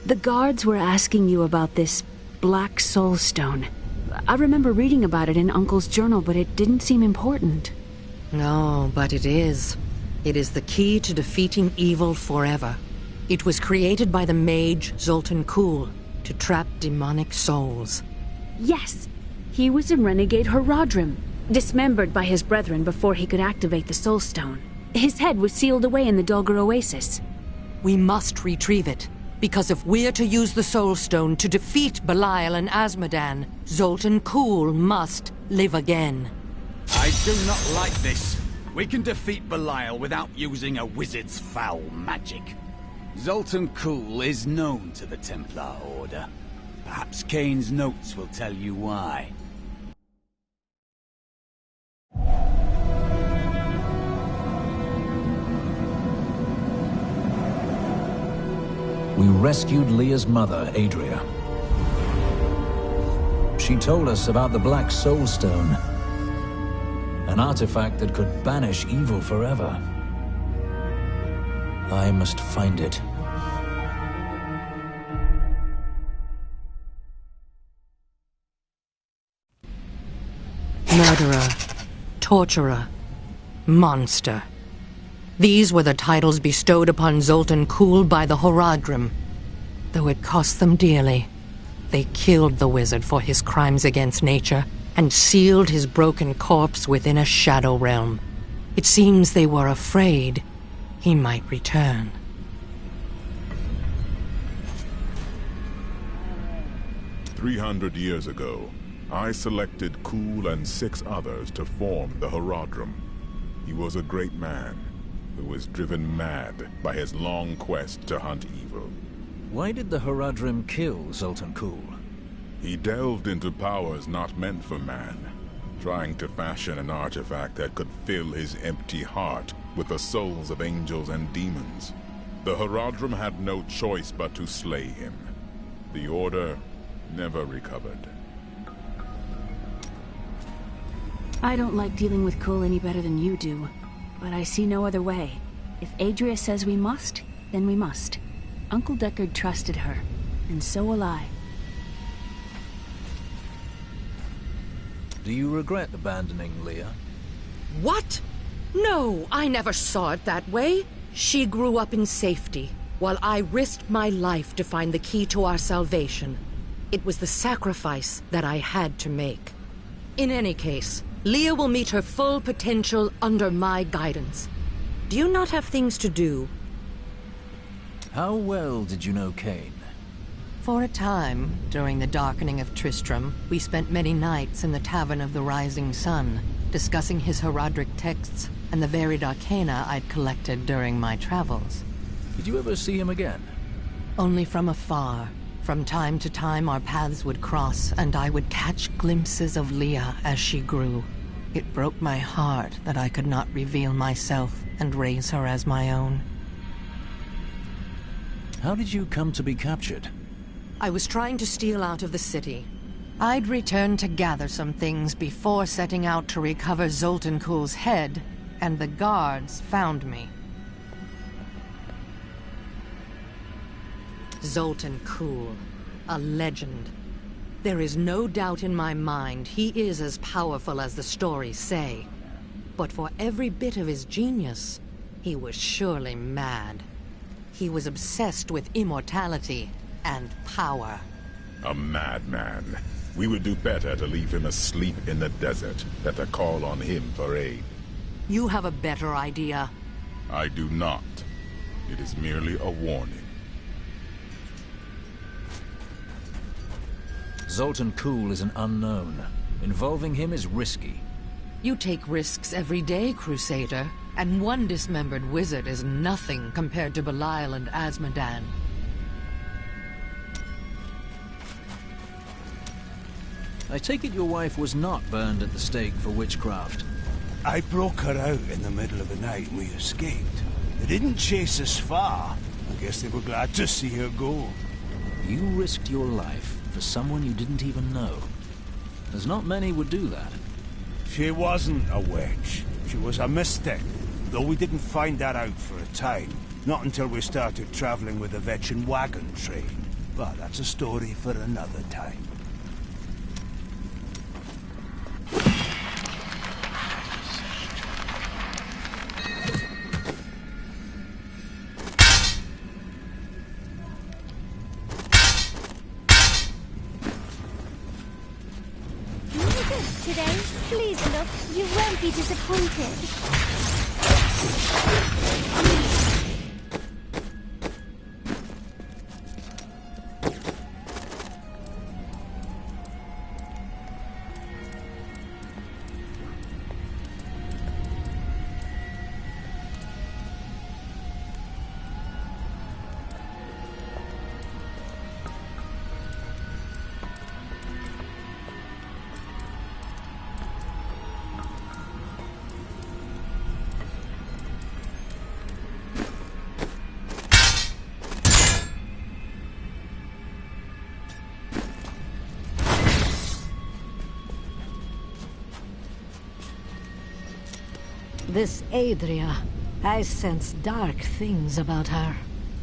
The guards were asking you about this Black Soul Stone. I remember reading about it in Uncle's journal, but it didn't seem important. No, but it is. It is the key to defeating evil forever. It was created by the mage Zoltan Kuhl to trap demonic souls. Yes, he was a renegade Horadrim, dismembered by his brethren before he could activate the Soul Stone. His head was sealed away in the Dulgar Oasis. We must retrieve it, because if we're to use the Soul Stone to defeat Belial and Azmodan, Zoltan Kuhl must live again. I do not like this. We can defeat Belial without using a wizard's foul magic. Zoltan Kuhl is known to the Templar Order. Perhaps Kane's notes will tell you why. We rescued Leah's mother, Adria. She told us about the Black Soul Stone, an artifact that could banish evil forever. I must find it. Murderer, torturer, monster. These were the titles bestowed upon Zoltan Kuhl by the Horadrim. Though it cost them dearly, they killed the wizard for his crimes against nature and sealed his broken corpse within a shadow realm. It seems they were afraid he might return. "300 years ago, I selected Kuhl and 6 others to form the Horadrim. He was a great man who was driven mad by his long quest to hunt evil. Why did the Horadrim kill Zoltan Kuhl? He delved into powers not meant for man, trying to fashion an artifact that could fill his empty heart with the souls of angels and demons. The Horadrim had no choice but to slay him. The Order never recovered. I don't like dealing with Kuhl any better than you do, but I see no other way. If Adria says we must, then we must. Uncle Deckard trusted her, and so will I. Do you regret abandoning Leah? What? No, I never saw it that way. She grew up in safety, while I risked my life to find the key to our salvation. It was the sacrifice that I had to make. In any case, Leah will meet her full potential under my guidance. Do you not have things to do? How well did you know Kane? For a time, during the darkening of Tristram, we spent many nights in the Tavern of the Rising Sun, discussing his Horadric texts and the varied arcana I'd collected during my travels. Did you ever see him again? Only from afar. From time to time our paths would cross, and I would catch glimpses of Leah as she grew. It broke my heart that I could not reveal myself and raise her as my own. How did you come to be captured? I was trying to steal out of the city. I'd returned to gather some things before setting out to recover Zoltan Kuhl's head, and the guards found me. Zoltan Kuhl, a legend. There is no doubt in my mind he is as powerful as the stories say. But for every bit of his genius, he was surely mad. He was obsessed with immortality and power. A madman. We would do better to leave him asleep in the desert than to call on him for aid. You have a better idea. I do not. It is merely a warning. Zoltan Kuhl is an unknown. Involving him is risky. You take risks every day, Crusader, and one dismembered wizard is nothing compared to Belial and Azmodan. I take it your wife was not burned at the stake for witchcraft. I broke her out in the middle of the night and we escaped. They didn't chase us far. I guess they were glad to see her go. You risked your life for someone you didn't even know. There's not many would do that. She wasn't a witch. She was a mystic. Though we didn't find that out for a time. Not until we started traveling with the Vetchin wagon train. But that's a story for another time. Today, please look, you won't be disappointed. This Adria, I sense dark things about her.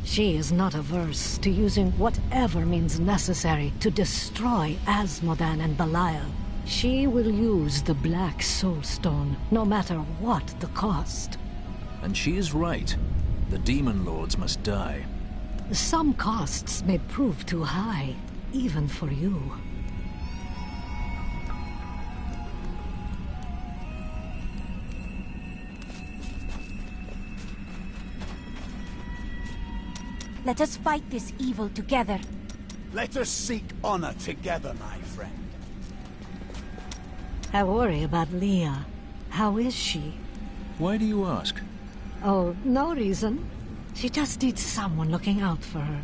She is not averse to using whatever means necessary to destroy Asmodan and Belial. She will use the Black Soulstone, no matter what the cost. And she is right. The Demon Lords must die. Some costs may prove too high, even for you. Let us fight this evil together. Let us seek honor together, my friend. I worry about Leah. How is she? Why do you ask? Oh, no reason. She just needs someone looking out for her.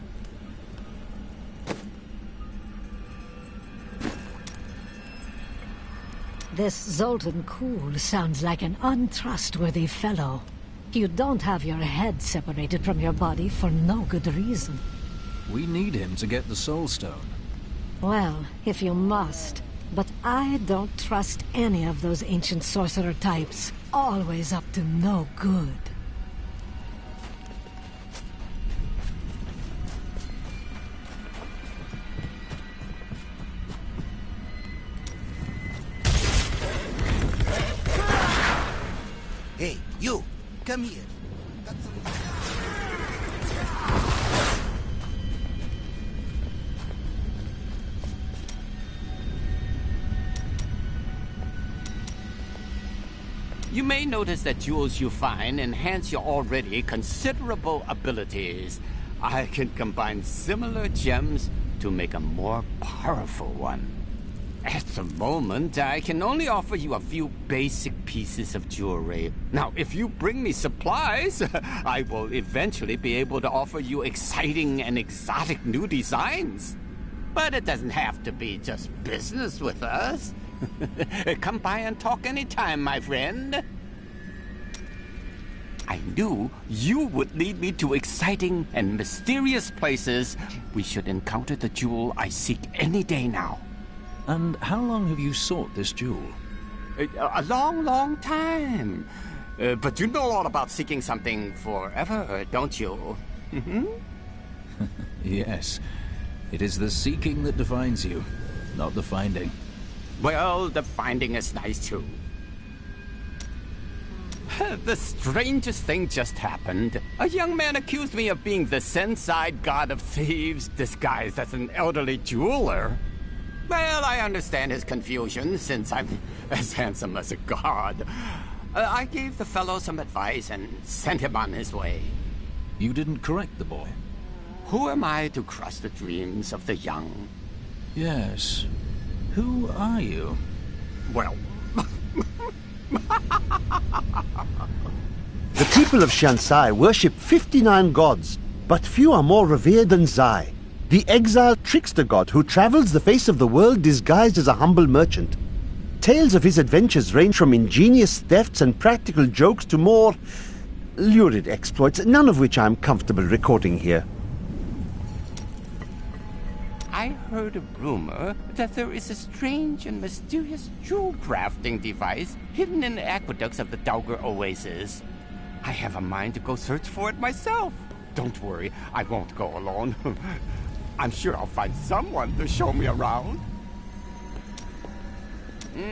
This Zoltan Kuhl sounds like an untrustworthy fellow. You don't have your head separated from your body for no good reason. We need him to get the Soul Stone. Well, if you must. But I don't trust any of those ancient sorcerer types. Always up to no good. Hey, you! Come here. You may notice that jewels you find enhance your already considerable abilities. I can combine similar gems to make a more powerful one. At the moment, I can only offer you a few basic pieces of jewelry. Now, if you bring me supplies, I will eventually be able to offer you exciting and exotic new designs. But it doesn't have to be just business with us. Come by and talk anytime, my friend. I knew you would lead me to exciting and mysterious places. We should encounter the jewel I seek any day now. And how long have you sought this jewel? A long, long time. But you know all about seeking something forever, don't you? Yes. It is the seeking that defines you, not the finding. Well, the finding is nice too. The strangest thing just happened. A young man accused me of being the Senside god of thieves, disguised as an elderly jeweler. Well, I understand his confusion, since I'm as handsome as a god. I gave the fellow some advice and sent him on his way. You didn't correct the boy. Who am I to crush the dreams of the young? Yes. Who are you? Well... The people of Shansai worship 59 gods, but few are more revered than Zai, the exiled trickster god who travels the face of the world disguised as a humble merchant. Tales of his adventures range from ingenious thefts and practical jokes to more lurid exploits, none of which I am comfortable recording here. I heard a rumor that there is a strange and mysterious jewel crafting device hidden in the aqueducts of the Daugr Oasis. I have a mind to go search for it myself. Don't worry, I won't go alone. I'm sure I'll find someone to show me around.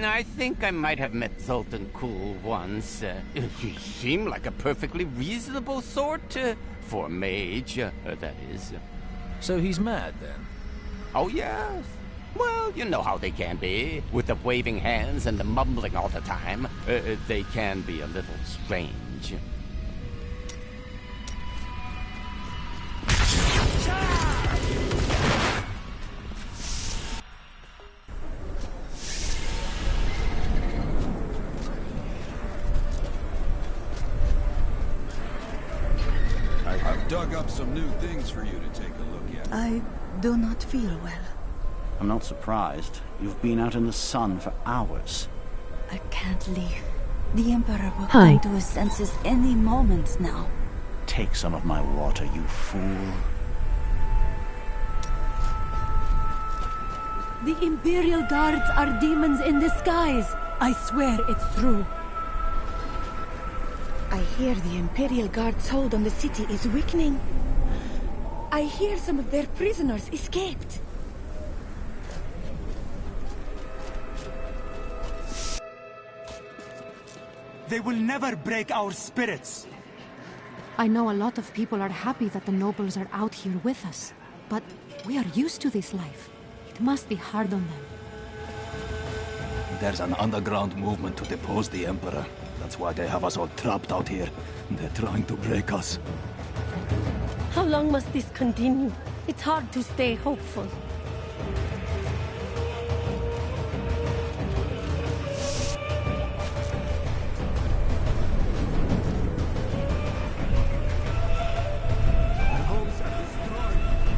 I think I might have met Zoltan Kuhl once. He seemed like a perfectly reasonable sort, for a mage, that is. So he's mad, then? Oh, yes. Well, you know how they can be. With the waving hands and the mumbling all the time. They can be a little strange. I've dug up some new things for you to take a look at. I do not feel well. I'm not surprised. You've been out in the sun for hours. I can't leave. The Emperor will come to his senses any moment now. Take some of my water, you fool. The Imperial Guards are demons in disguise. I swear it's true. I hear the Imperial Guard's hold on the city is weakening. I hear some of their prisoners escaped. They will never break our spirits. I know a lot of people are happy that the nobles are out here with us, but we are used to this life. It must be hard on them. There's an underground movement to depose the Emperor. That's why they have us all trapped out here. They're trying to break us. How long must this continue? It's hard to stay hopeful.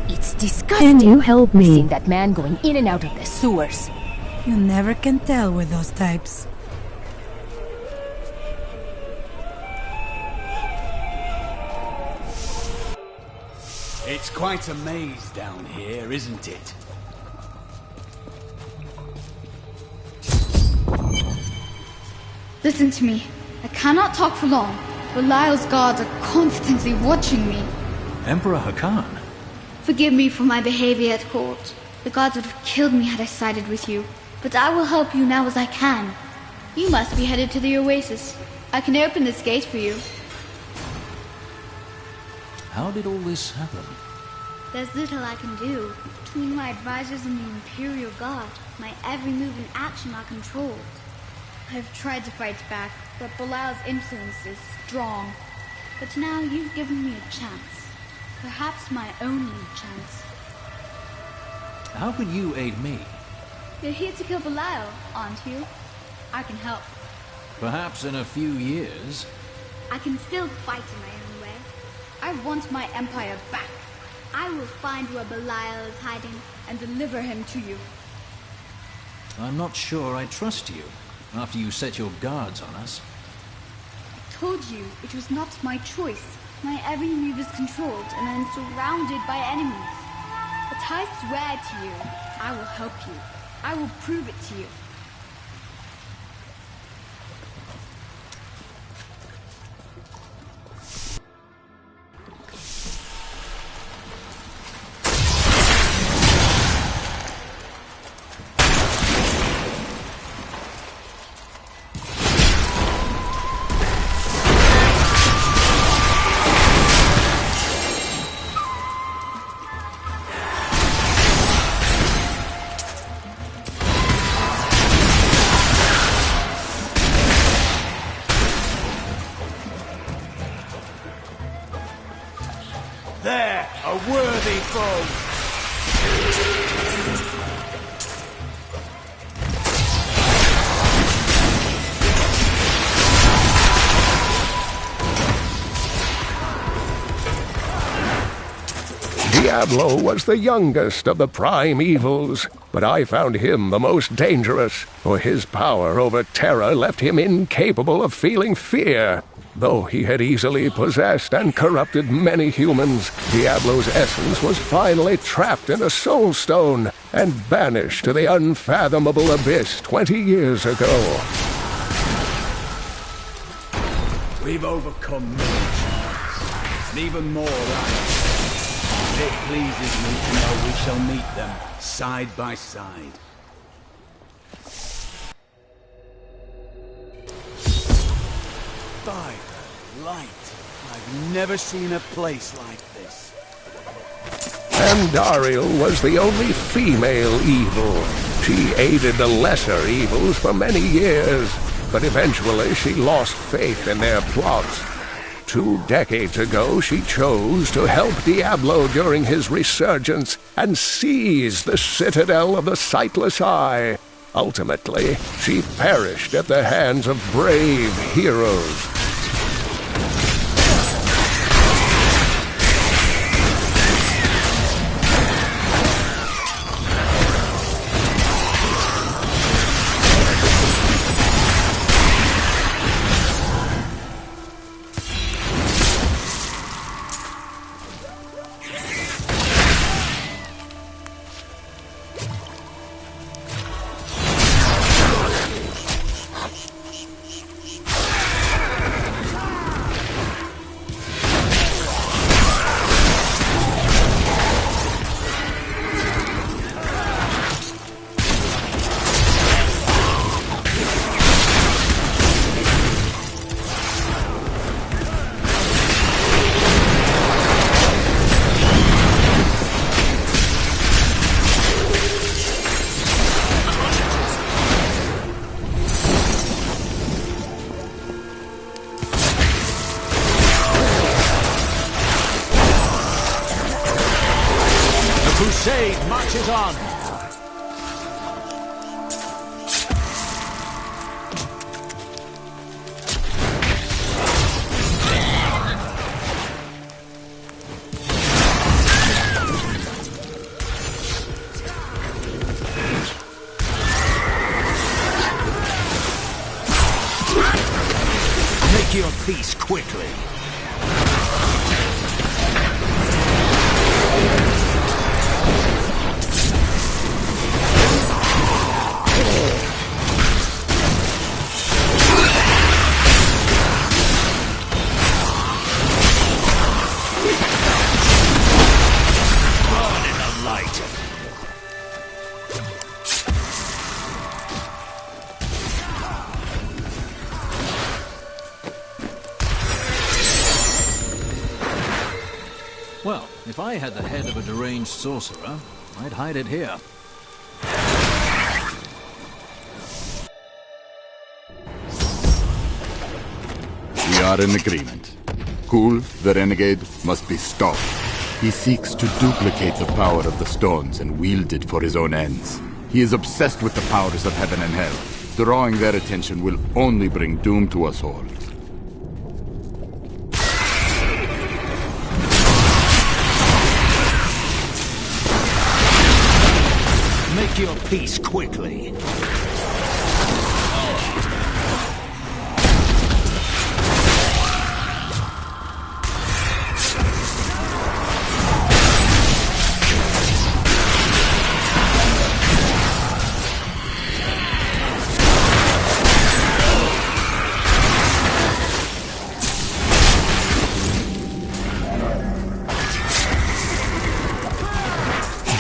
It's disgusting. Can you help me? Seeing that man going in and out of the sewers. You never can tell with those types. It's quite a maze down here, isn't it? Listen to me. I cannot talk for long. Belial's guards are constantly watching me. Emperor Hakan? Forgive me for my behavior at court. The gods would have killed me had I sided with you. But I will help you now as I can. You must be headed to the Oasis. I can open this gate for you. How did all this happen? There's little I can do. Between my advisors and the Imperial Guard, my every move and action are controlled. I've tried to fight back, but Belial's influence is strong. But now you've given me a chance. Perhaps my only chance. How can you aid me? You're here to kill Belial, aren't you? I can help. Perhaps in a few years. I can still fight in my own way. I want my empire back. I will find where Belial is hiding and deliver him to you. I'm not sure I trust you, after you set your guards on us. I told you it was not my choice. My every move is controlled and I'm surrounded by enemies. But I swear to you, I will help you. I will prove it to you. There, a worthy foe. Diablo was the youngest of the prime evils, but I found him the most dangerous, for his power over terror left him incapable of feeling fear. Though he had easily possessed and corrupted many humans, Diablo's essence was finally trapped in a soul stone and banished to the unfathomable abyss 20 years ago. We've overcome many trials, and even more right. It pleases me to know we shall meet them side by side. By the light, I've never seen a place like this. Andariel was the only female evil. She aided the lesser evils for many years, but eventually she lost faith in their plots. 2 decades ago, she chose to help Diablo during his resurgence and seize the citadel of the Sightless Eye. Ultimately, she perished at the hands of brave heroes. Crusade marches on. Make your peace quickly. Well, if I had the head of a deranged sorcerer, I'd hide it here. We are in agreement. Kul, the renegade, must be stopped. He seeks to duplicate the power of the stones and wield it for his own ends. He is obsessed with the powers of heaven and hell. Drawing their attention will only bring doom to us all. Make your peace quickly.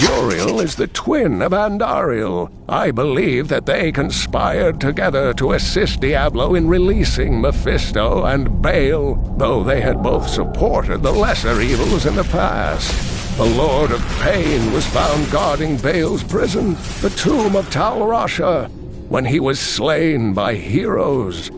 Uriel is the twin of Andariel. I believe that they conspired together to assist Diablo in releasing Mephisto and Baal, though they had both supported the lesser evils in the past. The Lord of Pain was found guarding Baal's prison, the tomb of Tal Rasha, when he was slain by heroes.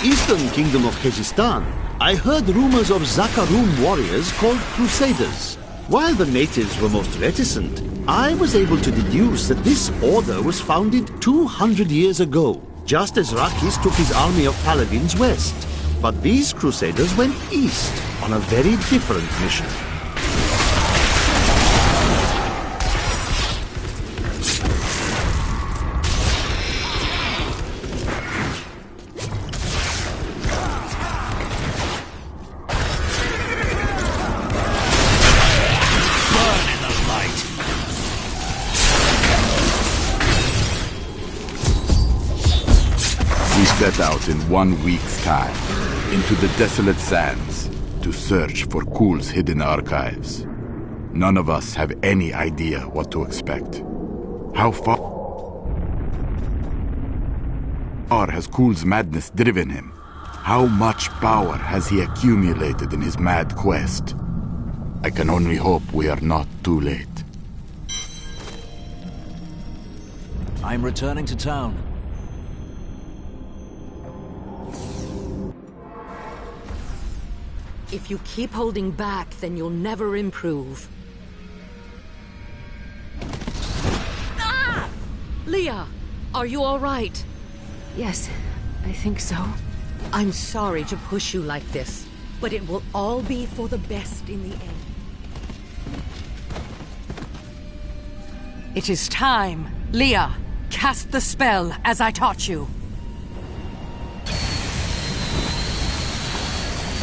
Eastern kingdom of Khuzestan, I heard rumors of Zakarum warriors called Crusaders. While the natives were most reticent, I was able to deduce that this order was founded 200 years ago, just as Rakis took his army of paladins west. But these Crusaders went east on a very different mission. We set out in 1 week's time, into the desolate sands, to search for Kul's hidden archives. None of us have any idea what to expect. How far has Kul's madness driven him? How much power has he accumulated in his mad quest? I can only hope we are not too late. I'm returning to town. If you keep holding back, then you'll never improve. Ah! Leah, are you all right? Yes, I think so. I'm sorry to push you like this, but it will all be for the best in the end. It is time. Leah, cast the spell as I taught you.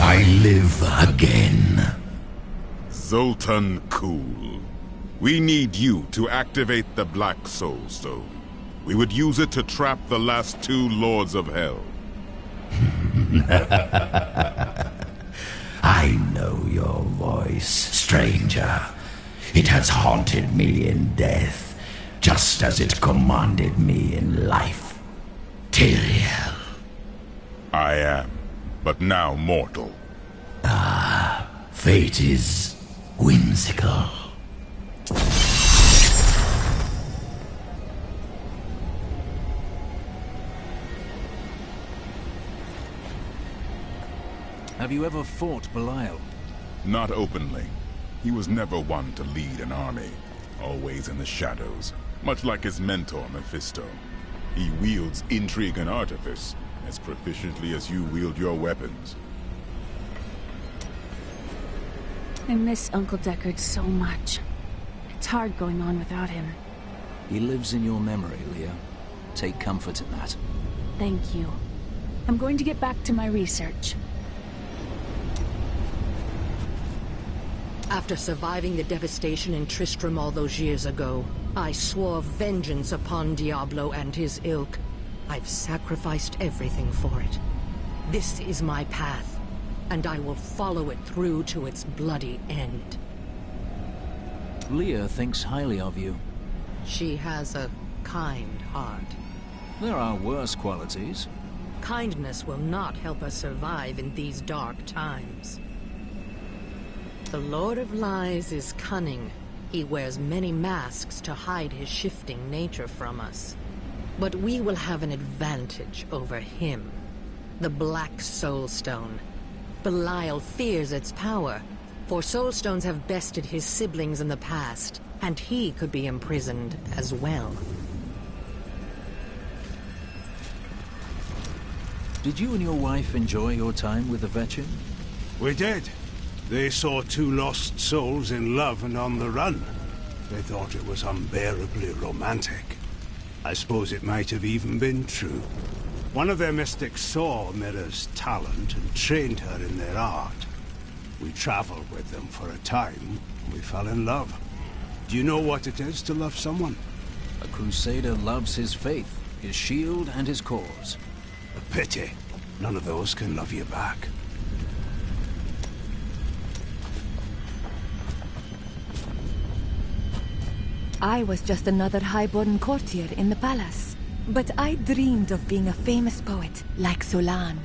I live again. Zoltan Kul. We need you to activate the Black Soul Stone. We would use it to trap the last 2 Lords of Hell. I know your voice, stranger. It has haunted me in death, just as it commanded me in life. Tyrael. I am, but now mortal. Fate is whimsical. Have you ever fought Belial? Not openly. He was never one to lead an army, always in the shadows, much like his mentor, Mephisto. He wields intrigue and artifice as proficiently as you wield your weapons. I miss Uncle Deckard so much. It's hard going on without him. He lives in your memory, Leah. Take comfort in that. Thank you. I'm going to get back to my research. After surviving the devastation in Tristram all those years ago, I swore vengeance upon Diablo and his ilk. I've sacrificed everything for it. This is my path, and I will follow it through to its bloody end. Leah thinks highly of you. She has a kind heart. There are worse qualities. Kindness will not help us survive in these dark times. The Lord of Lies is cunning. He wears many masks to hide his shifting nature from us. But we will have an advantage over him. The Black Soul Stone. Belial fears its power, for Soul Stones have bested his siblings in the past, and he could be imprisoned as well. Did you and your wife enjoy your time with the Vetchin? We did. They saw 2 lost souls in love and on the run. They thought it was unbearably romantic. I suppose it might have even been true. One of their mystics saw Mira's talent and trained her in their art. We traveled with them for a time, and we fell in love. Do you know what it is to love someone? A crusader loves his faith, his shield, and his cause. A pity. None of those can love you back. I was just another highborn courtier in the palace. But I dreamed of being a famous poet, like Solan.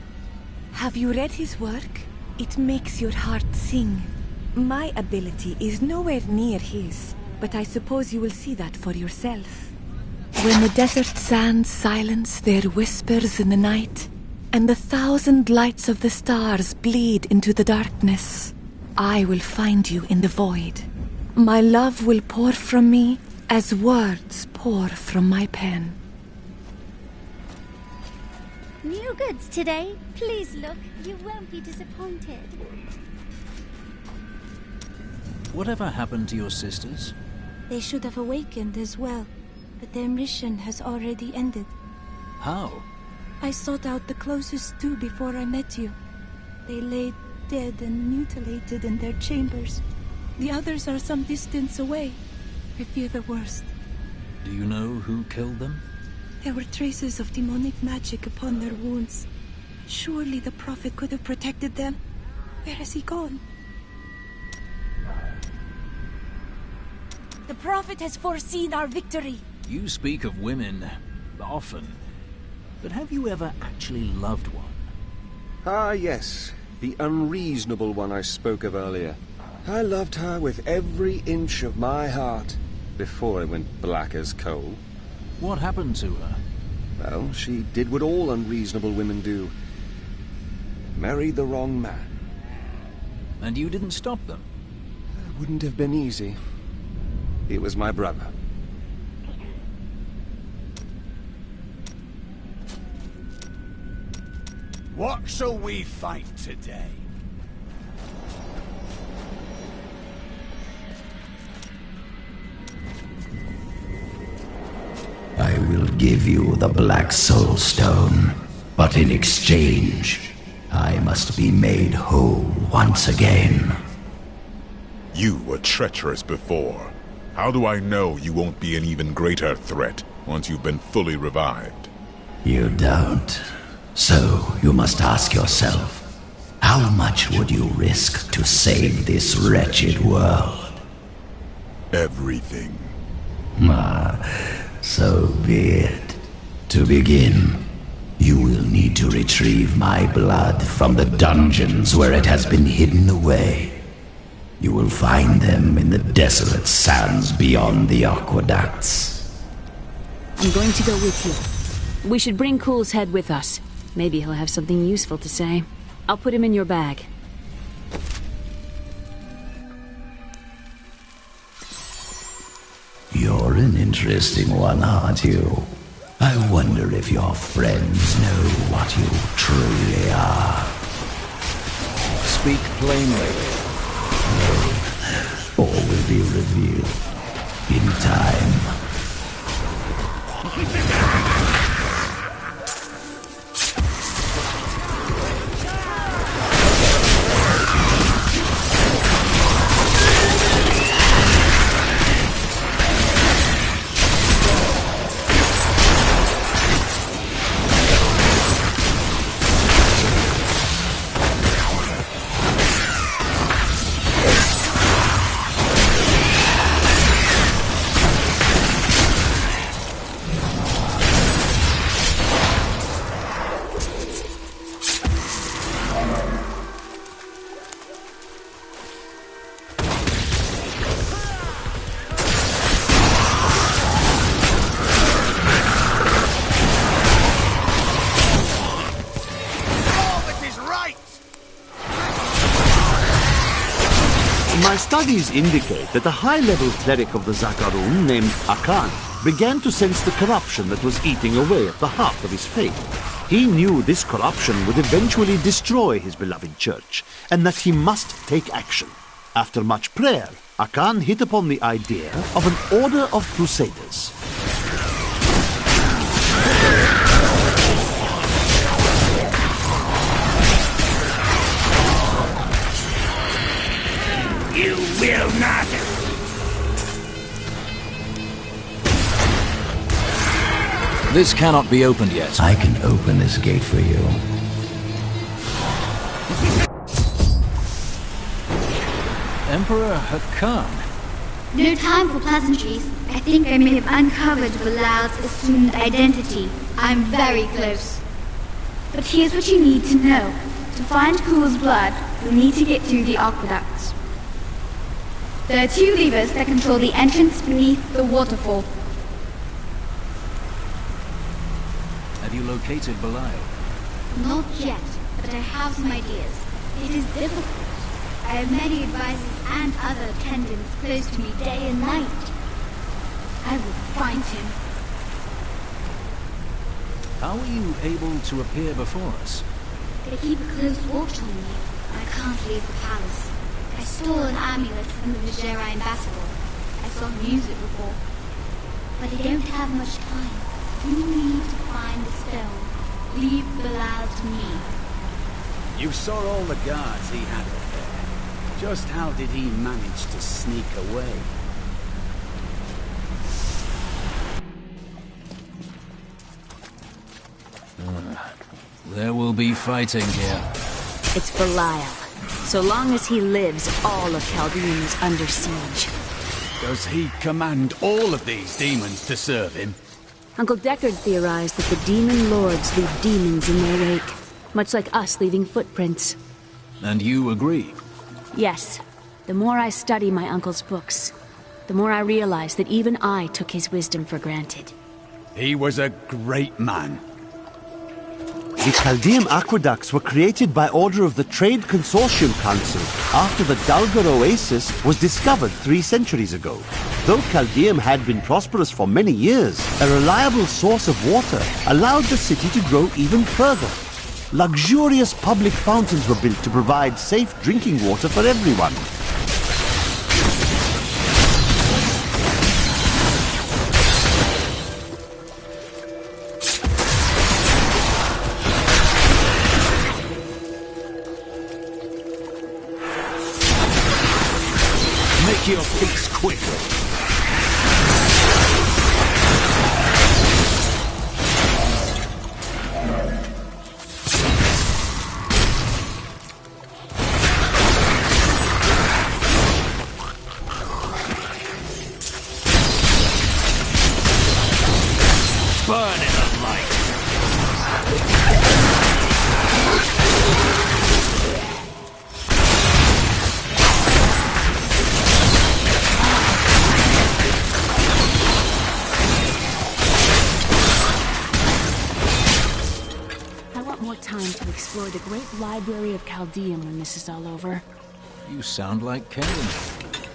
Have you read his work? It makes your heart sing. My ability is nowhere near his, but I suppose you will see that for yourself. When the desert sands silence their whispers in the night, and the 1,000 lights of the stars bleed into the darkness, I will find you in the void. My love will pour from me as words pour from my pen. New goods today. Please look. You won't be disappointed. Whatever happened to your sisters? They should have awakened as well, but their mission has already ended. How? I sought out the closest 2 before I met you. They lay dead and mutilated in their chambers. The others are some distance away. I fear the worst. Do you know who killed them? There were traces of demonic magic upon their wounds. Surely the Prophet could have protected them. Where has he gone? The Prophet has foreseen our victory. You speak of women often, but have you ever actually loved one? Ah, yes. The unreasonable one I spoke of earlier. I loved her with every inch of my heart, before it went black as coal. What happened to her? Well, she did what all unreasonable women do. Married the wrong man. And you didn't stop them? It wouldn't have been easy. It was my brother. What shall we fight today? I will give you the Black Soul Stone, but in exchange, I must be made whole once again. You were treacherous before. How do I know you won't be an even greater threat once you've been fully revived? You don't. So you must ask yourself, how much would you risk to save this wretched world? Everything. So be it. To begin, you will need to retrieve my blood from the dungeons where it has been hidden away. You will find them in the desolate sands beyond the aqueducts. I'm going to go with you. We should bring Cool's head with us. Maybe he'll have something useful to say. I'll put him in your bag. You're an interesting one, aren't you? I wonder if your friends know what you truly are. Speak plainly. All will be revealed in time. My studies indicate that a high-level cleric of the Zakarum named Akan began to sense the corruption that was eating away at the heart of his faith. He knew this corruption would eventually destroy his beloved church, and that he must take action. After much prayer, Akan hit upon the idea of an order of crusaders. You will not! This cannot be opened yet. I can open this gate for you. Emperor Hakan. No time for pleasantries. I think I may have uncovered Bilal's assumed identity. I'm very close. But here's what you need to know. To find Cool's blood, you'll need to get through the aqueducts. There are 2 levers that control the entrance beneath the waterfall. Have you located Belial? Not yet, but I have some ideas. It is difficult. I have many advisors and other attendants close to me day and night. I will find him. How are you able to appear before us? They keep a close watch on me. I can't leave the palace. I stole an amulet from the Vajera ambassador. I saw news it before. But I don't have much time. You need to find the stone. Leave Bilal to me. You saw all the guards he had up there. Just how did he manage to sneak away? There will be fighting here. It's Belial. So long as he lives, all of Chaldean is under siege. Does he command all of these demons to serve him? Uncle Deckard theorized that the demon lords leave demons in their wake, much like us leaving footprints. And you agree? Yes. The more I study my uncle's books, the more I realize that even I took his wisdom for granted. He was a great man. The Chaldean aqueducts were created by order of the Trade Consortium Council after the Dalgar Oasis was discovered 3 centuries ago. Though Chaldeum had been prosperous for many years, a reliable source of water allowed the city to grow even further. Luxurious public fountains were built to provide safe drinking water for everyone. Make your peace quick. Burn in the light. Time to explore the great library of Chaldeum when this is all over. You sound like Cain.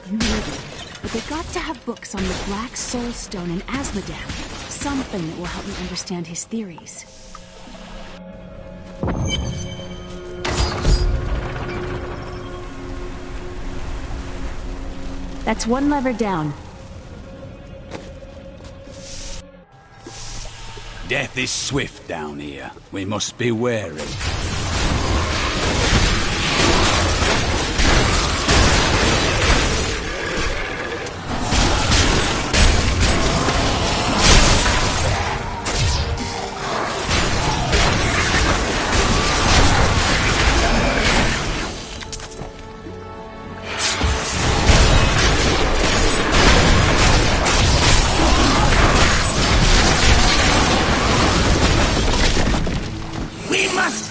Maybe, but they got to have books on the Black Soul Stone and Asmodam. Something that will help me understand his theories. That's one lever down. Death is swift down here. We must be wary.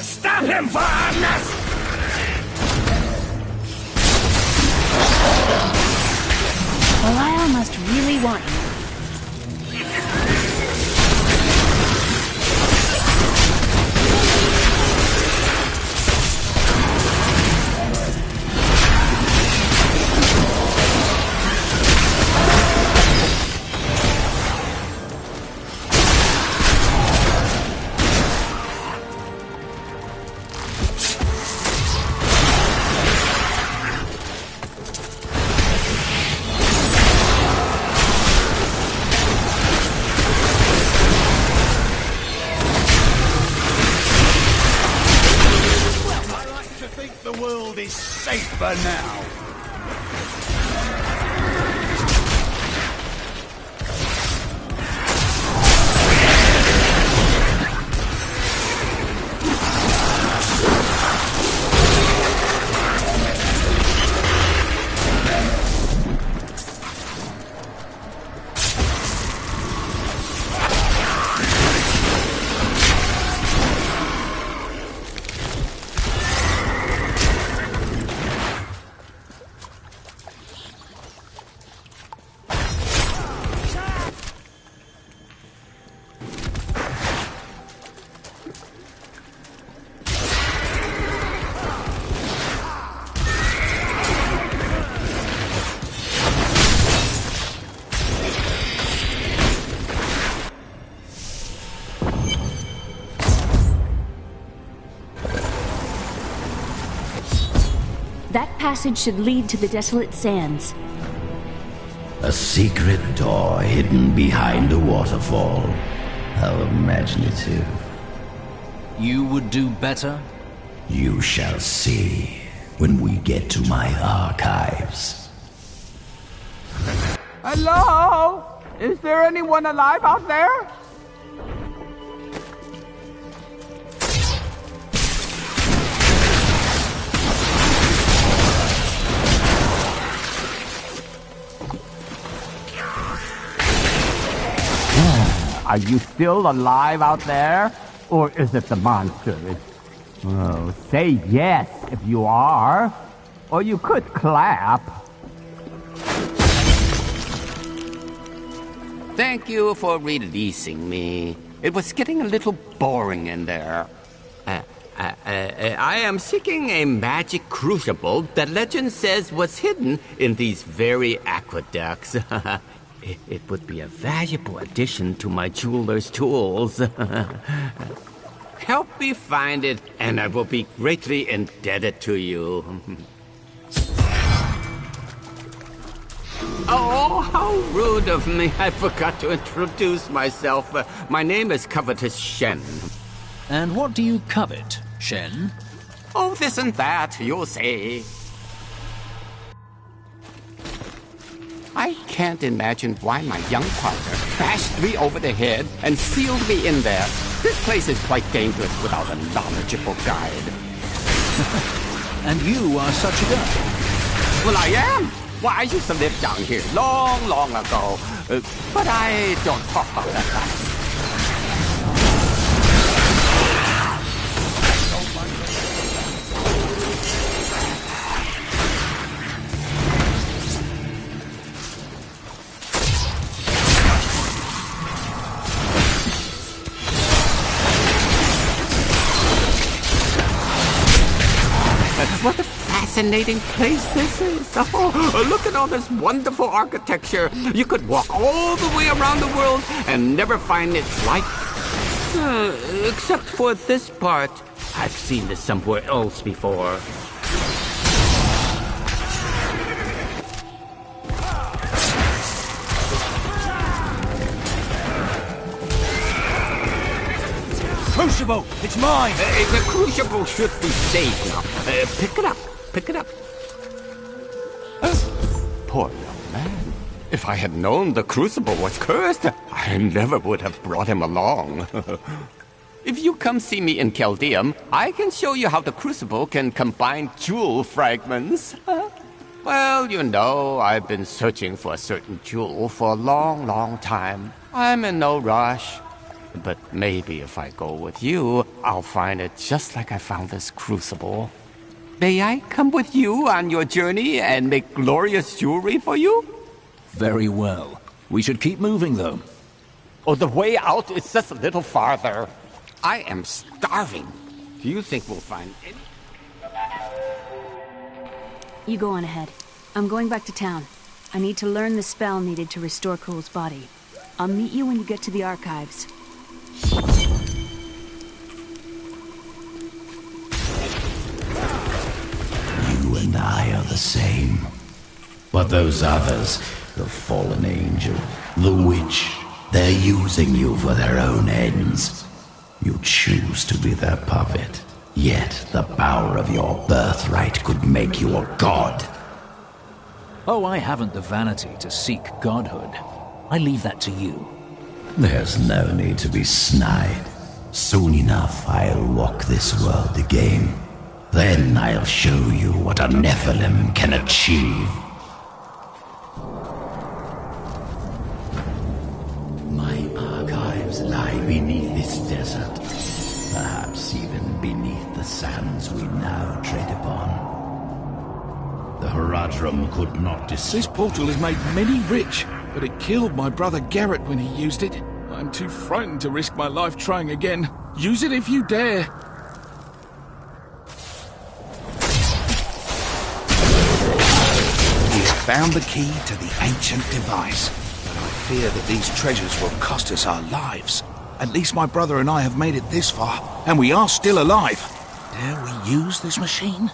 Stop him, Varnas! Belial must really want him. Safer now. That passage should lead to the Desolate Sands. A secret door hidden behind a waterfall. How imaginative. You would do better? You shall see when we get to my archives. Hello? Is there anyone alive out there? Are you still alive out there? Or is it the monsters? Oh, say yes if you are. Or you could clap. Thank you for releasing me. It was getting a little boring in there. I am seeking a magic crucible that legend says was hidden in these very aqueducts. It would be a valuable addition to my jeweler's tools. Help me find it, and I will be greatly indebted to you. Oh, how rude of me. I forgot to introduce myself. My name is Covetous Shen. And what do you covet, Shen? Oh, this and that, you'll see. I can't imagine why my young partner bashed me over the head and sealed me in there. This place is quite dangerous without a knowledgeable guide. And you are such a guy? Well, I am. Well, I used to live down here long, long ago. But I don't talk about that. What a fascinating place this is. Oh, look at all this wonderful architecture. You could walk all the way around the world and never find its like. Except for this part. I've seen this somewhere else before. Crucible! It's mine! The crucible should be safe now. Pick it up. Pick it up. Poor young man. If I had known the crucible was cursed, I never would have brought him along. If you come see me in Chaldeum, I can show you how the crucible can combine jewel fragments. Well, you know, I've been searching for a certain jewel for a long, long time. I'm in no rush. But maybe if I go with you, I'll find it just like I found this crucible. May I come with you on your journey and make glorious jewelry for you? Very well. We should keep moving, though. Oh, the way out is just a little farther. I am starving. Do you think we'll find any? You go on ahead. I'm going back to town. I need to learn the spell needed to restore Cool's body. I'll meet you when you get to the archives. You and I are the same. But those others, the fallen angel, the witch, they're using you for their own ends. You choose to be their puppet, yet the power of your birthright could make you a god. Oh, I haven't the vanity to seek godhood. I leave that to you. There's no need to be snide. Soon enough, I'll walk this world again. Then I'll show you what a Nephilim can achieve. My archives lie beneath this desert. Perhaps even beneath the sands we now tread upon. The Horadrim could not This portal has made many rich, but it killed my brother Garrett when he used it. I'm too frightened to risk my life trying again. Use it if you dare. We have found the key to the ancient device, but I fear that these treasures will cost us our lives. At least my brother and I have made it this far, and we are still alive. Dare we use this machine?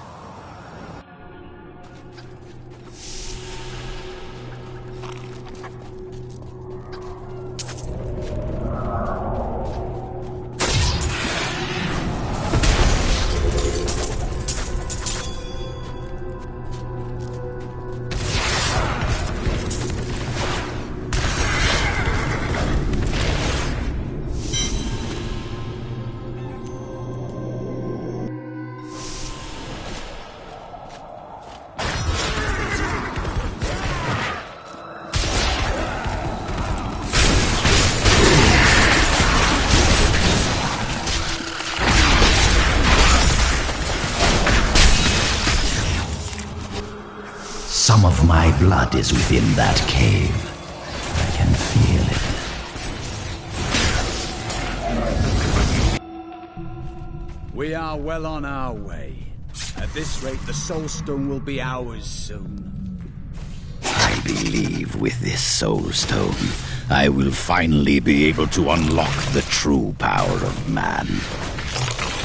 Some of my blood is within that cave. I can feel it. We are well on our way. At this rate, the Soul Stone will be ours soon. I believe with this Soul Stone, I will finally be able to unlock the true power of man.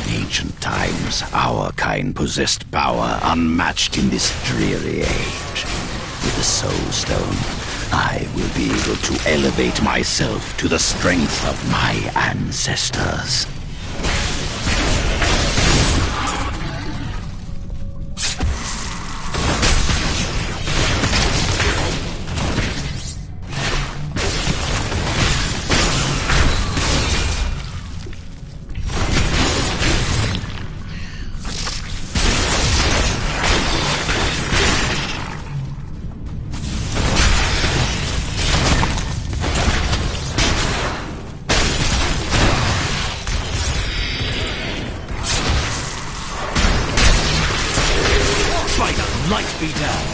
In ancient times, our kind possessed power unmatched in this dreary age. With the Soul Stone, I will be able to elevate myself to the strength of my ancestors. Light be down.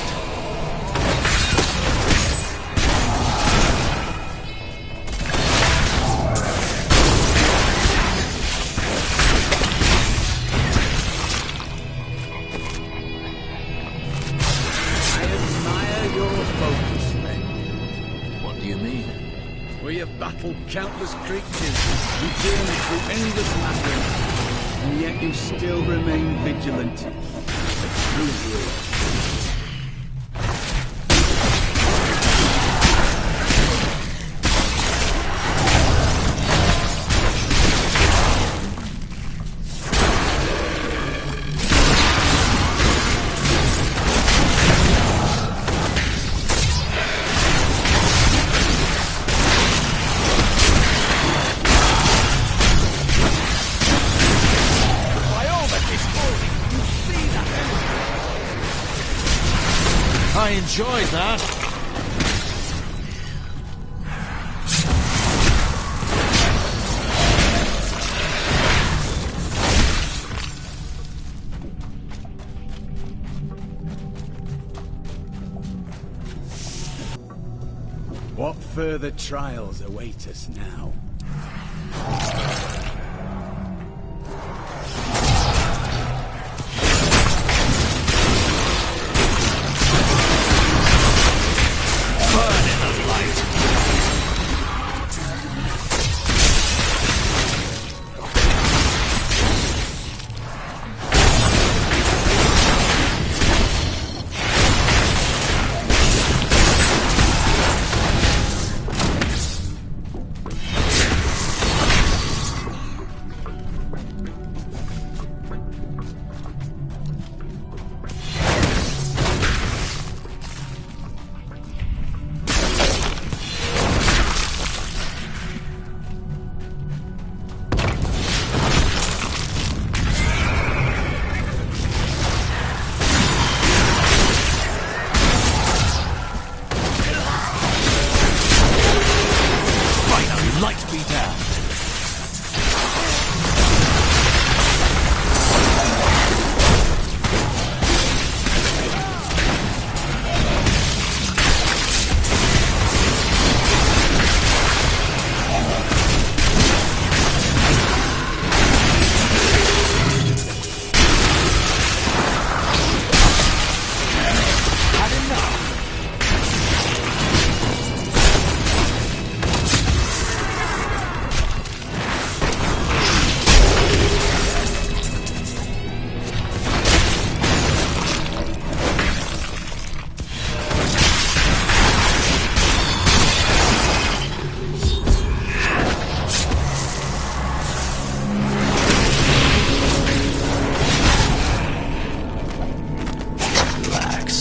I admire your focus, friend. What do you mean? We have battled countless creatures, we journeyed through endless labyrinths, and yet you still remain vigilant. A true hero. I enjoyed that. What further trials await us now? Light be down.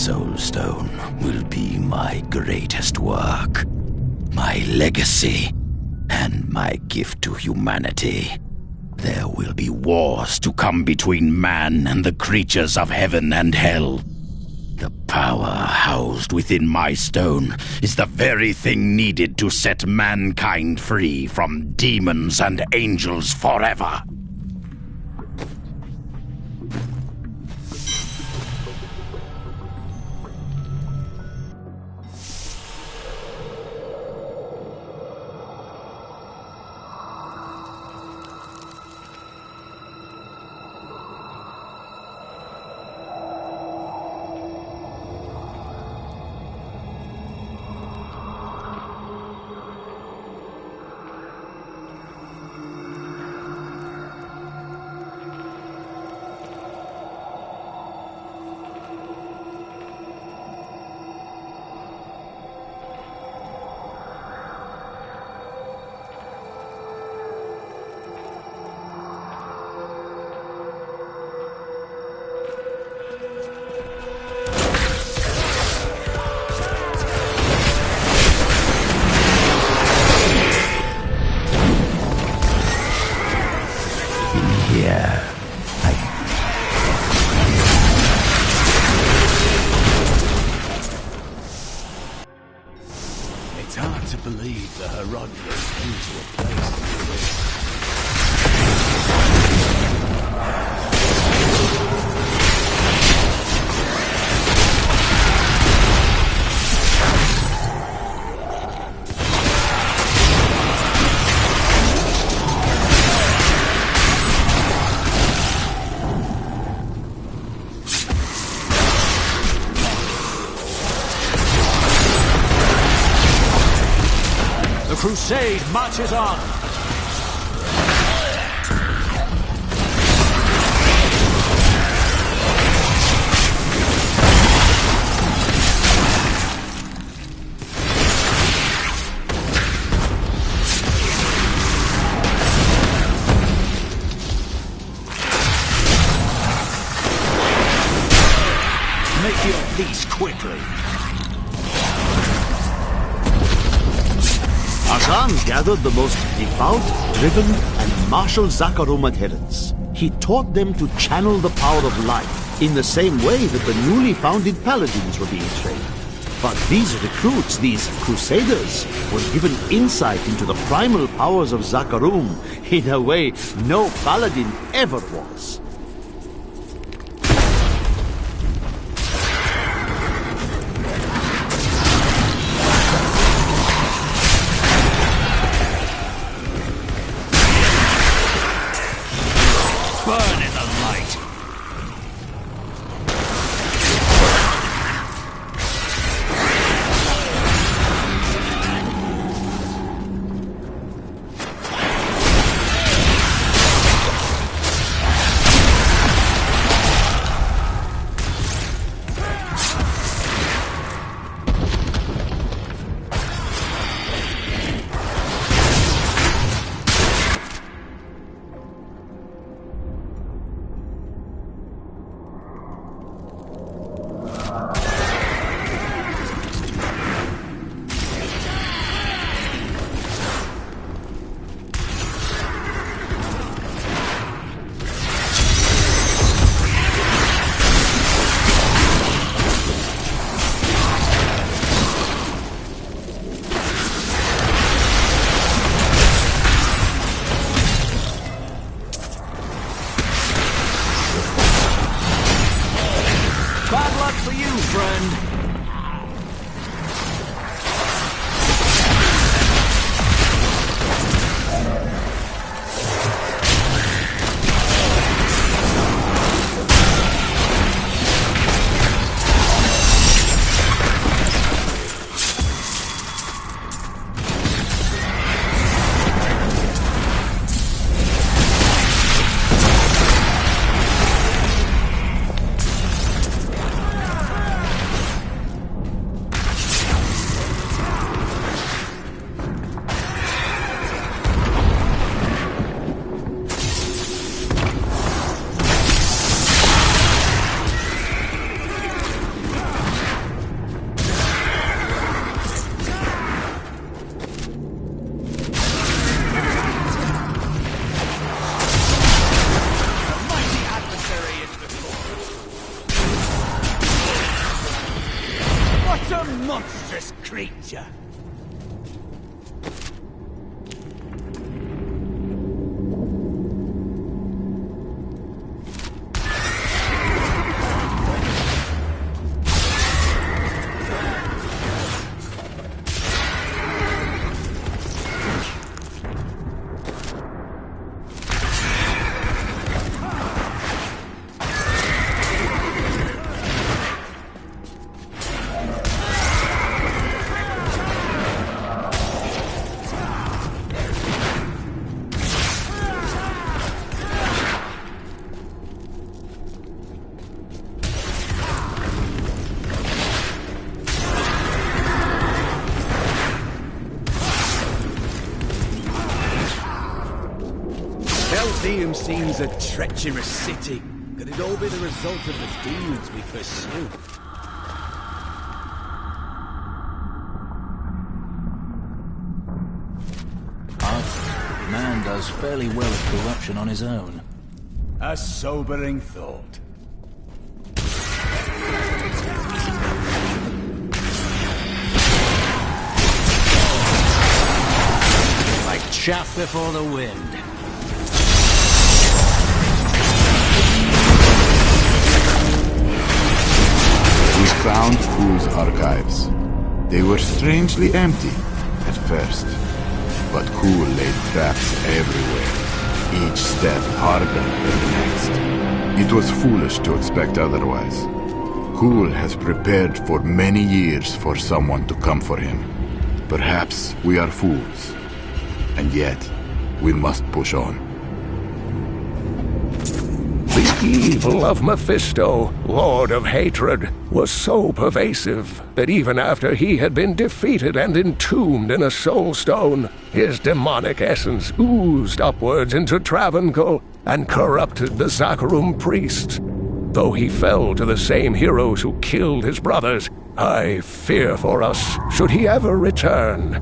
Soulstone will be my greatest work, my legacy, and my gift to humanity. There will be wars to come between man and the creatures of heaven and hell. The power housed within my stone is the very thing needed to set mankind free from demons and angels forever. crusade marches on! Make your peace quickly. Azan gathered the most devout, driven, and martial Zakarum adherents. He taught them to channel the power of life in the same way that the newly founded paladins were being trained. But these recruits, these crusaders, were given insight into the primal powers of Zakarum in a way no paladin ever was. Burn in the light! Bad luck for you, friend. What a monstrous creature! Eltheum seems a treacherous city. Could it all be the result of the demons we pursue? Man does fairly well at corruption on his own. A sobering thought. Like chaff before the wind. We found Kuhl's archives. They were strangely empty at first, but Kuhl laid traps everywhere, each step harder than the next. It was foolish to expect otherwise. Kuhl has prepared for many years for someone to come for him. Perhaps we are fools, And yet, we must push on. The evil of Mephisto, Lord of Hatred, was so pervasive that even after he had been defeated and entombed in a soul stone, his demonic essence oozed upwards into Travancore and corrupted the Zakharum priests. Though he fell to the same heroes who killed his brothers, I fear for us should he ever return.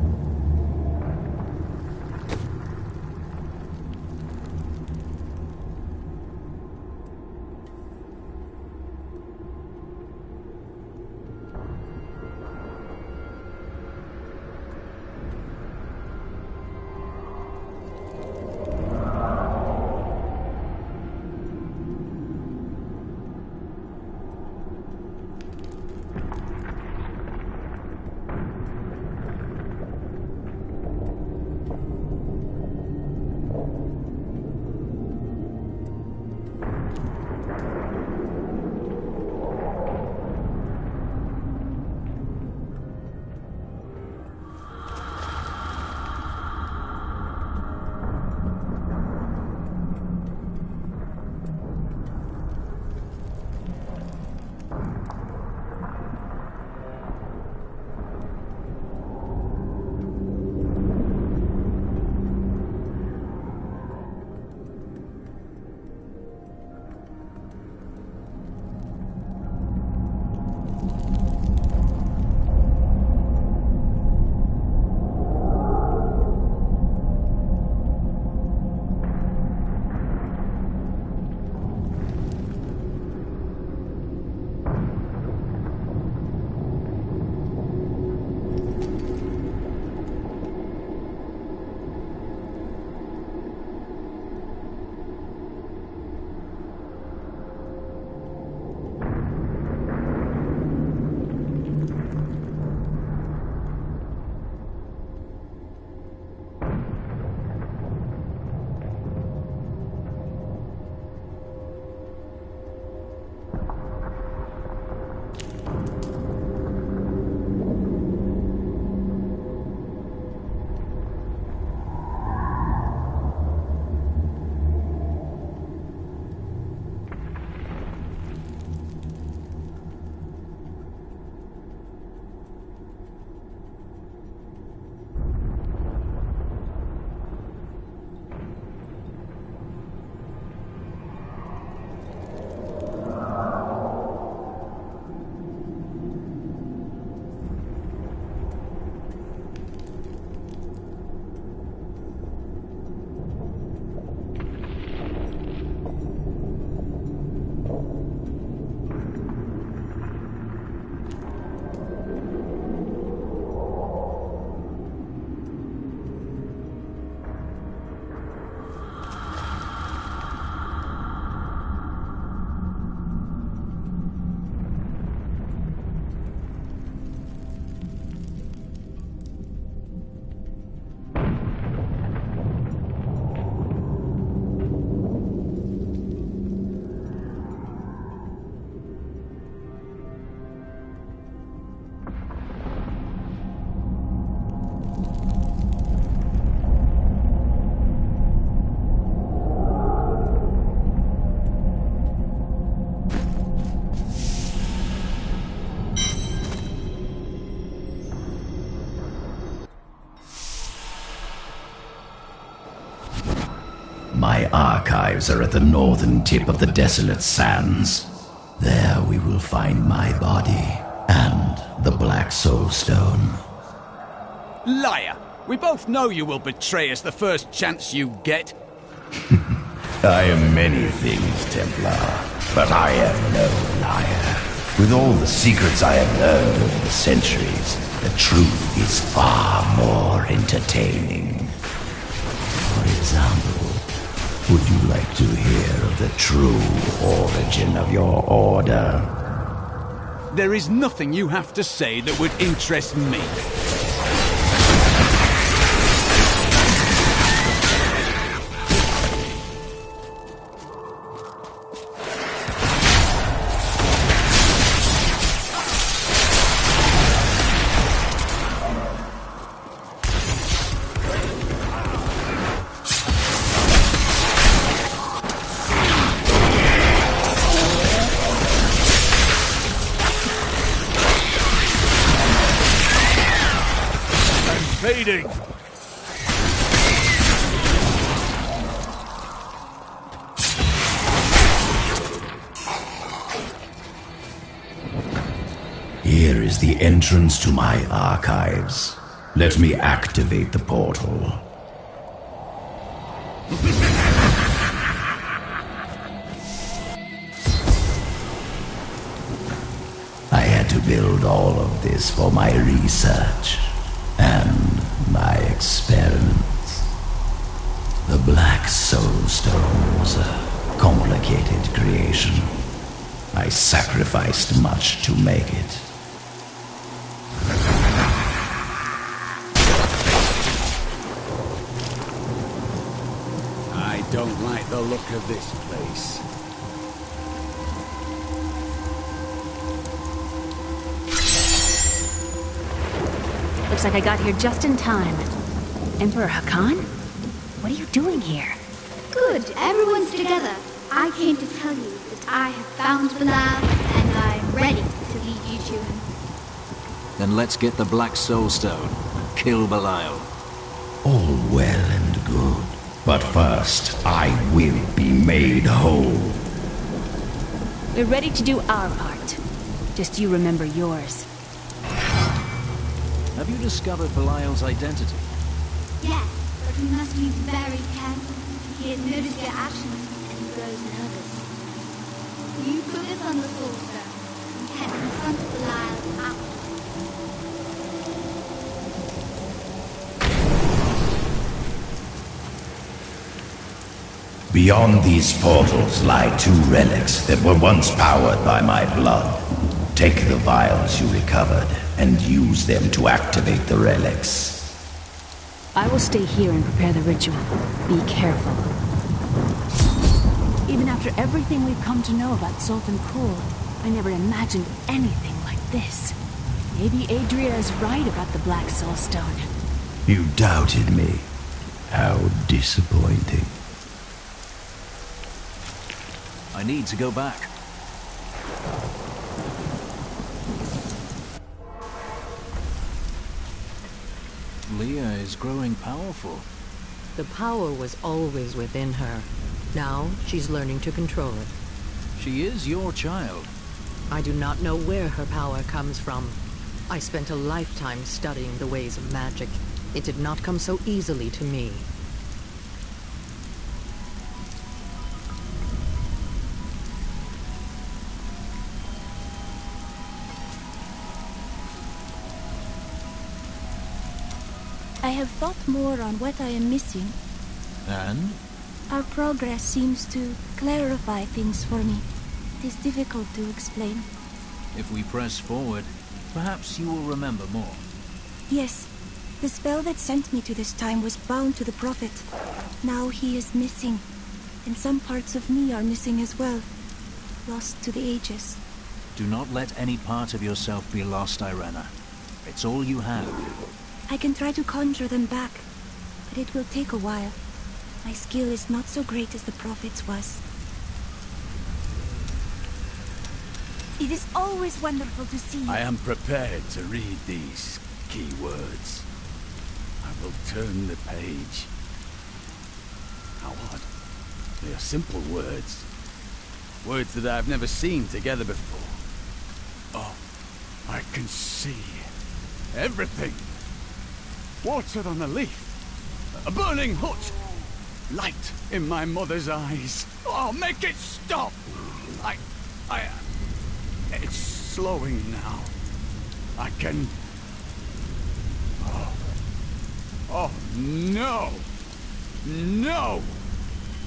My archives are at the northern tip of the desolate sands. There we will find my body and the Black Soul Stone. Liar! We both know you will betray us the first chance you get. I am many things, Templar, but I am no liar. With all the secrets I have learned over the centuries, the truth is far more entertaining. For example, would you like to hear of the true origin of your order? There is nothing you have to say that would interest me. heeding. Here is the entrance to my archives. Let me activate the portal. I had to build all of this for my research and my experiments. The Black Soul Stone was a complicated creation. I sacrificed much to make it. I don't like the look of this place. Looks like I got here just in time. Emperor Hakan? What are you doing here? Good, everyone's together. I came to tell you that I have found Belial, and I am ready to lead you to him. Then let's get the Black Soul Stone and kill Belial. All well and good. But first, I will be made whole. We're ready to do our part. Just you remember yours. Have you discovered Belial's identity? Yes, but we must be very careful. He has noticed your actions and he grows nervous. You focus on the Soul Stone and can confront Belial after. Beyond these portals lie two relics that were once powered by my blood. Take the vials you recovered and use them to activate the relics. I will stay here and prepare the ritual. Be careful. Even after everything we've come to know about Sultan Kul, I never imagined anything like this. Maybe Adria is right about the Black Soul Stone. You doubted me. How disappointing. I need to go back. Leah is growing powerful. The power was always within her. Now she's learning to control it. She is your child. I do not know where her power comes from. I spent a lifetime studying the ways of magic. It did not come so easily to me. I have thought more on what I am missing. And? Our progress seems to clarify things for me. It is difficult to explain. If we press forward, perhaps you will remember more. Yes, the spell that sent me to this time was bound to the Prophet. Now he is missing, and some parts of me are missing as well. Lost to the ages. Do not let any part of yourself be lost, Irena. It's all you have. I can try to conjure them back, but it will take a while. My skill is not so great as the Prophet's was. It is always wonderful to see you. I am prepared to read these key words. I will turn the page. How odd. They are simple words. Words that I have never seen together before. Oh, I can see everything. Water on a leaf. A burning hut. Light in my mother's eyes. Oh, make it stop! It's slowing now. I can... Oh, no! No!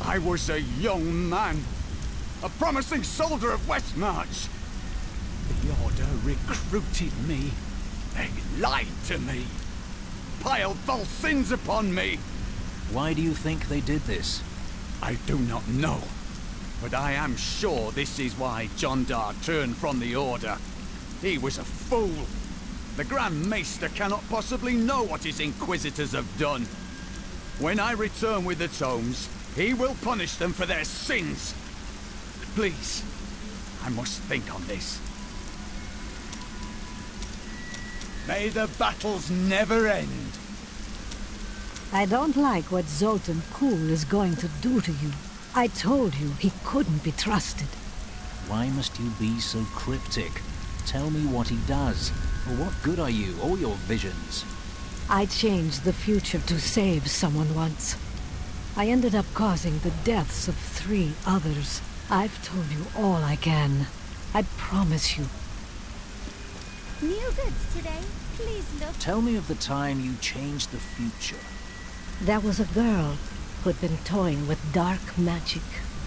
I was a young man. A promising soldier of Westmarch. The Order recruited me. They lied to me. Piled false sins upon me. Why do you think they did this? I do not know. But I am sure this is why Jondar turned from the Order. He was a fool. The Grand Maester cannot possibly know what his Inquisitors have done. When I return with the tomes, he will punish them for their sins. Please, I must think on this. May the battles never end. I don't like what Zoltan Kuhl is going to do to you. I told you he couldn't be trusted. Why must you be so cryptic? Tell me what he does. For what good are you, all your visions? I changed the future to save someone once. I ended up causing the deaths of 3 others. I've told you all I can. I promise you. New goods today. Please look. Tell me of the time you changed the future. There was a girl who'd been toying with dark magic.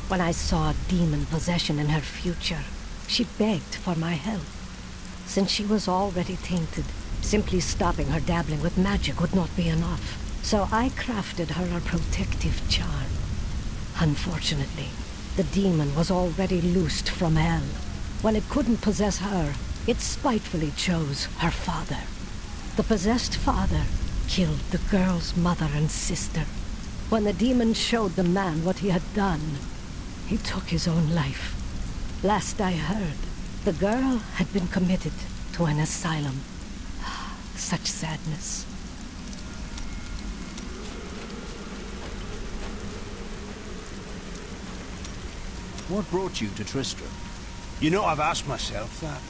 When I saw demon possession in her future, she begged for my help. Since she was already tainted, simply stopping her dabbling with magic would not be enough. So I crafted her a protective charm. Unfortunately, the demon was already loosed from hell. When it couldn't possess her, it spitefully chose her father. The possessed father killed the girl's mother and sister. When the demon showed the man what he had done, he took his own life. Last I heard, the girl had been committed to an asylum. Such sadness. What brought you to Tristram? You know, I've asked myself that.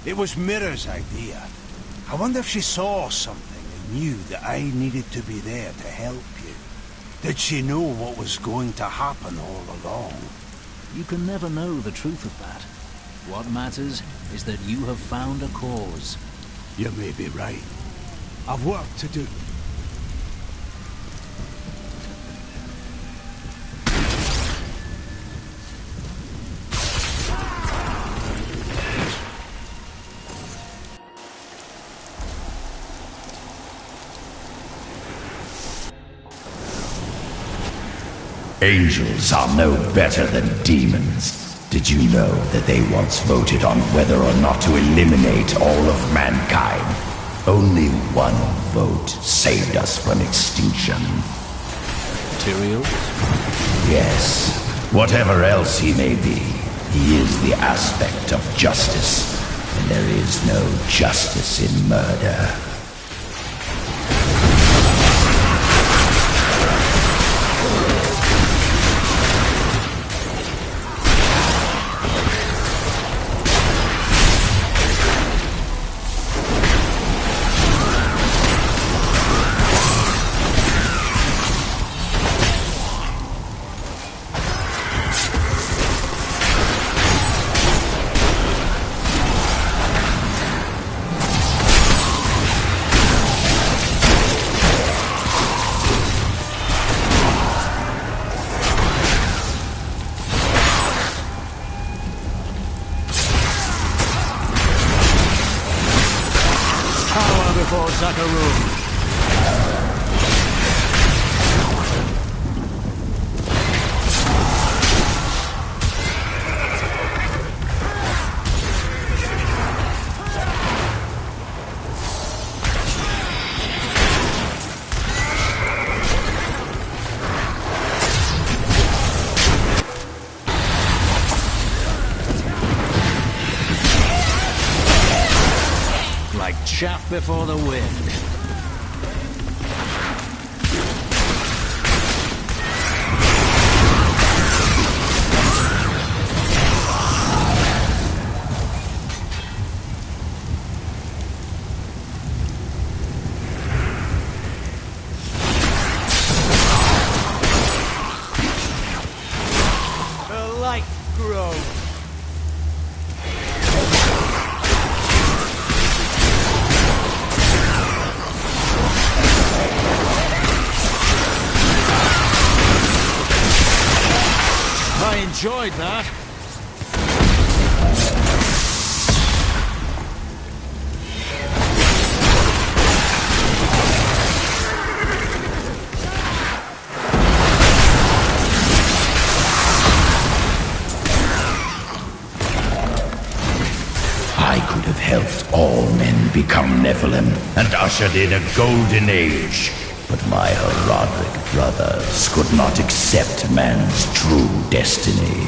It was Mirror's idea. I wonder if she saw something and knew that I needed to be there to help you. Did she know what was going to happen all along? You can never know the truth of that. What matters is that you have found a cause. You may be right. I've work to do. Angels are no better than demons. Did you know that they once voted on whether or not to eliminate all of mankind? Only one vote saved us from extinction. Materials? Yes. Whatever else he may be, he is the aspect of justice, and there is no justice in murder. Chaff before the wind. The light grows. I enjoyed that. I could have helped all men become Nephilim and ushered in a golden age. But my Herodic brothers could not accept man's true destiny.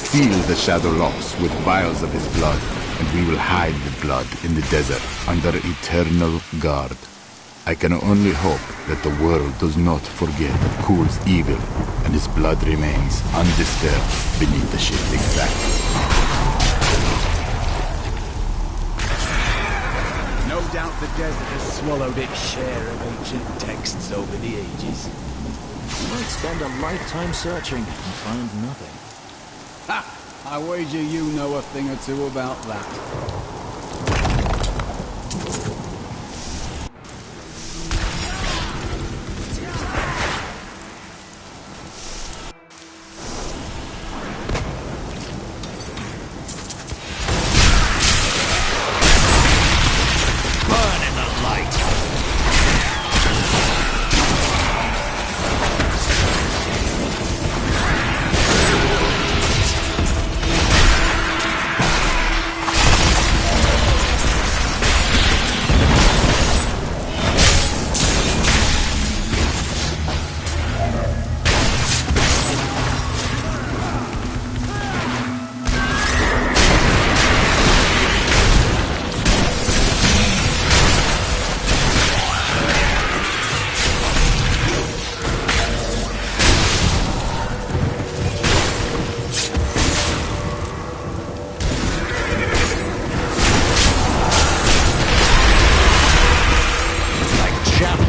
seal the Shadow Locks with vials of his blood, and we will hide the blood in the desert under eternal guard. I can only hope that the world does not forget of Kul's evil, and his blood remains undisturbed beneath the shifting sands. No doubt the desert has swallowed its share of ancient texts over the ages. You might spend a lifetime searching and find nothing. Ha! I wager you know a thing or two about that.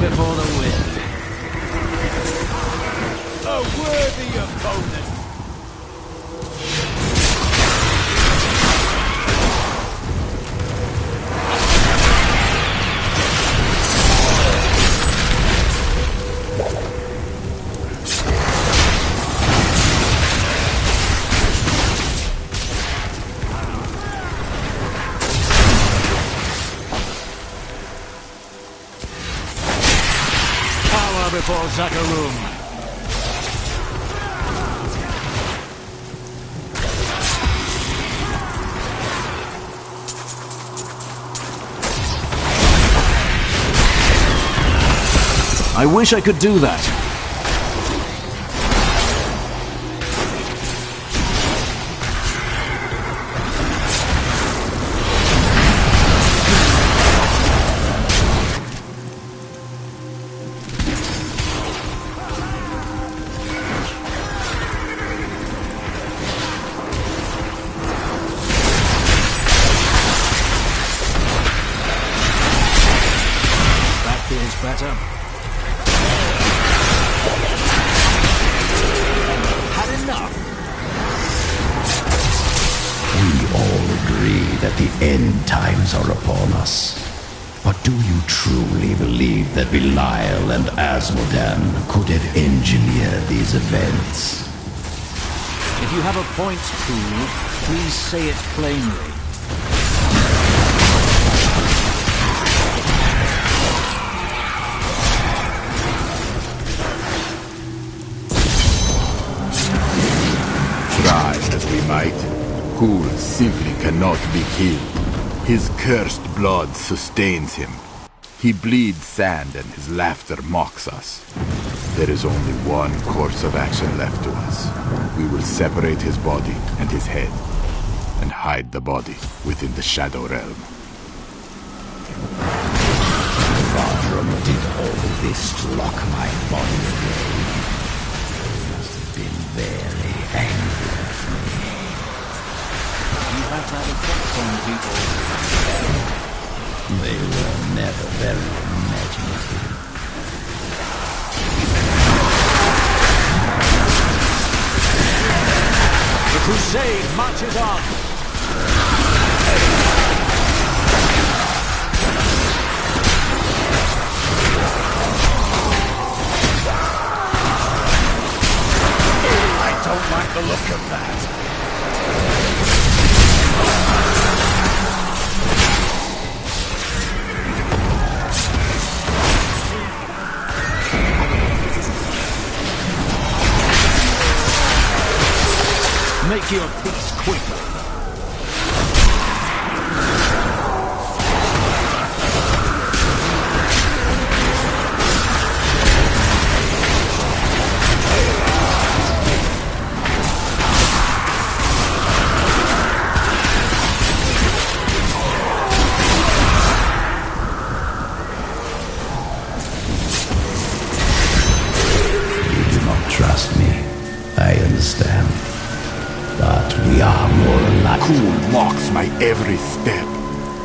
Before the wind. A worthy opponent. Before Zakarum. I wish I could do that. Better. Had enough. We all agree that the end times are upon us. But do you truly believe that Belial and Asmodan could have engineered these events? If you have a point, Kul, please say it plainly. Try as we might, Kul simply cannot be killed. His cursed blood sustains him. He bleeds sand and his laughter mocks us. There is only one course of action left to us. We will separate his body and his head, and hide the body within the Shadow Realm. Bartram did all this to lock my body away. He must have been very angry at me. You have that effect on people. They were never very imaginative. The crusade marches on! I don't like the look of that. Make your peace quicker. Cool mocks my every step.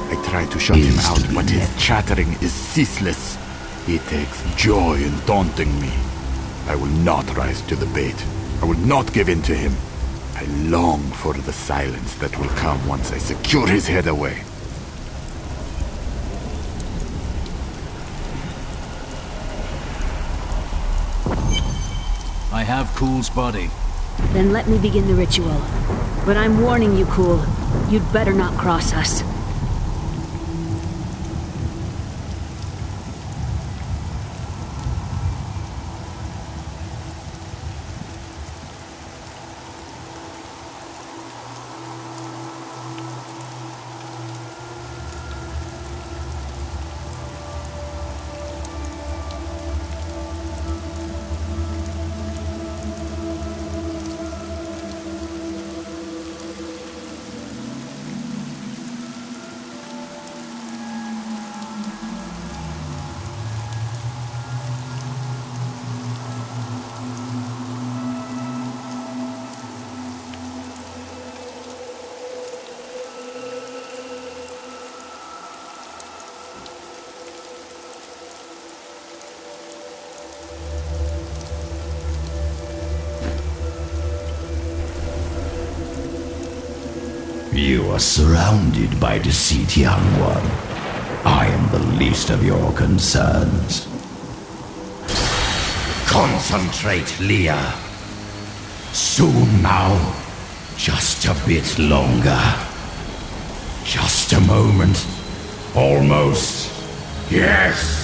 I try to shut him out, but his chattering is ceaseless. He takes joy in taunting me. I will not rise to the bait. I will not give in to him. I long for the silence that will come once I secure his head away. I have Cool's body. Then let me begin the ritual. But I'm warning you, Cool. You'd better not cross us. You are surrounded by deceit, young one. I am the least of your concerns. Concentrate, Leah. Soon now. Just a bit longer. Just a moment. Almost. Yes.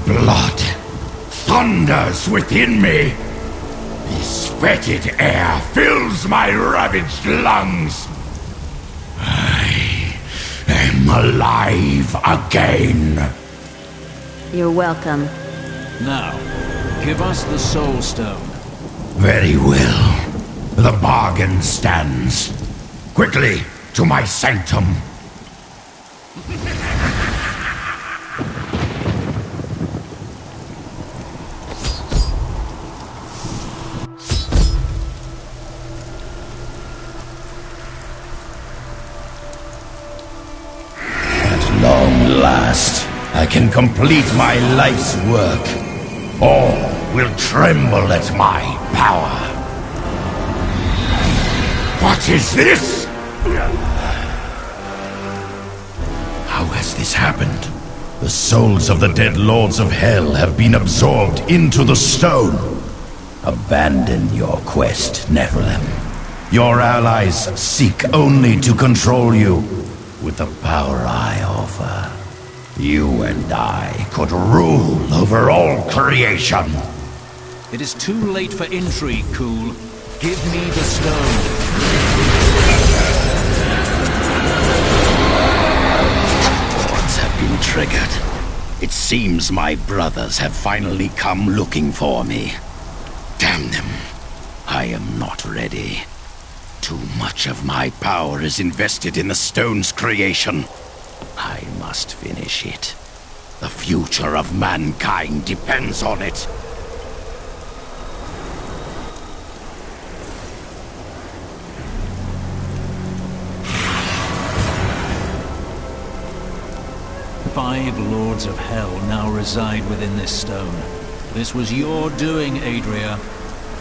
Blood thunders within me. This fetid air fills my ravaged lungs. I am alive again. You're welcome. Now, give us the Soul Stone. Very well. The bargain stands. Quickly, to my sanctum. Last, I can complete my life's work. All will tremble at my power. What is this? How has this happened? The souls of the dead lords of hell have been absorbed into the stone. Abandon your quest, Nephilim. Your allies seek only to control you. With the power I offer, you and I could rule over all creation. It is too late for intrigue, Cool. Give me the stone. Wards have been triggered. It seems my brothers have finally come looking for me. Damn them. I am not ready. Too much of my power is invested in the stone's creation. I must finish it. The future of mankind depends on it. Five lords of hell now reside within this stone. This was your doing, Adria.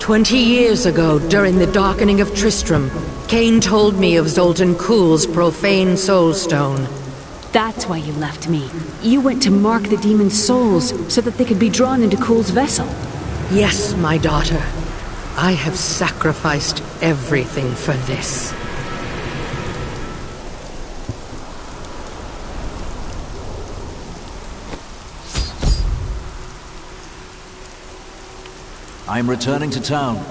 20 years ago, during the darkening of Tristram, Cain told me of Zoltan Kuhl's profane soul stone. That's why you left me. You went to mark the demon's souls so that they could be drawn into Kuhl's vessel. Yes, my daughter. I have sacrificed everything for this. I'm returning to town.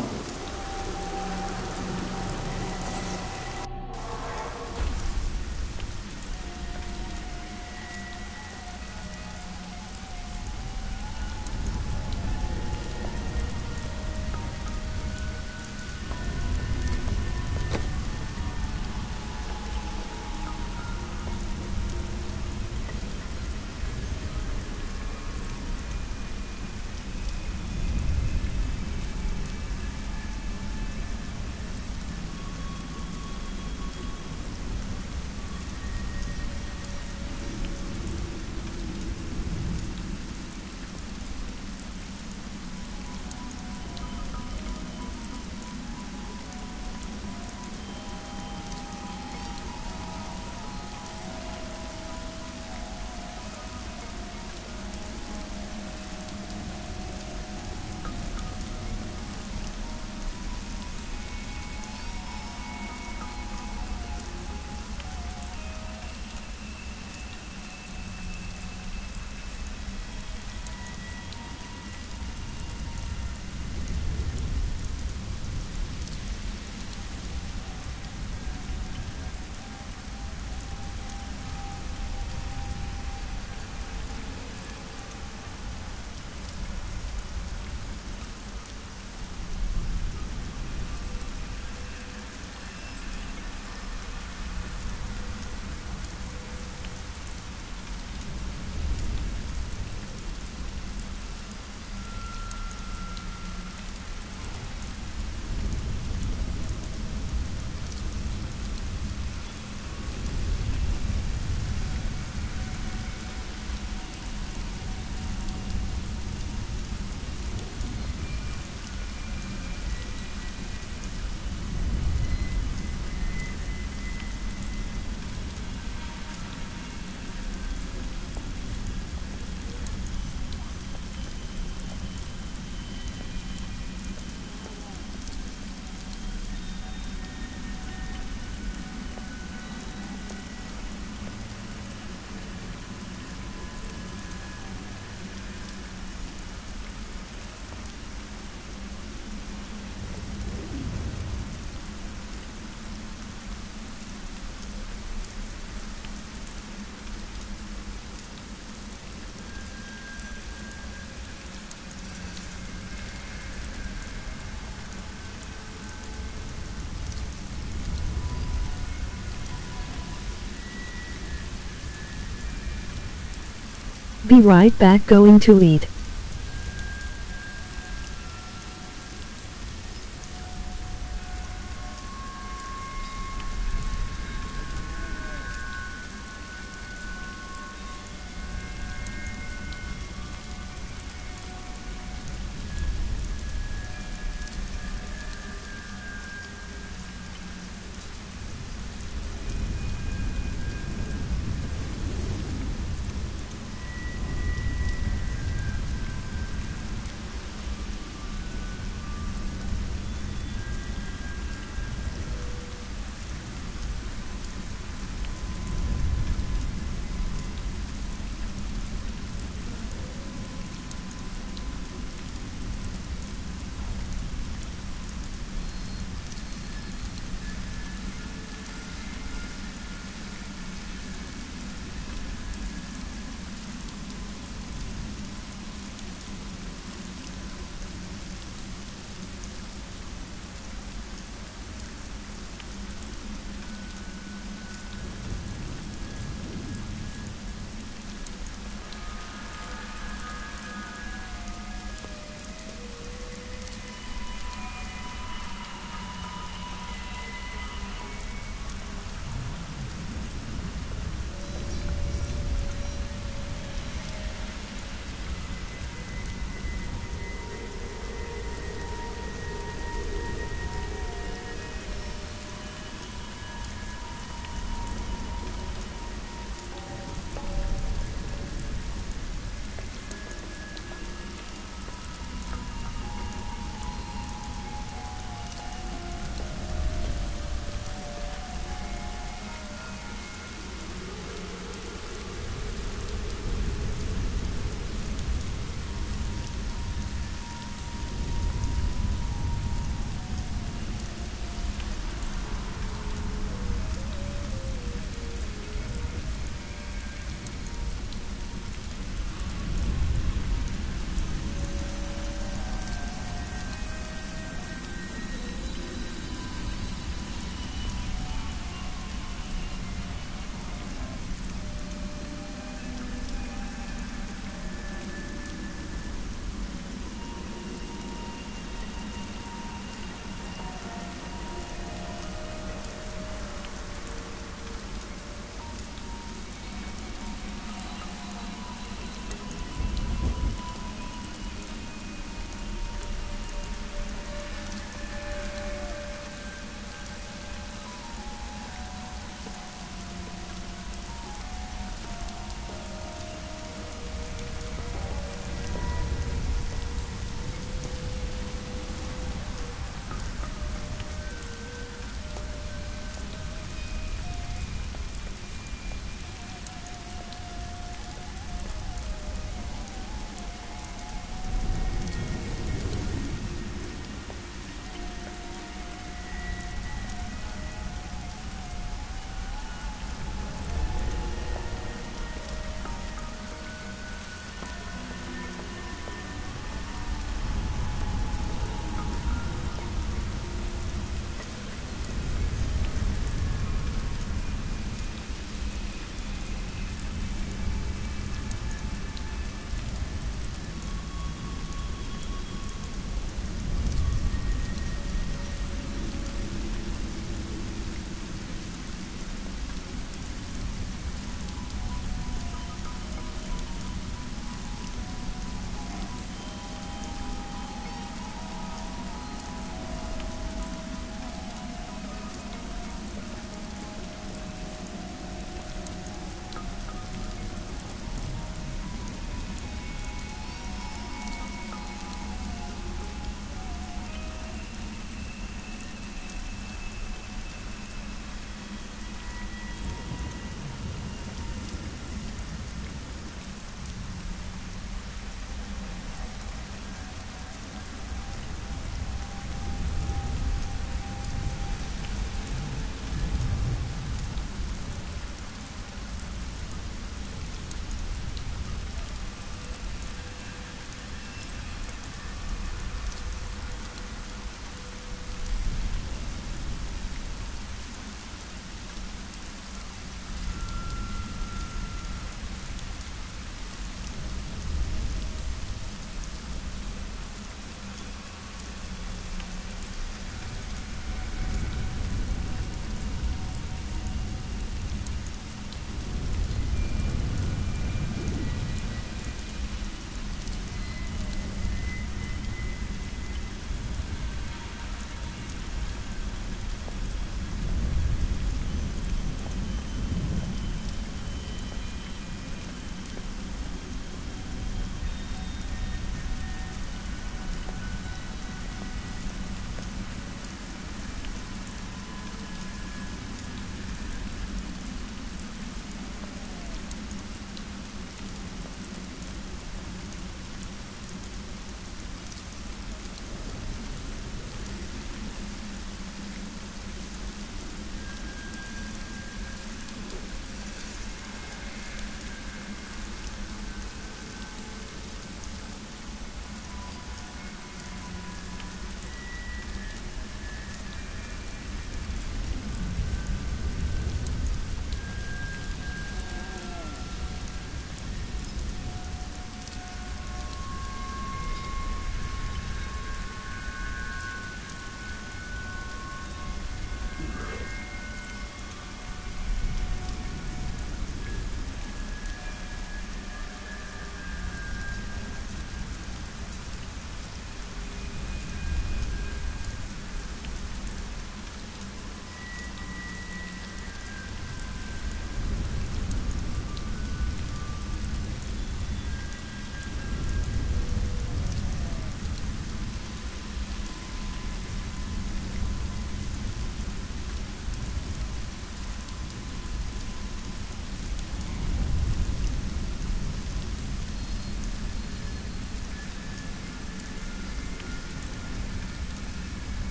Be right back, going to eat.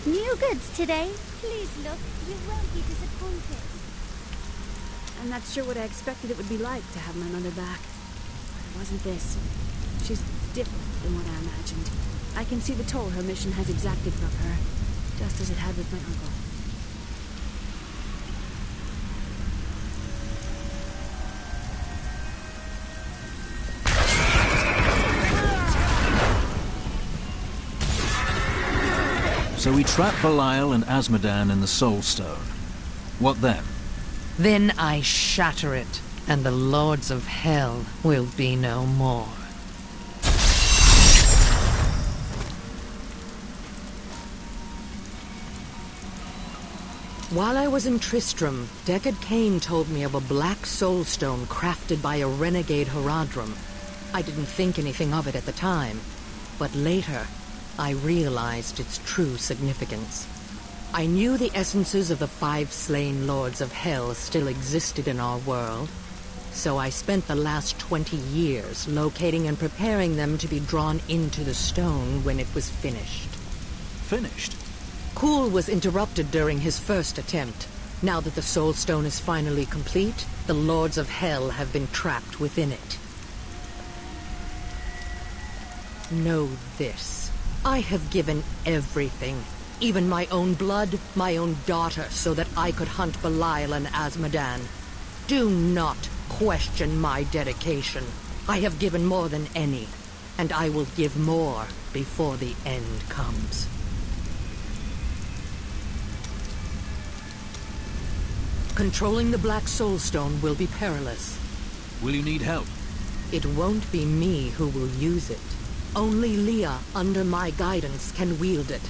New goods today. Please look. You won't be disappointed. I'm not sure what I expected it would be like to have my mother back. But it wasn't this. She's different than what I imagined. I can see the toll her mission has exacted from her, just as it had with my uncle. So we trap Belial and Azmodan in the Soul Stone. What then? Then I shatter it, and the Lords of Hell will be no more. While I was in Tristram, Deckard Cain told me of a black soul stone crafted by a renegade Haradrim. I didn't think anything of it at the time, but later I realized its true significance. I knew the essences of the 5 slain Lords of Hell still existed in our world, so I spent the last 20 years locating and preparing them to be drawn into the stone when it was finished. Finished? Kuhl was interrupted during his first attempt. Now that the Soul Stone is finally complete, the Lords of Hell have been trapped within it. Know this. I have given everything, even my own blood, my own daughter, so that I could hunt Belial and Azmodan. Do not question my dedication. I have given more than any, and I will give more before the end comes. Controlling the Black Soul Stone will be perilous. Will you need help? It won't be me who will use it. Only Leah, under my guidance, can wield it.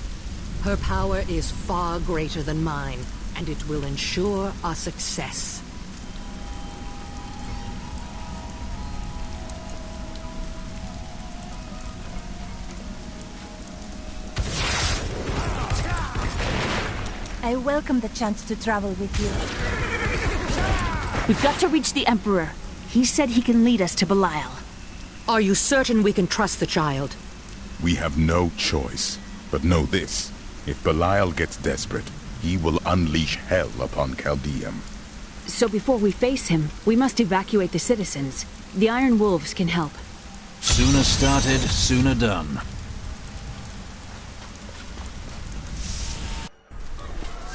Her power is far greater than mine, and it will ensure our success. I welcome the chance to travel with you. We've got to reach the Emperor. He said he can lead us to Belial. Are you certain we can trust the child? We have no choice. But know this. If Belial gets desperate, he will unleash hell upon Caldeum. So before we face him, we must evacuate the citizens. The Iron Wolves can help. Sooner started, sooner done.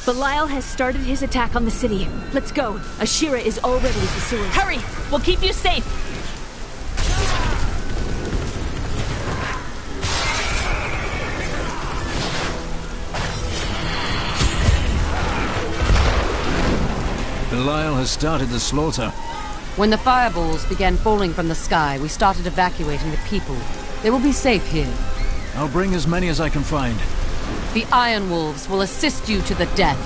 Belial has started his attack on the city. Let's go. Ashira is already at the sewers. Hurry! We'll keep you safe! Belial has started the slaughter. When the fireballs began falling from the sky, we started evacuating the people. They will be safe here. I'll bring as many as I can find. The Iron Wolves will assist you to the death.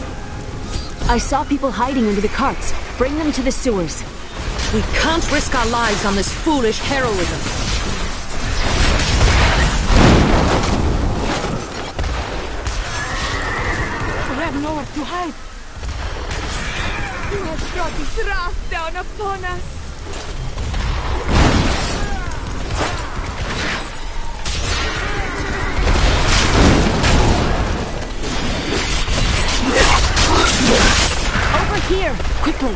I saw people hiding under the carts. Bring them to the sewers. We can't risk our lives on this foolish heroism. We have nowhere to hide. You have brought this wrath down upon us. Over here! Quickly!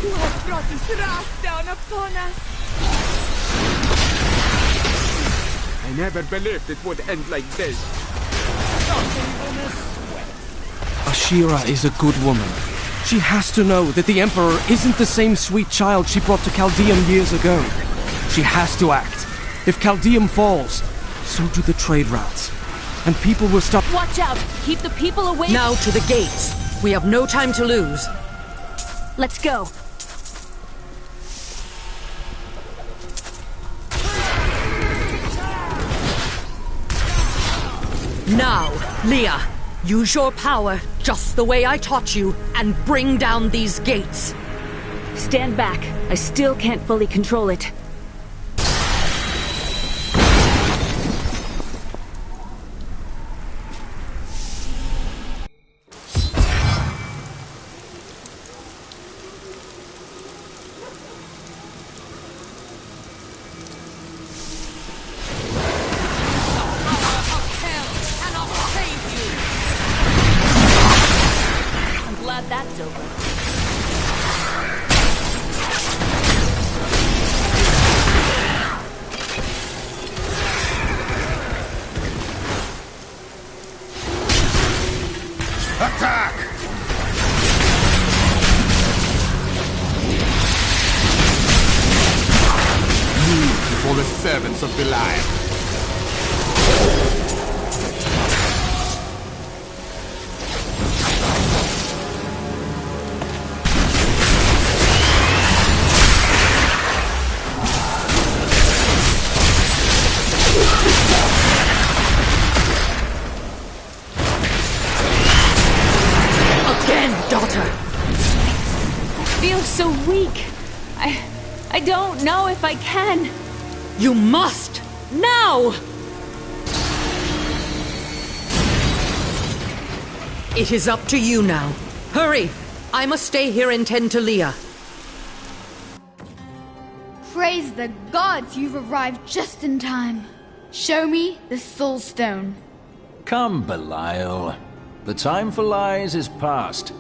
You have brought this wrath down upon us. I never believed it would end like this. Ashira is a good woman. She has to know that the Emperor isn't the same sweet child she brought to Caldeum years ago. She has to act. If Caldeum falls, so do the trade routes. And people will stop— Watch out! Keep the people away— Now to the gates! We have no time to lose. Let's go. Now, Leah, use your power just the way I taught you and bring down these gates. Stand back. I still can't fully control it. That's over. Attack! Move before the servants of Belial. So weak. I don't know if I can. You must! Now! It is up to you now. Hurry! I must stay here and tend to Leah. Praise the gods, you've arrived just in time. Show me the Soul Stone. Come, Belial. The time for lies is past.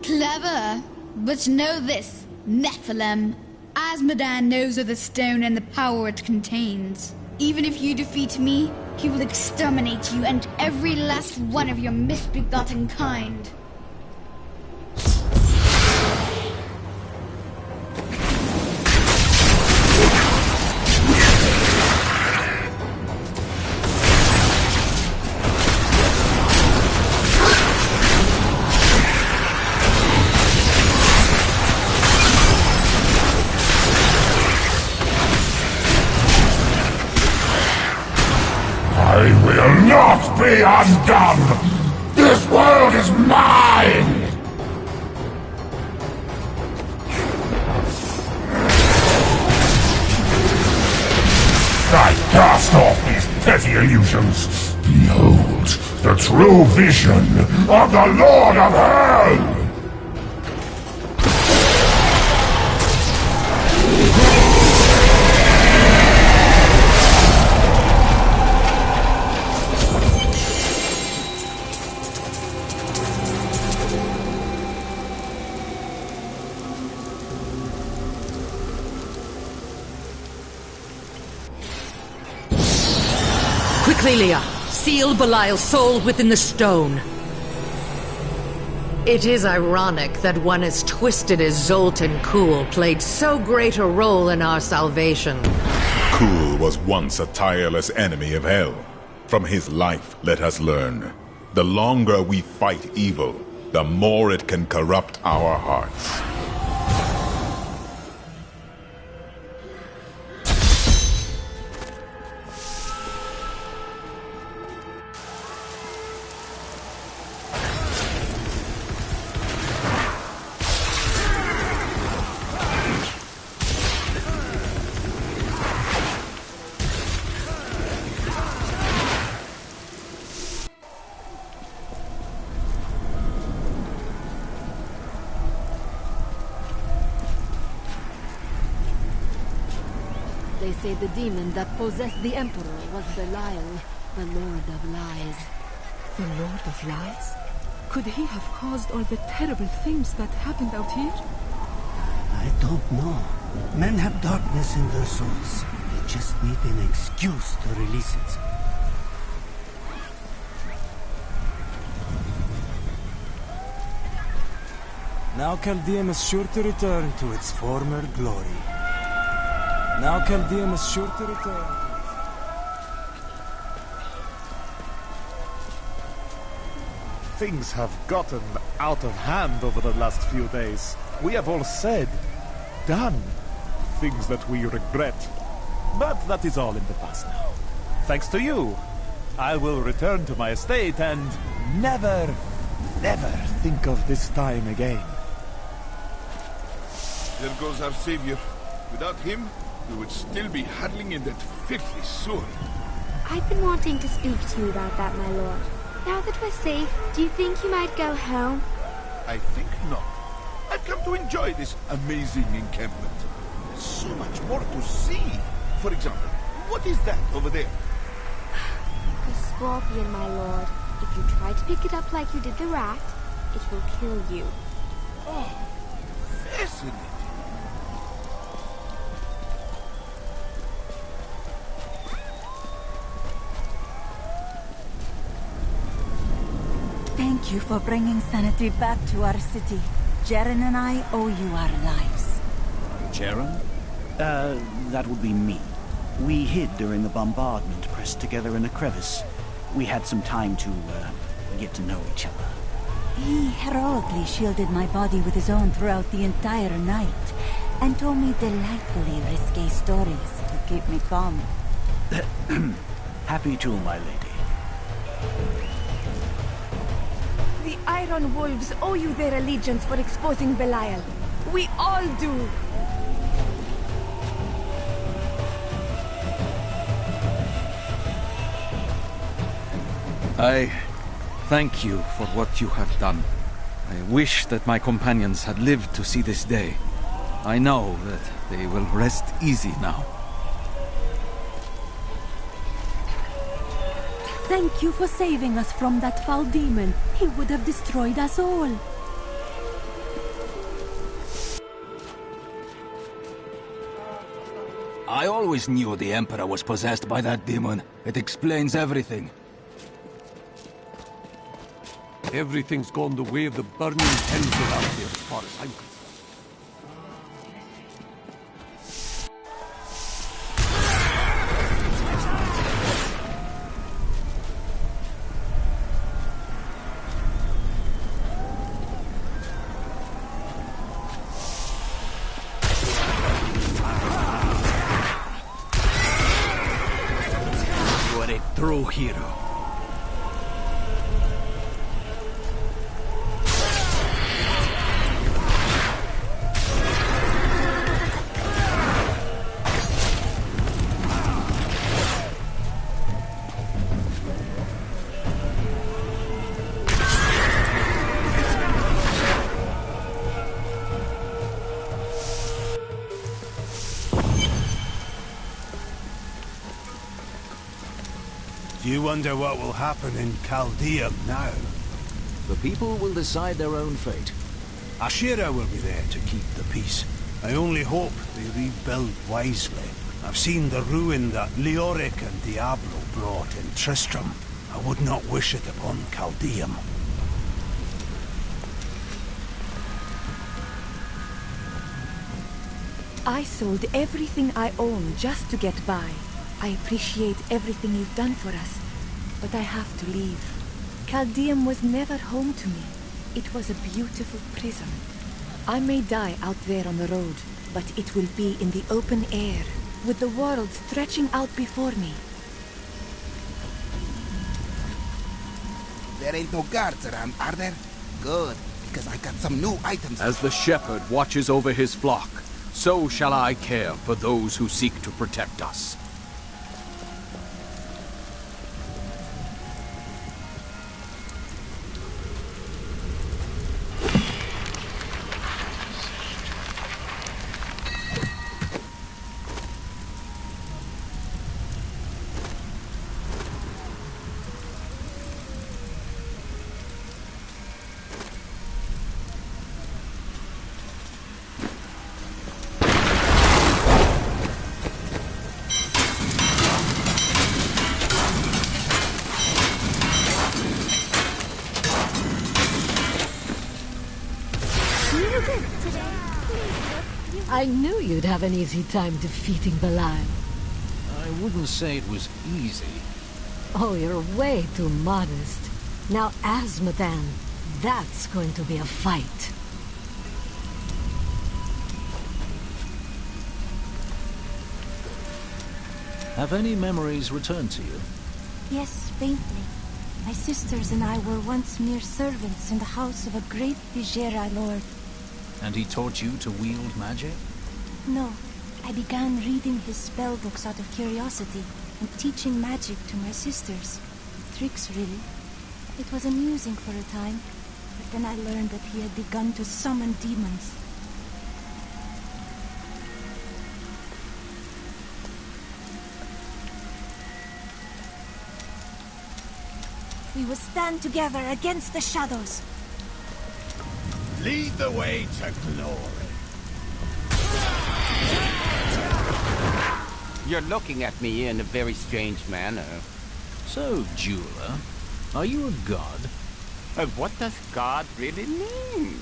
Clever. But know this, Nephilim. Asmodan knows of the stone and the power it contains. Even if you defeat me, he will exterminate you and every last one of your misbegotten kind. I will not be undone! This world is mine! I cast off these petty illusions. Behold, the true vision of the Lord of Hell! Quickly, Leah! Seal Belial's soul within the stone. It is ironic that one as twisted as Zoltan Kuhl played so great a role in our salvation. Kuhl was once a tireless enemy of Hell. From his life, let us learn. The longer we fight evil, the more it can corrupt our hearts. They say the demon that possessed the Emperor was Belial, the Lord of Lies. The Lord of Lies? Could he have caused all the terrible things that happened out here? I don't know. Men have darkness in their souls. They just need an excuse to release it. Now Chaldeum is sure to return to its former glory. Now Chaldeum is sure to return. Things have gotten out of hand over the last few days. We have all said, done, things that we regret. But that is all in the past now. Thanks to you, I will return to my estate and never think of this time again. There goes our savior. Without him, we would still be huddling in that filthy sewer. I've been wanting to speak to you about that, my lord. Now that we're safe, do you think you might go home? I think not. I've come to enjoy this amazing encampment. There's so much more to see. For example, what is that over there? The scorpion, my lord. If you try to pick it up like you did the rat, it will kill you. Oh, fascinating. Thank you for bringing sanity back to our city. Jaren and I owe you our lives. Jaren? That would be me. We hid during the bombardment, pressed together in a crevice. We had some time to, get to know each other. He heroically shielded my body with his own throughout the entire night, and told me delightfully risque stories to keep me calm. Happy to, my lady. The Iron Wolves owe you their allegiance for exposing Belial. We all do. I thank you for what you have done. I wish that my companions had lived to see this day. I know that they will rest easy now. Thank you for saving us from that foul demon. He would have destroyed us all. I always knew the Emperor was possessed by that demon. It explains everything. Everything's gone the way of the burning hell around here, as far as I'm concerned. You are a true hero. Do you wonder what will happen in Chaldeum now? The people will decide their own fate. Ashira will be there to keep the peace. I only hope they rebuild wisely. I've seen the ruin that Leoric and Diablo brought in Tristram. I would not wish it upon Chaldeum. I sold everything I own just to get by. I appreciate everything you've done for us, but I have to leave. Chaldeum was never home to me. It was a beautiful prison. I may die out there on the road, but it will be in the open air, with the world stretching out before me. There ain't no guards around, are there? Good, because I got some new items. As the shepherd watches over his flock, so shall I care for those who seek to protect us. I knew you'd have an easy time defeating Belial. I wouldn't say it was easy. Oh, you're way too modest. Now, Azmodan, that's going to be a fight. Have any memories returned to you? Yes, faintly. My sisters and I were once mere servants in the house of a great Bijera lord. And he taught you to wield magic? No, I began reading his spell books out of curiosity and teaching magic to my sisters. Tricks, really. It was amusing for a time, but then I learned that he had begun to summon demons. We will stand together against the shadows. Lead the way to glory. You're looking at me in a very strange manner. So, jeweler, are you a god? What does God really mean?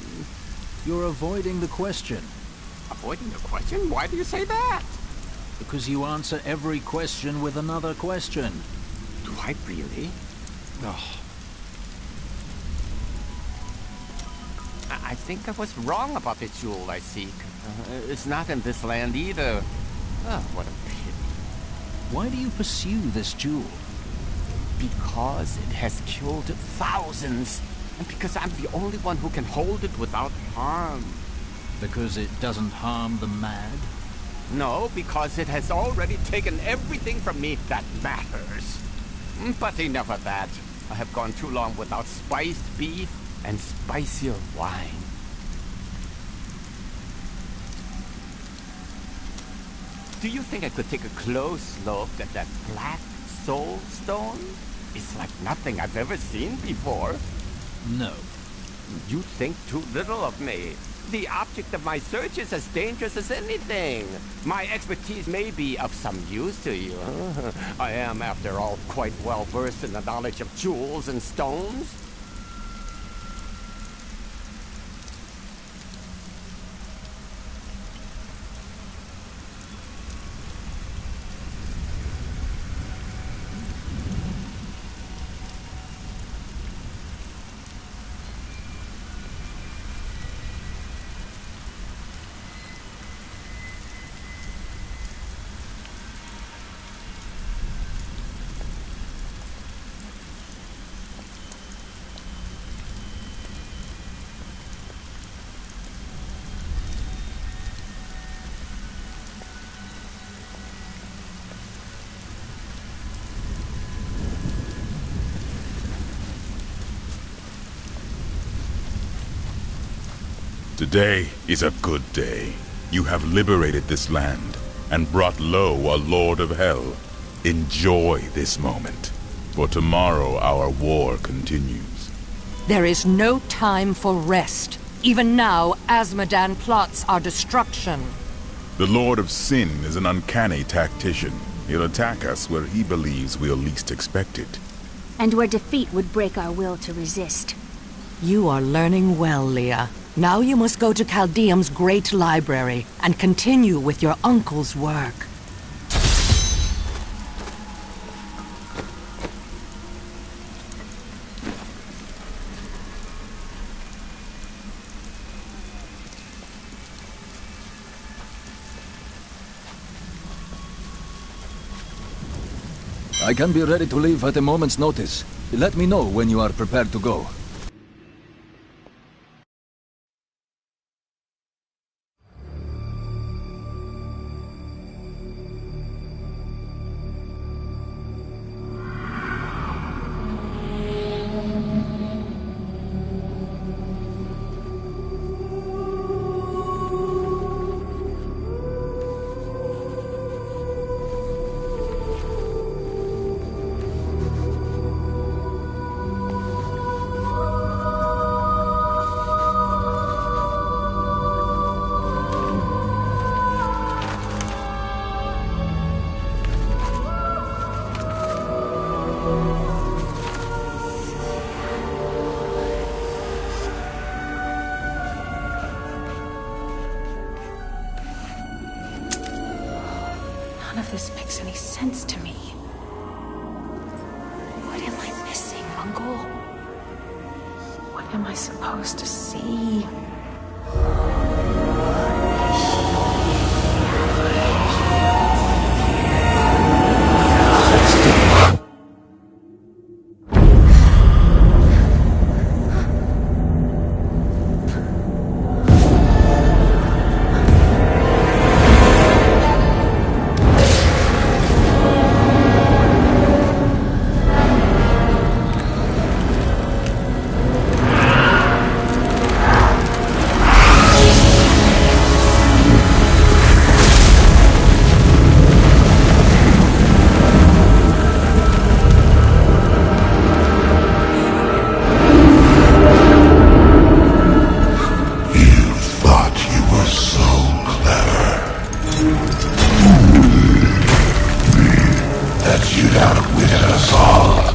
You're avoiding the question. Avoiding the question? Why do you say that? Because you answer every question with another question. Do I really? Oh. I think I was wrong about the jewel I seek. It's not in this land either. Oh, what a pity. Why do you pursue this jewel? Because it has killed thousands. And because I'm the only one who can hold it without harm. Because it doesn't harm the mad? No, because it has already taken everything from me that matters. But enough of that. I have gone too long without spiced beef and spicier wine. Do you think I could take a close look at that black soul stone? It's like nothing I've ever seen before. No. You think too little of me. The object of my search is as dangerous as anything. My expertise may be of some use to you. I am, after all, quite well versed in the knowledge of jewels and stones. Today is a good day. You have liberated this land and brought low a lord of hell. Enjoy this moment, for tomorrow our war continues. There is no time for rest. Even now, Azmodan plots our destruction. The Lord of Sin is an uncanny tactician. He'll attack us where he believes we'll least expect it. And where defeat would break our will to resist. You are learning well, Leah. Now you must go to Chaldeum's great library and continue with your uncle's work. I can be ready to leave at a moment's notice. Let me know when you are prepared to go. None of this makes any sense to me. What am I missing, Uncle? What am I supposed to see? you'd outwitted us all.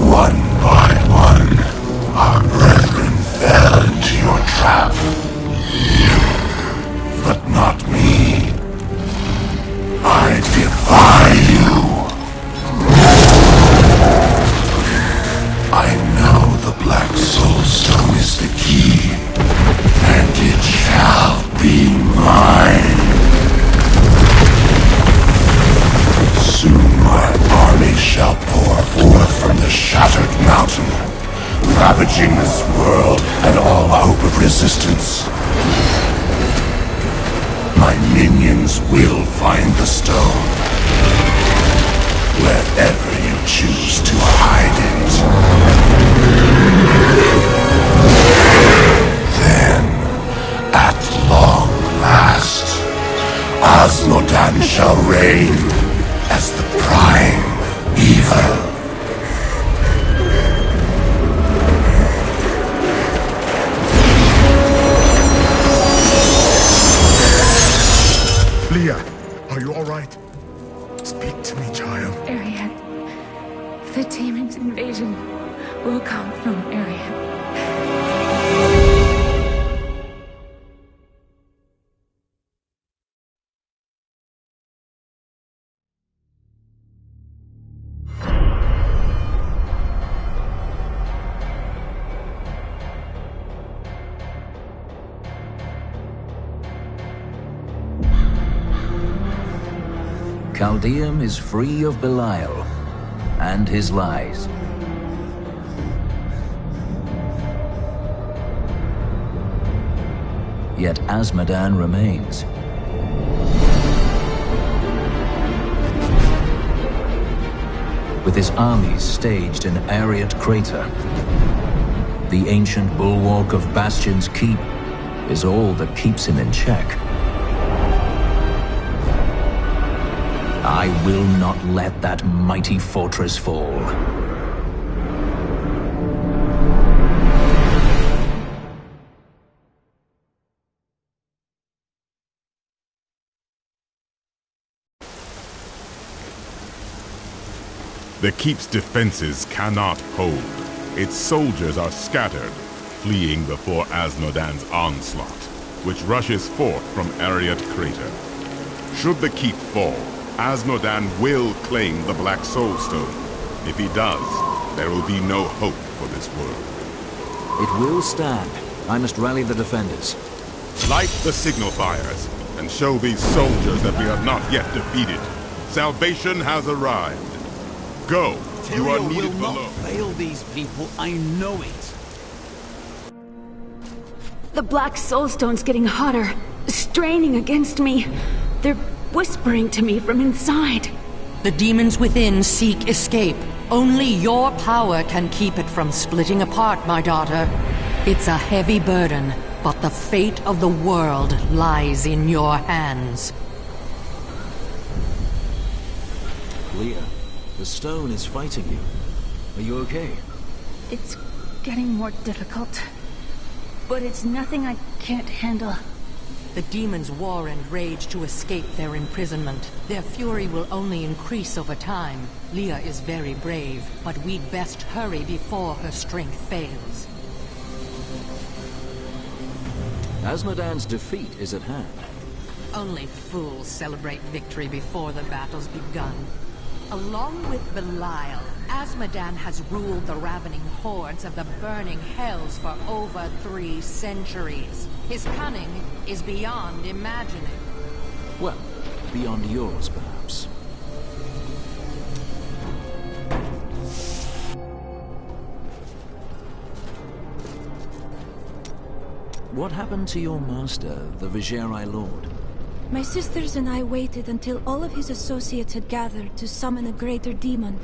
One by one, our brethren fell into your trap. But not me. I defy you. I know the Black Soul Stone is the key, and it shall be mine. Soon my army shall pour forth from the shattered mountain, ravaging this world and all hope of resistance. My minions will find the stone, wherever you choose to hide it. Then, at long last, Osmodan shall reign as the prime evil. Leah, are you alright? Speak to me, child. Arian. The demon's invasion will come from Arian. Chaldeum is free of Belial and his lies. Yet Azmodan remains. With his armies staged in Ariat Crater, the ancient bulwark of Bastion's Keep is all that keeps him in check. I will not let that mighty fortress fall. The keep's defenses cannot hold. Its soldiers are scattered, fleeing before Azmodan's onslaught, which rushes forth from Ariat Crater. Should the keep fall, Azmodan will claim the Black Soul Stone. If he does, there will be no hope for this world. It will stand. I must rally the defenders. Light the signal fires, and show these soldiers that we are not yet defeated. Salvation has arrived. Go! You are needed below. Will not fail these people, I know it. The Black Soul Stone's getting hotter, straining against me. They're whispering to me from inside. The demons within seek escape. Only your power can keep it from splitting apart, my daughter. It's a heavy burden, but the fate of the world lies in your hands. Leah, the stone is fighting you. Are you okay? It's getting more difficult, but it's nothing I can't handle. The demons war and rage to escape their imprisonment. Their fury will only increase over time. Leah is very brave, but we'd best hurry before her strength fails. Azmodan's defeat is at hand. Only fools celebrate victory before the battle's begun. Along with Belial, Azmodan has ruled the ravening hordes of the burning hells for over 3 centuries. His cunning is beyond imagining. Well, beyond yours, perhaps. What happened to your master, the Vigerai Lord? My sisters and I waited until all of his associates had gathered to summon a greater demon.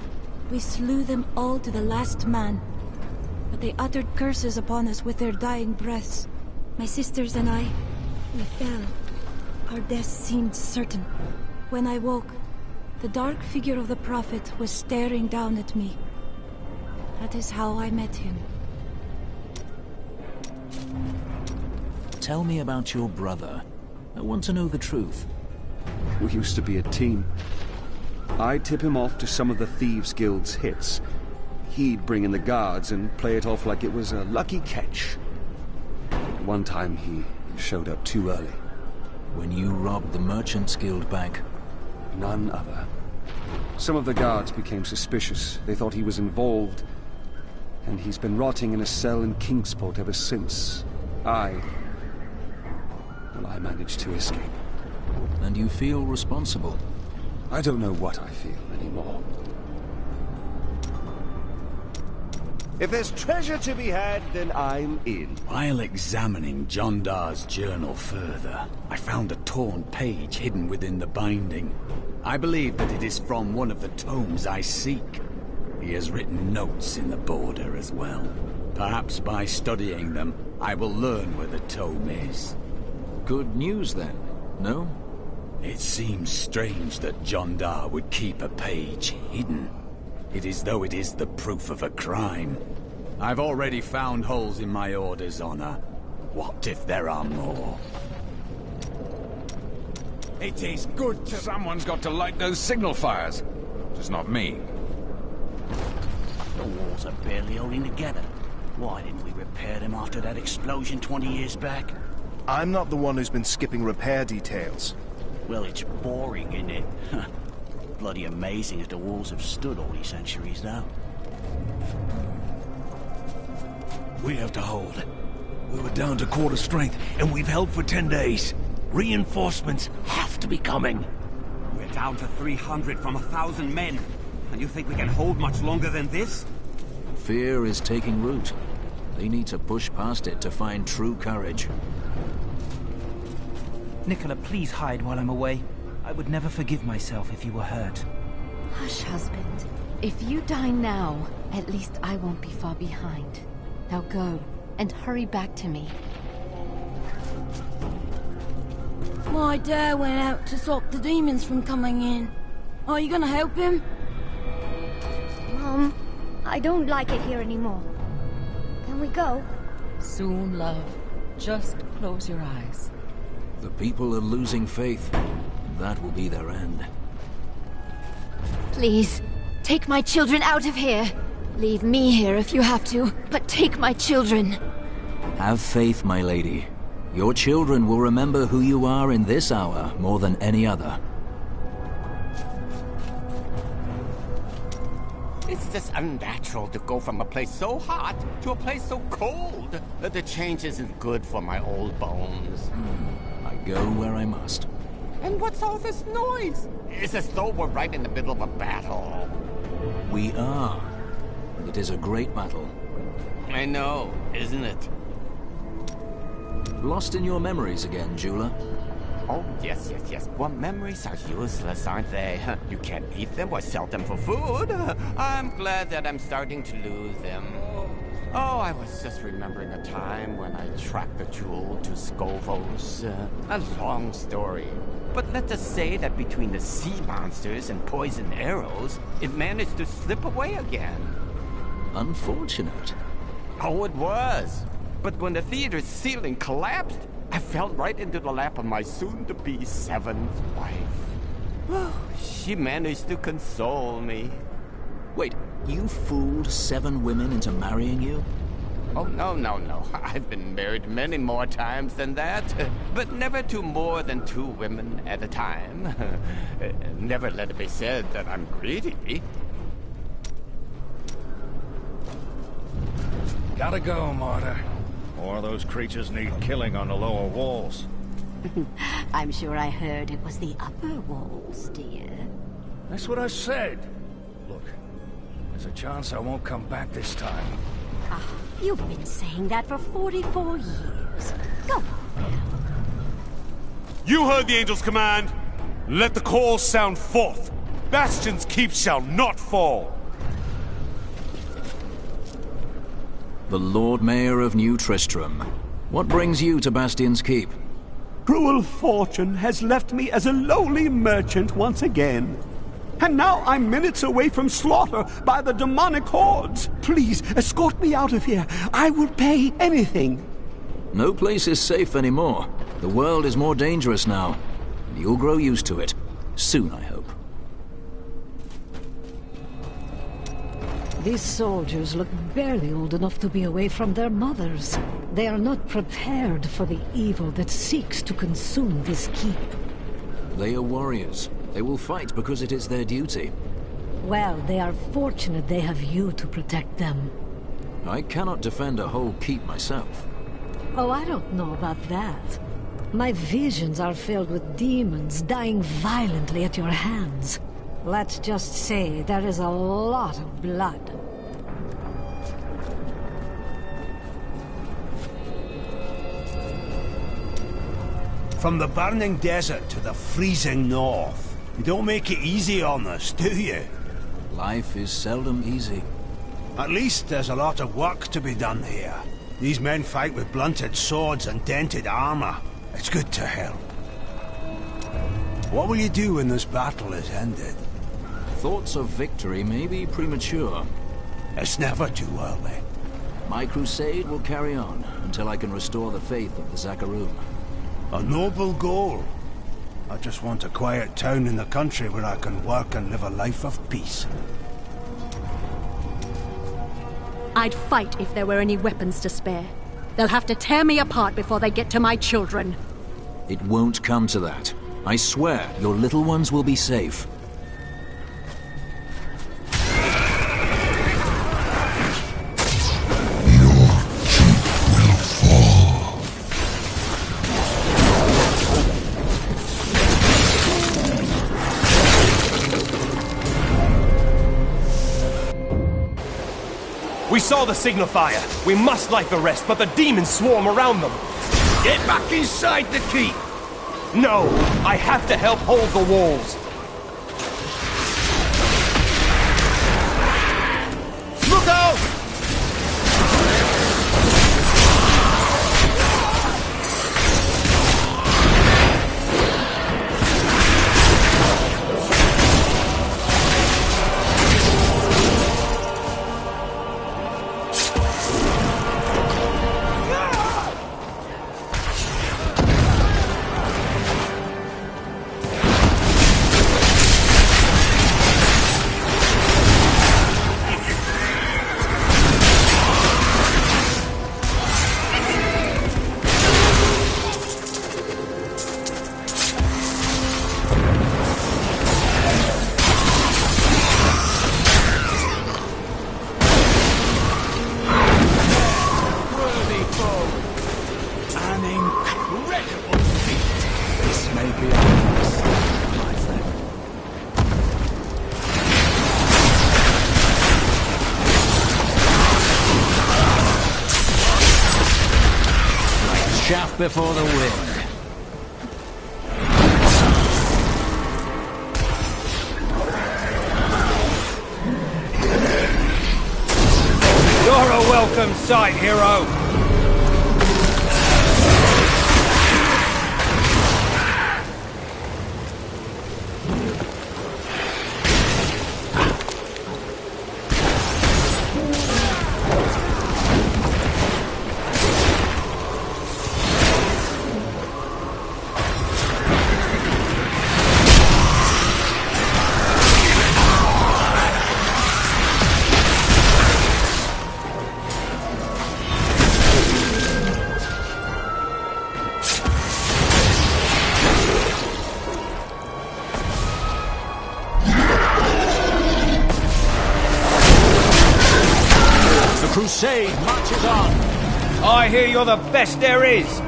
We slew them all to the last man. But they uttered curses upon us with their dying breaths. My sisters and I, we fell. Our deaths seemed certain. When I woke, the dark figure of the Prophet was staring down at me. That is how I met him. Tell me about your brother. I want to know the truth. We used to be a team. I'd tip him off to some of the Thieves Guild's hits. He'd bring in the guards and play it off like it was a lucky catch. One time he showed up too early. When you robbed the Merchants Guild bank? None other. Some of the guards became suspicious. They thought he was involved. And he's been rotting in a cell in Kingsport ever since. I managed to escape. And you feel responsible? I don't know what I feel anymore. If there's treasure to be had, then I'm in. While examining John Dar's journal further, I found a torn page hidden within the binding. I believe that it is from one of the tomes I seek. He has written notes in the border as well. Perhaps by studying them, I will learn where the tome is. Good news then, no? It seems strange that John Dar would keep a page hidden. It is though it is the proof of a crime. I've already found holes in my order's honor. What if there are more? It is good to... Someone's got to light those signal fires. Just not me. The walls are barely holding together. Why didn't we repair them after that explosion 20 years back? I'm not the one who's been skipping repair details. Well, it's boring, isn't it? Bloody amazing if the walls have stood all these centuries, though. We have to hold. We were down to quarter strength, and we've held for 10 days. Reinforcements have to be coming. We're down to 300 from 1,000 men. And you think we can hold much longer than this? Fear is taking root. They need to push past it to find true courage. Nicola, please hide while I'm away. I would never forgive myself if you were hurt. Hush, husband. If you die now, at least I won't be far behind. Now go, and hurry back to me. My dad went out to stop the demons from coming in. Are you gonna help him? Mom, I don't like it here anymore. Can we go? Soon, love. Just close your eyes. The people are losing faith. That will be their end. Please, take my children out of here. Leave me here if you have to, but take my children. Have faith, my lady. Your children will remember who you are in this hour more than any other. It's just unnatural to go from a place so hot to a place so cold. The change isn't good for my old bones. I go where I must. And what's all this noise? It's as though we're right in the middle of a battle. We are. And it is a great battle. I know, isn't it? Lost in your memories again, Jula? Oh, yes. Well, memories are useless, aren't they? You can't eat them or sell them for food. I'm glad that I'm starting to lose them. Oh, I was just remembering a time when I tracked the jewel to Skovos. A long story. But let us say that between the sea monsters and poison arrows, it managed to slip away again. Unfortunate. Oh, it was. But when the theater's ceiling collapsed, I fell right into the lap of my soon-to-be seventh wife. She managed to console me. Wait, you fooled 7 women into marrying you? Oh, no. I've been married many more times than that. But never to more than 2 women at a time. Never let it be said that I'm greedy. Gotta go, Martyr. More of those creatures need killing on the lower walls. I'm sure I heard it was the upper walls, dear. That's what I said. Look, there's a chance I won't come back this time. You've been saying that for 44 years. Go on now. You heard the angel's command. Let the call sound forth. Bastion's keep shall not fall. The Lord Mayor of New Tristram. What brings you to Bastion's Keep? Cruel fortune has left me as a lowly merchant once again. And now I'm minutes away from slaughter by the demonic hordes. Please, escort me out of here. I will pay anything. No place is safe anymore. The world is more dangerous now. And you'll grow used to it. Soon, I hope. These soldiers look barely old enough to be away from their mothers. They are not prepared for the evil that seeks to consume this keep. They are warriors. They will fight because it is their duty. Well, they are fortunate they have you to protect them. I cannot defend a whole keep myself. Oh, I don't know about that. My visions are filled with demons dying violently at your hands. Let's just say there is a lot of blood. From the burning desert to the freezing north. You don't make it easy on us, do you? Life is seldom easy. At least there's a lot of work to be done here. These men fight with blunted swords and dented armor. It's good to help. What will you do when this battle is ended? Thoughts of victory may be premature. It's never too early. My crusade will carry on until I can restore the faith of the Zakarum. A noble goal. I just want a quiet town in the country where I can work and live a life of peace. I'd fight if there were any weapons to spare. They'll have to tear me apart before they get to my children. It won't come to that. I swear, your little ones will be safe. We saw the signal fire. We must light the rest, but the demons swarm around them. Get back inside the keep! No! I have to help hold the walls. Look out! Chaff before the wind. You're a welcome sight, hero! Crusade marches on. I hear you're the best there is.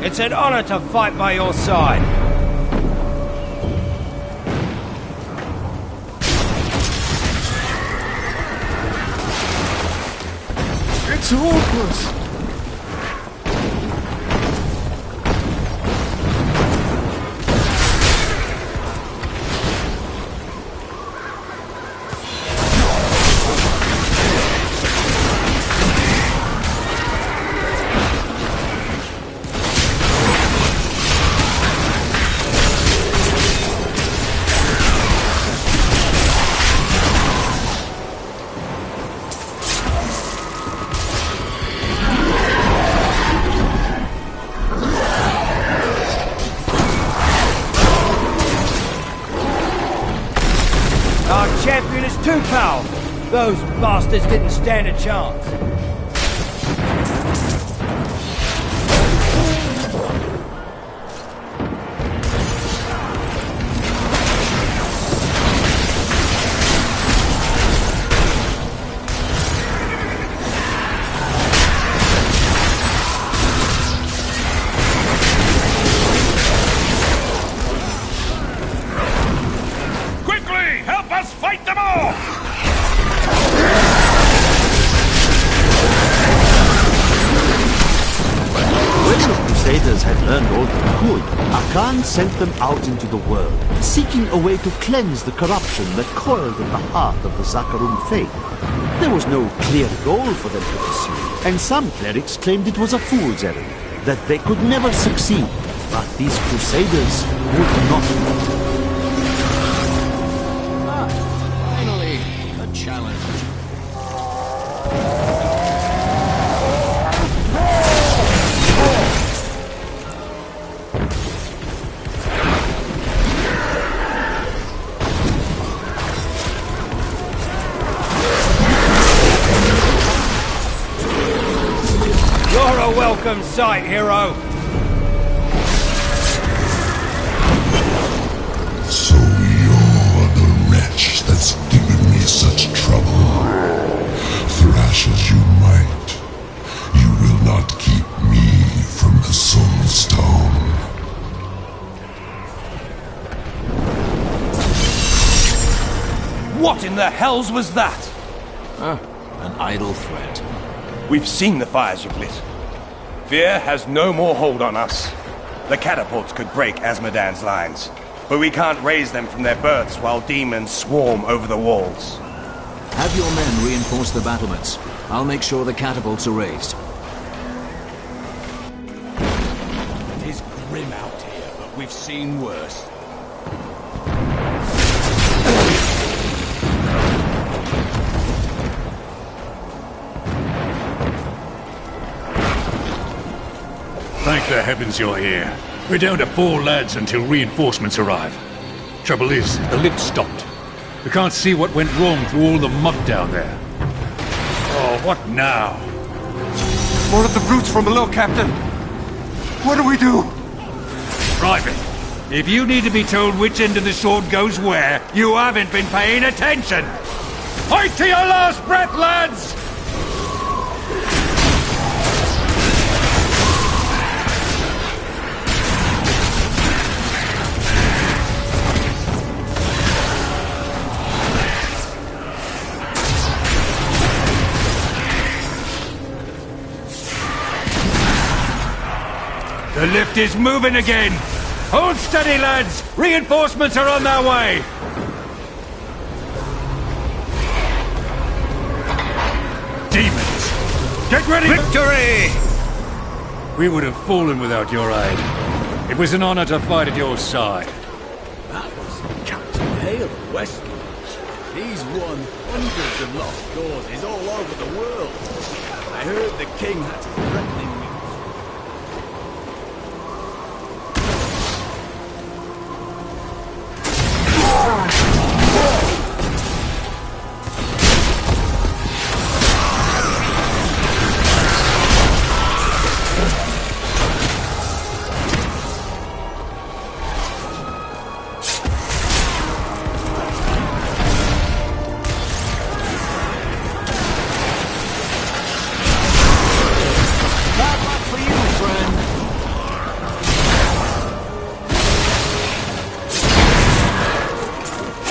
It's an honor to fight by your side. It's hopeless. too powerful. Those bastards didn't stand a chance. Khan sent them out into the world, seeking a way to cleanse the corruption that coiled at the heart of the Zakarum faith. There was no clear goal for them to pursue, and some clerics claimed it was a fool's errand, that they could never succeed. But these crusaders would not. Finally, a challenge. Welcome sight, hero. So you're the wretch that's given me such trouble. Thrash as you might, you will not keep me from the Soul Stone. What in the hells was that? An idle threat. We've seen the fires you've lit. Fear has no more hold on us. The catapults could break Azmodan's lines, but we can't raise them from their berths while demons swarm over the walls. Have your men reinforce the battlements. I'll make sure the catapults are raised. It is grim out here, but we've seen worse. Thank the heavens you're here. We're down to 4 lads until reinforcements arrive. Trouble is, the lift stopped. We can't see what went wrong through all the mud down there. Oh, what now? More of the brutes from below, Captain. What do we do? Private, if you need to be told which end of the sword goes where, you haven't been paying attention! Fight to your last breath, lads! The lift is moving again! Hold steady, lads! Reinforcements are on their way! Demons! Get ready! Victory! We would have fallen without your aid. It was an honor to fight at your side. That was Captain Hale of Westlands. He's won hundreds of lost causes all over the world. I heard the king had threatening me.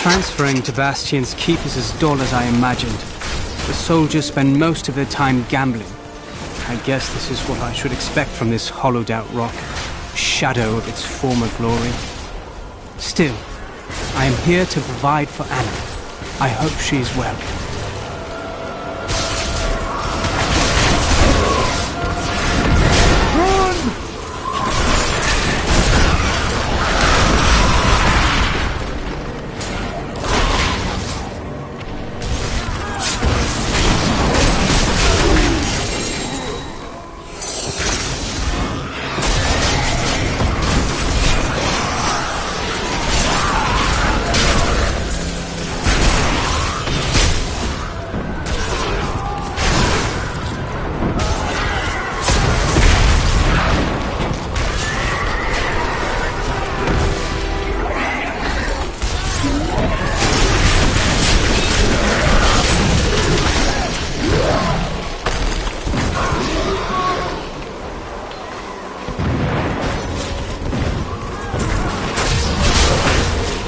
Transferring to Bastion's keep is as dull as I imagined. The soldiers spend most of their time gambling. I guess this is what I should expect from this hollowed-out rock, a shadow of its former glory. Still, I am here to provide for Anna. I hope she is well.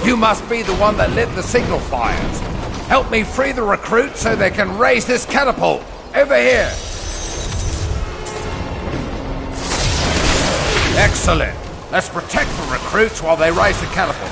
You must be the one that lit the signal fires. Help me free the recruits so they can raise this catapult. Over here. Excellent. Let's protect the recruits while they raise the catapult.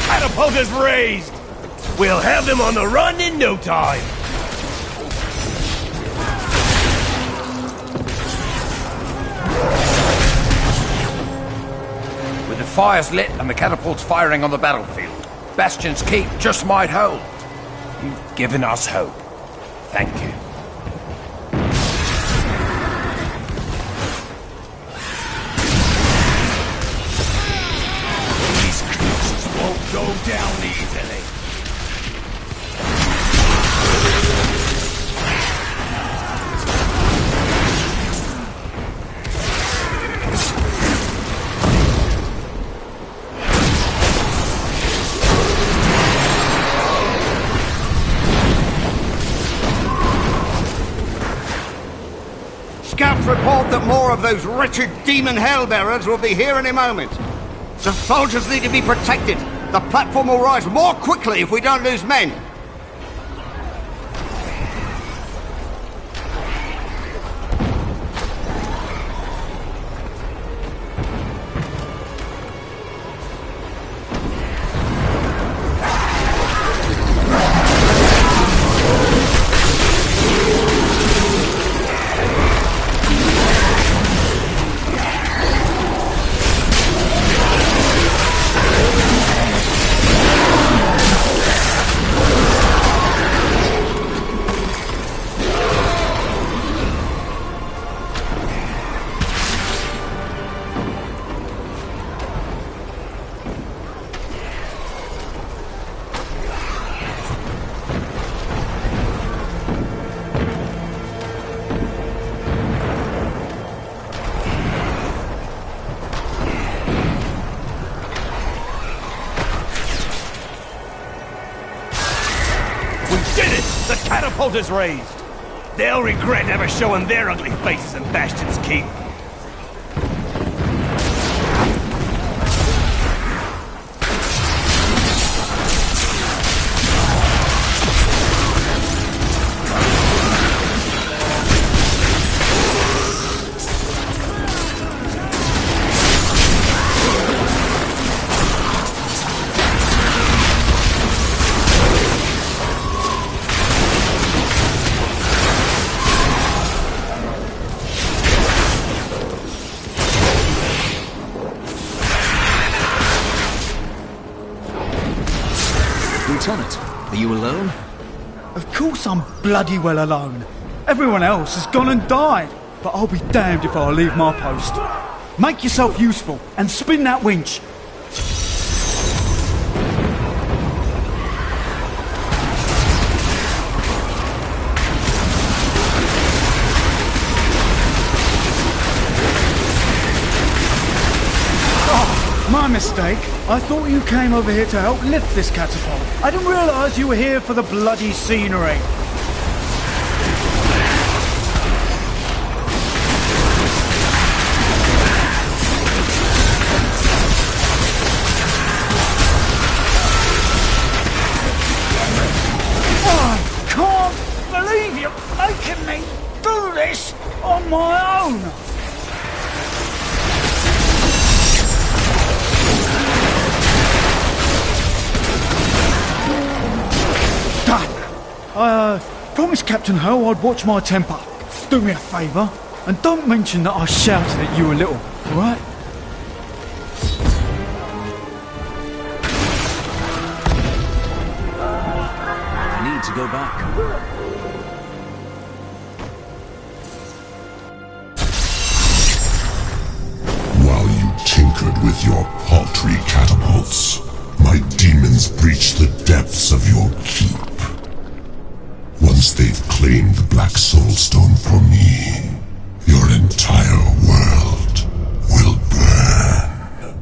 Catapult is raised! We'll have them on the run in no time! With the fires lit and the catapults firing on the battlefield, Bastion's Keep just might hold. You've given us hope. Thank you. Won't go down easily. Scouts report that more of those wretched demon hellbearers will be here any moment. The soldiers need to be protected. The platform will rise more quickly if we don't lose men. The catapult is raised. They'll regret ever showing their ugly faces in Bastion's Keep. Lieutenant, are you alone? Of course I'm bloody well alone. Everyone else has gone and died, but I'll be damned if I leave my post. Make yourself useful and spin that winch. mistake. I thought you came over here to help lift this catapult. I didn't realise you were here for the bloody scenery. I can't believe you're making me do this on my own. I promised Captain Ho I'd watch my temper. Do me a favour, and don't mention that I shouted at you a little, alright? I need to go back. While you tinkered with your paltry catapults, my demons breached the depths of your keep. Once they've claimed the Black Soul Stone for me, your entire world will burn.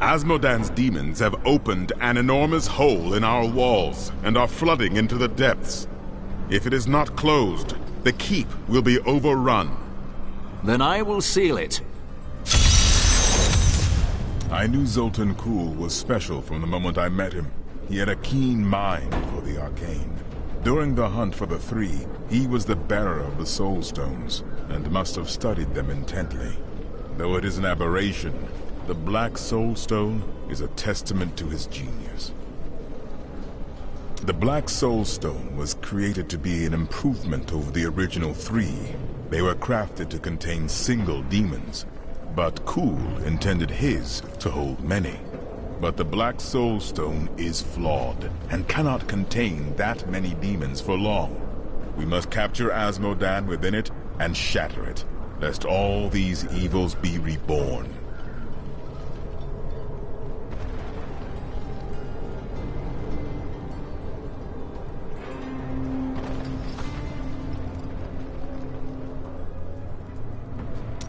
Asmodan's demons have opened an enormous hole in our walls and are flooding into the depths. If it is not closed, the keep will be overrun. Then I will seal it. I knew Zoltan Kuhl was special from the moment I met him. He had a keen mind for the arcane. During the hunt for the three, he was the bearer of the Soul Stones, and must have studied them intently. Though it is an aberration, the Black Soul Stone is a testament to his genius. The Black Soul Stone was created to be an improvement over the original three. They were crafted to contain single demons, but Kuhl intended his to hold many. But the Black Soul Stone is flawed, and cannot contain that many demons for long. We must capture Asmodan within it, and shatter it, lest all these evils be reborn.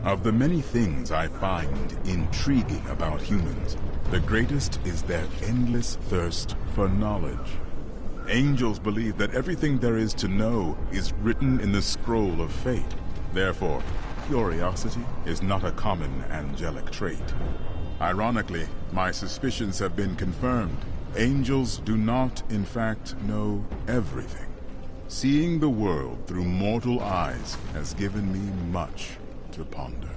Of the many things I find intriguing about humans, the greatest is their endless thirst for knowledge. Angels believe that everything there is to know is written in the scroll of fate. Therefore, curiosity is not a common angelic trait. Ironically, my suspicions have been confirmed. Angels do not, in fact, know everything. Seeing the world through mortal eyes has given me much to ponder.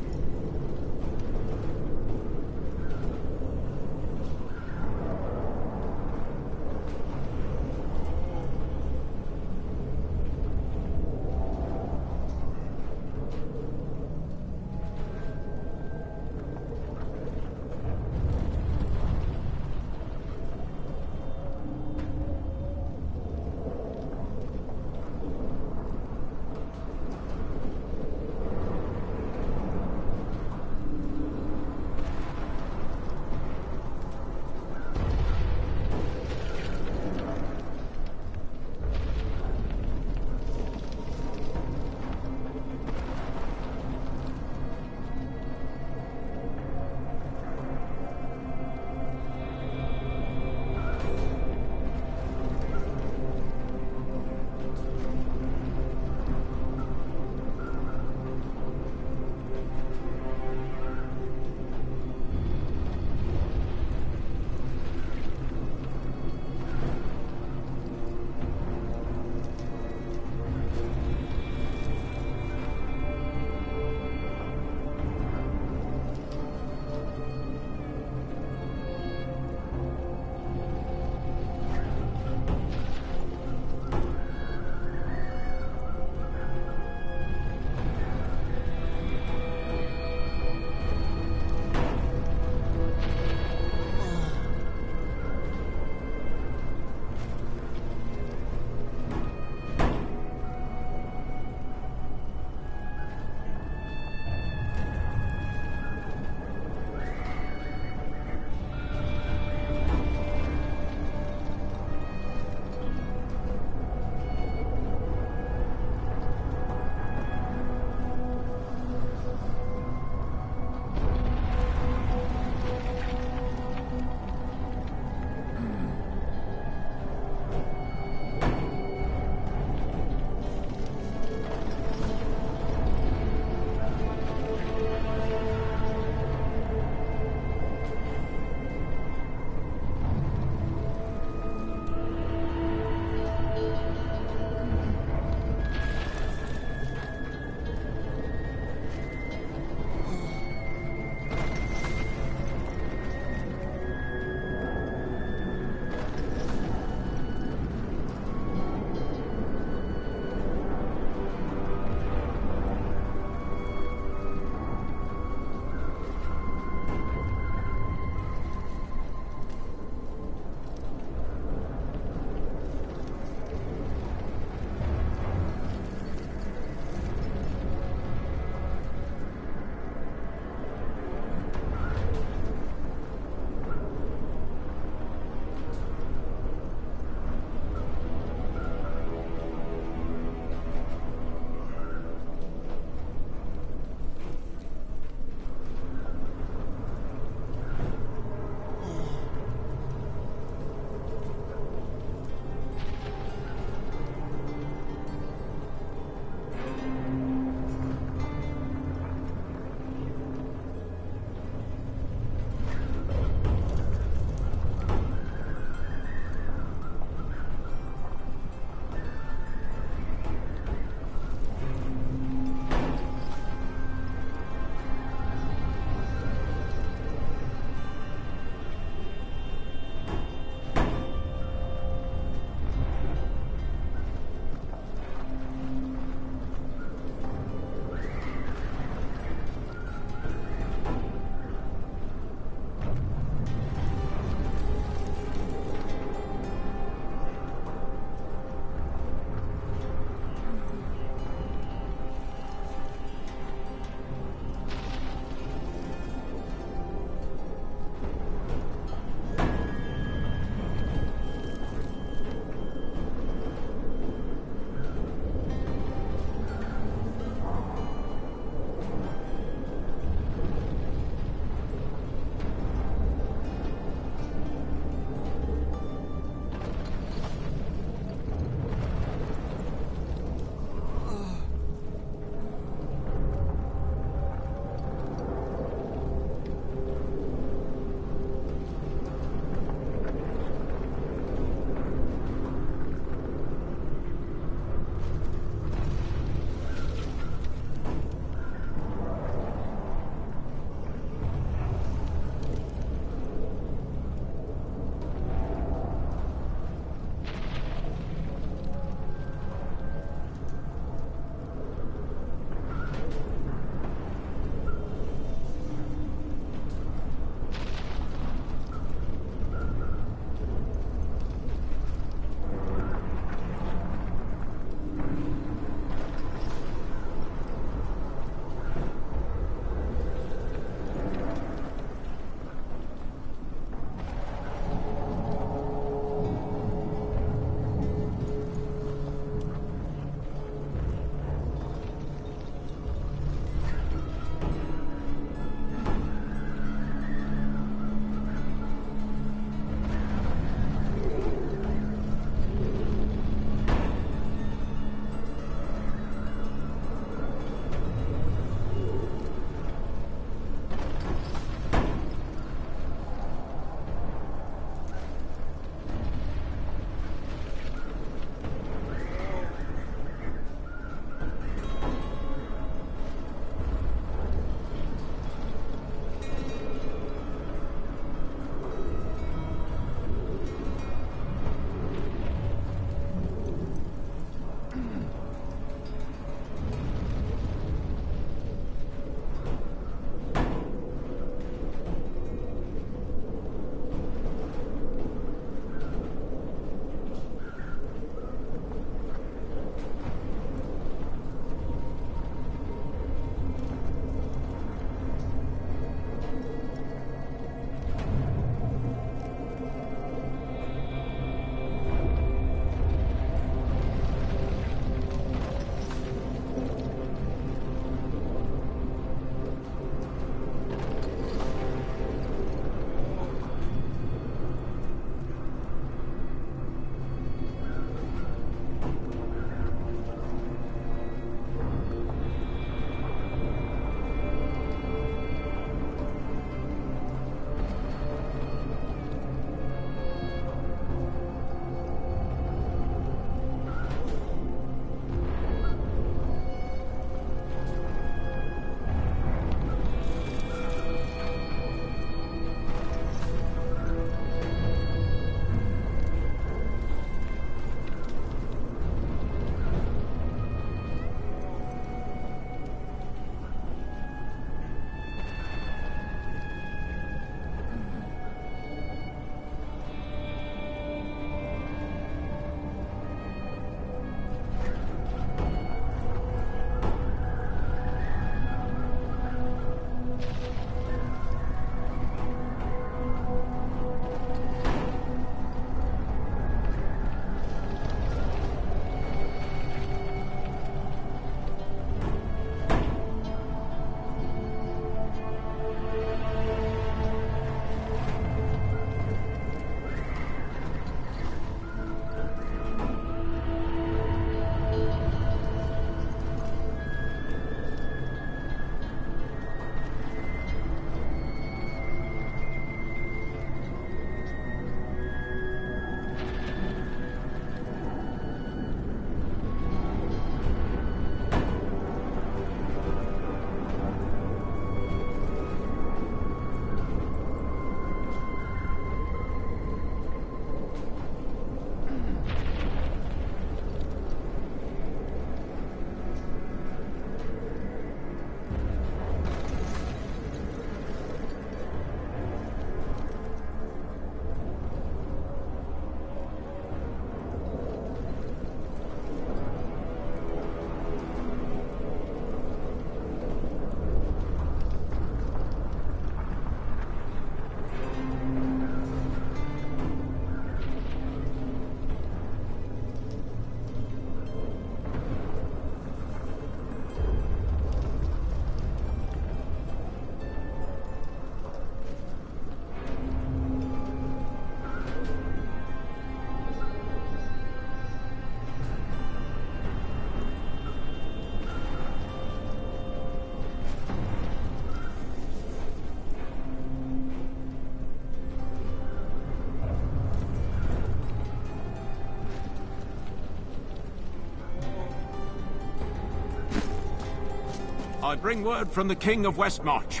I bring word from the King of Westmarch.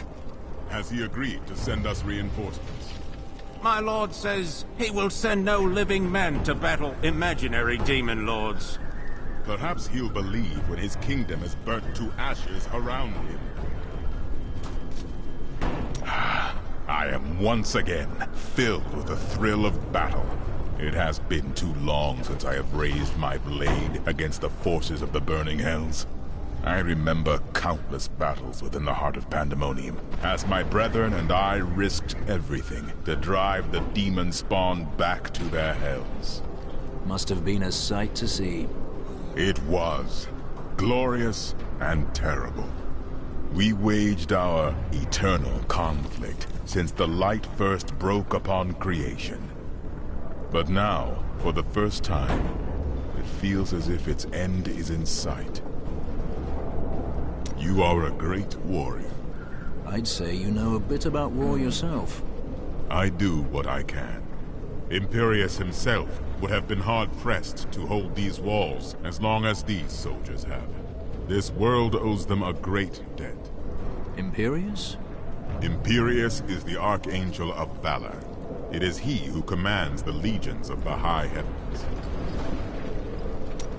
Has he agreed to send us reinforcements? My lord says he will send no living men to battle imaginary demon lords. Perhaps he'll believe when his kingdom is burnt to ashes around him. I am once again filled with the thrill of battle. It has been too long since I have raised my blade against the forces of the burning hells. I remember countless battles within the heart of Pandemonium, as my brethren and I risked everything to drive the demon spawn back to their hells. Must have been a sight to see. It was. Glorious and terrible. We waged our eternal conflict since the light first broke upon creation. But now, for the first time, it feels as if its end is in sight. You are a great warrior. I'd say you know a bit about war yourself. I do what I can. Imperius himself would have been hard-pressed to hold these walls as long as these soldiers have. This world owes them a great debt. Imperius? Imperius is the Archangel of Valor. It is he who commands the legions of the high heavens.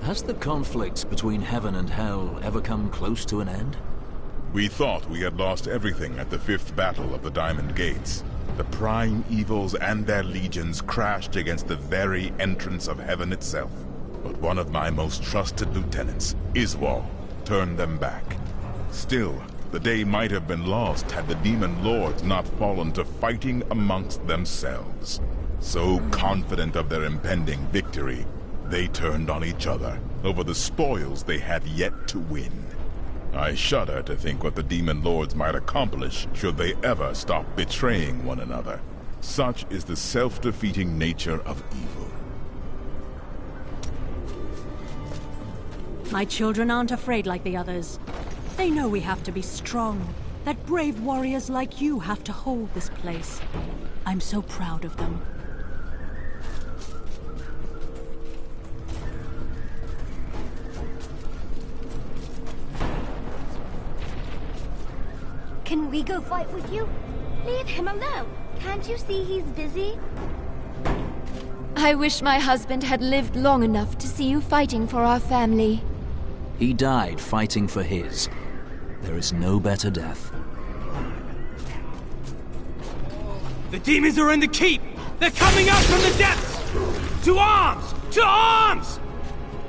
Has the conflict between heaven and hell ever come close to an end? We thought we had lost everything at the 5th Battle of the Diamond Gates. The prime evils and their legions crashed against the very entrance of heaven itself. But one of my most trusted lieutenants, Iswal, turned them back. Still, the day might have been lost had the demon lords not fallen to fighting amongst themselves. So confident of their impending victory, they turned on each other over the spoils they had yet to win. I shudder to think what the demon lords might accomplish should they ever stop betraying one another. Such is the self-defeating nature of evil. My children aren't afraid like the others. They know we have to be strong. That brave warriors like you have to hold this place. I'm so proud of them. Can we go fight with you? Leave him alone. Can't you see he's busy? I wish my husband had lived long enough to see you fighting for our family. He died fighting for his. There is no better death. The demons are in the keep! They're coming out from the depths! To arms! To arms!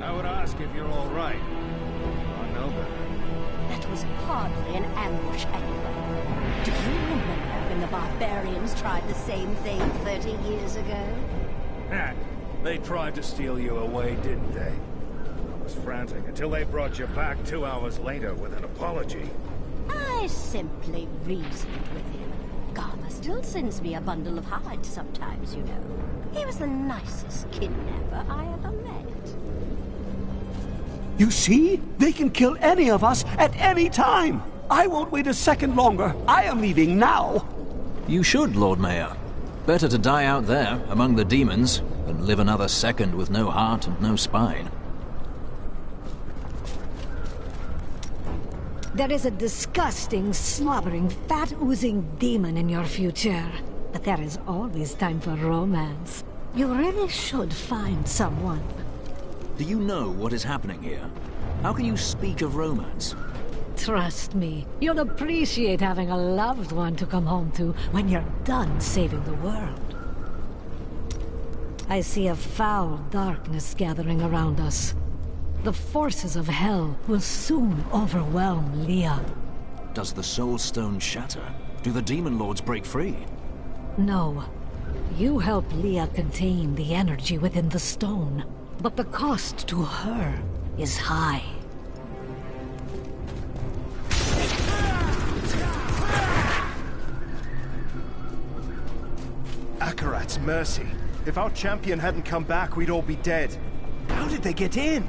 I would ask if you're all right. I know better. That was hardly an ambush anyway. Do you remember when the barbarians tried the same thing 30 years ago? They tried to steal you away, didn't they? I was frantic until they brought you back 2 hours later with an apology. I simply reasoned with him. Garma still sends me a bundle of hides sometimes, you know. He was the nicest kidnapper I ever met. You see? They can kill any of us at any time! I won't wait a second longer. I am leaving now. You should, Lord Mayor. Better to die out there, among the demons, than live another second with no heart and no spine. There is a disgusting, slobbering, fat-oozing demon in your future. But there is always time for romance. You really should find someone. Do you know what is happening here? How can you speak of romance? Trust me, you'll appreciate having a loved one to come home to when you're done saving the world. I see a foul darkness gathering around us. The forces of hell will soon overwhelm Leah. Does the Soul Stone shatter? Do the Demon Lords break free? No. You help Leah contain the energy within the stone. But the cost to her is high. Akarat's mercy. If our champion hadn't come back, we'd all be dead. How did they get in?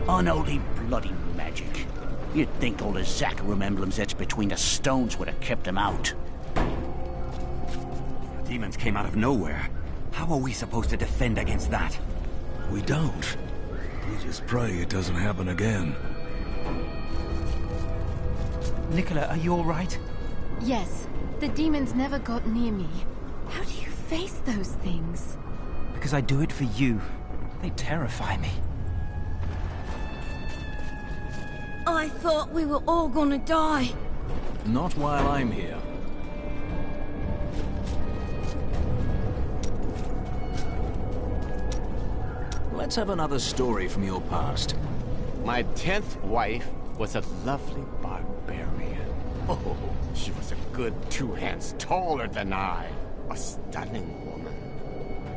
Unholy bloody magic. You'd think all the Zakarum emblems etched between the stones would have kept them out. The demons came out of nowhere. How are we supposed to defend against that? We don't. We just pray it doesn't happen again. Nicola, are you alright? Yes, the demons never got near me. How do you face those things? Because I do it for you. They terrify me. I thought we were all gonna die. Not while I'm here. Let's have another story from your past. My 10th wife was a lovely barbarian. Oh, she was a good 2 hands taller than I. A stunning woman.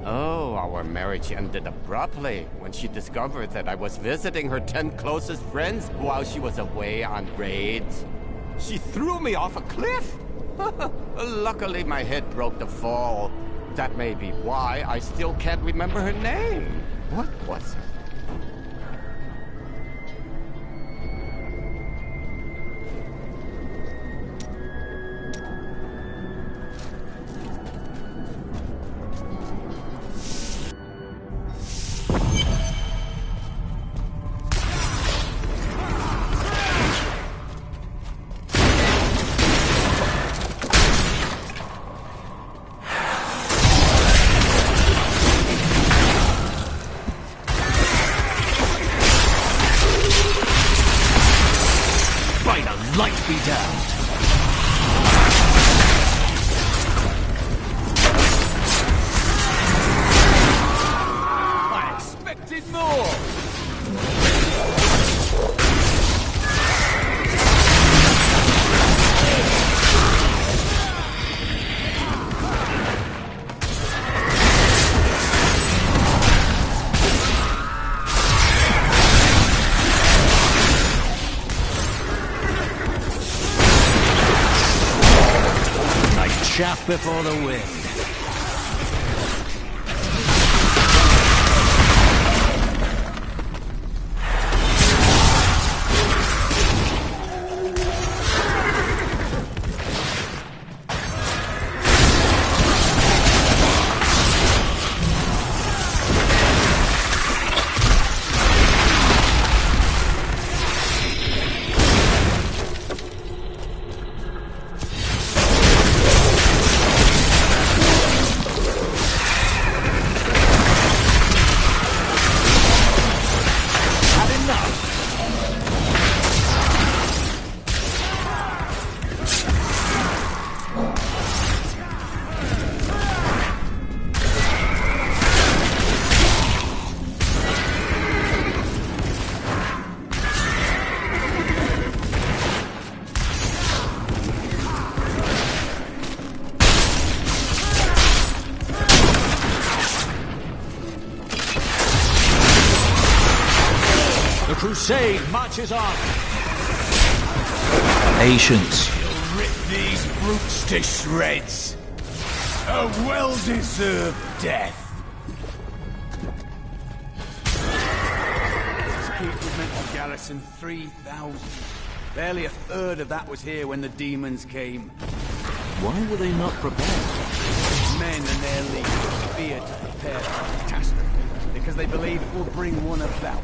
Oh, our marriage ended abruptly when she discovered that I was visiting her 10 closest friends while she was away on raids. She threw me off a cliff. Luckily, my head broke the fall. That may be why I still can't remember her name. What was it? Light be damned. I expected more! Chaff before the wind. Crusade marches on. Patience. You'll rip these brutes to shreds. A well-deserved death. This keep was meant to garrison 3,000. Barely a third of that was here when the demons came. Why were they not prepared? Men and their leaders feared to prepare for catastrophe because they believed it will bring one about.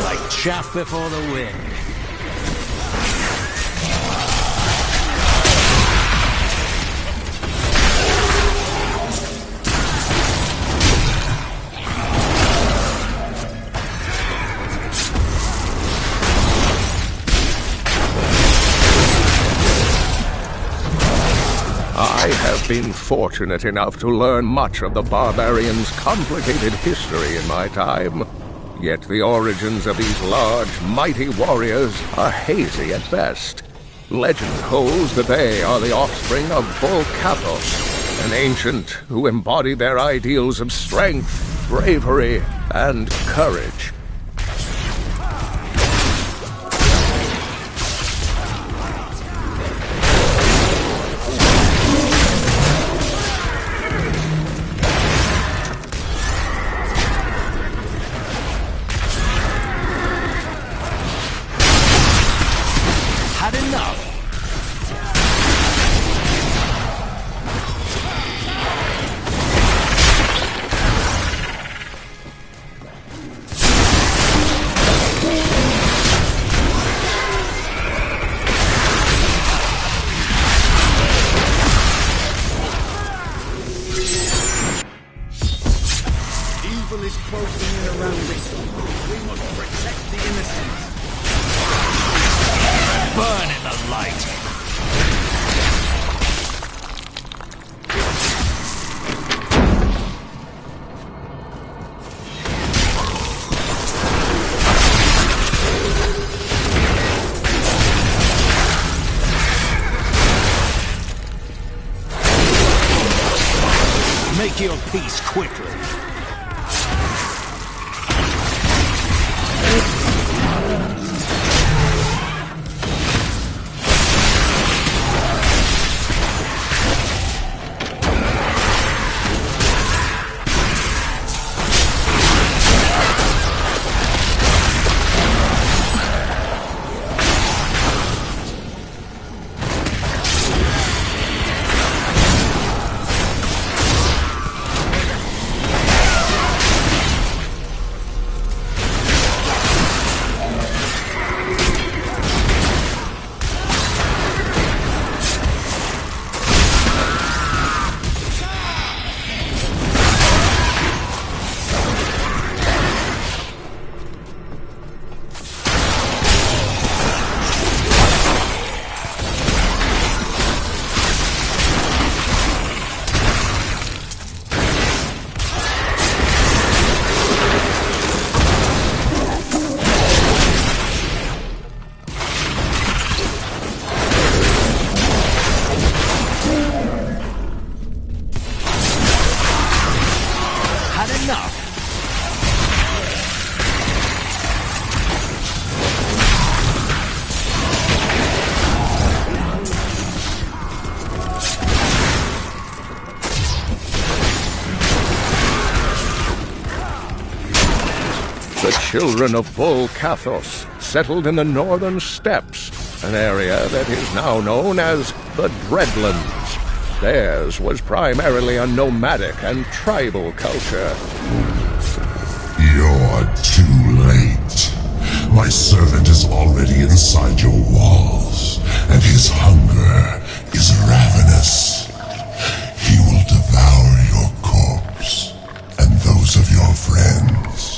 Like chaff before the wind. I have been fortunate enough to learn much of the barbarians' complicated history in my time. Yet the origins of these large, mighty warriors are hazy at best. Legend holds that they are the offspring of Volcathos, an ancient who embodied their ideals of strength, bravery, and courage. Had enough. Evil is closing in around us. We must protect the innocent. Burn in the light. Make your peace quickly. The children of Bull Kathos settled in the northern steppes, an area that is now known as the Dreadlands. Theirs was primarily a nomadic and tribal culture. You're too late. My servant is already inside your walls, and his hunger is ravenous. He will devour your corpse, and those of your friends.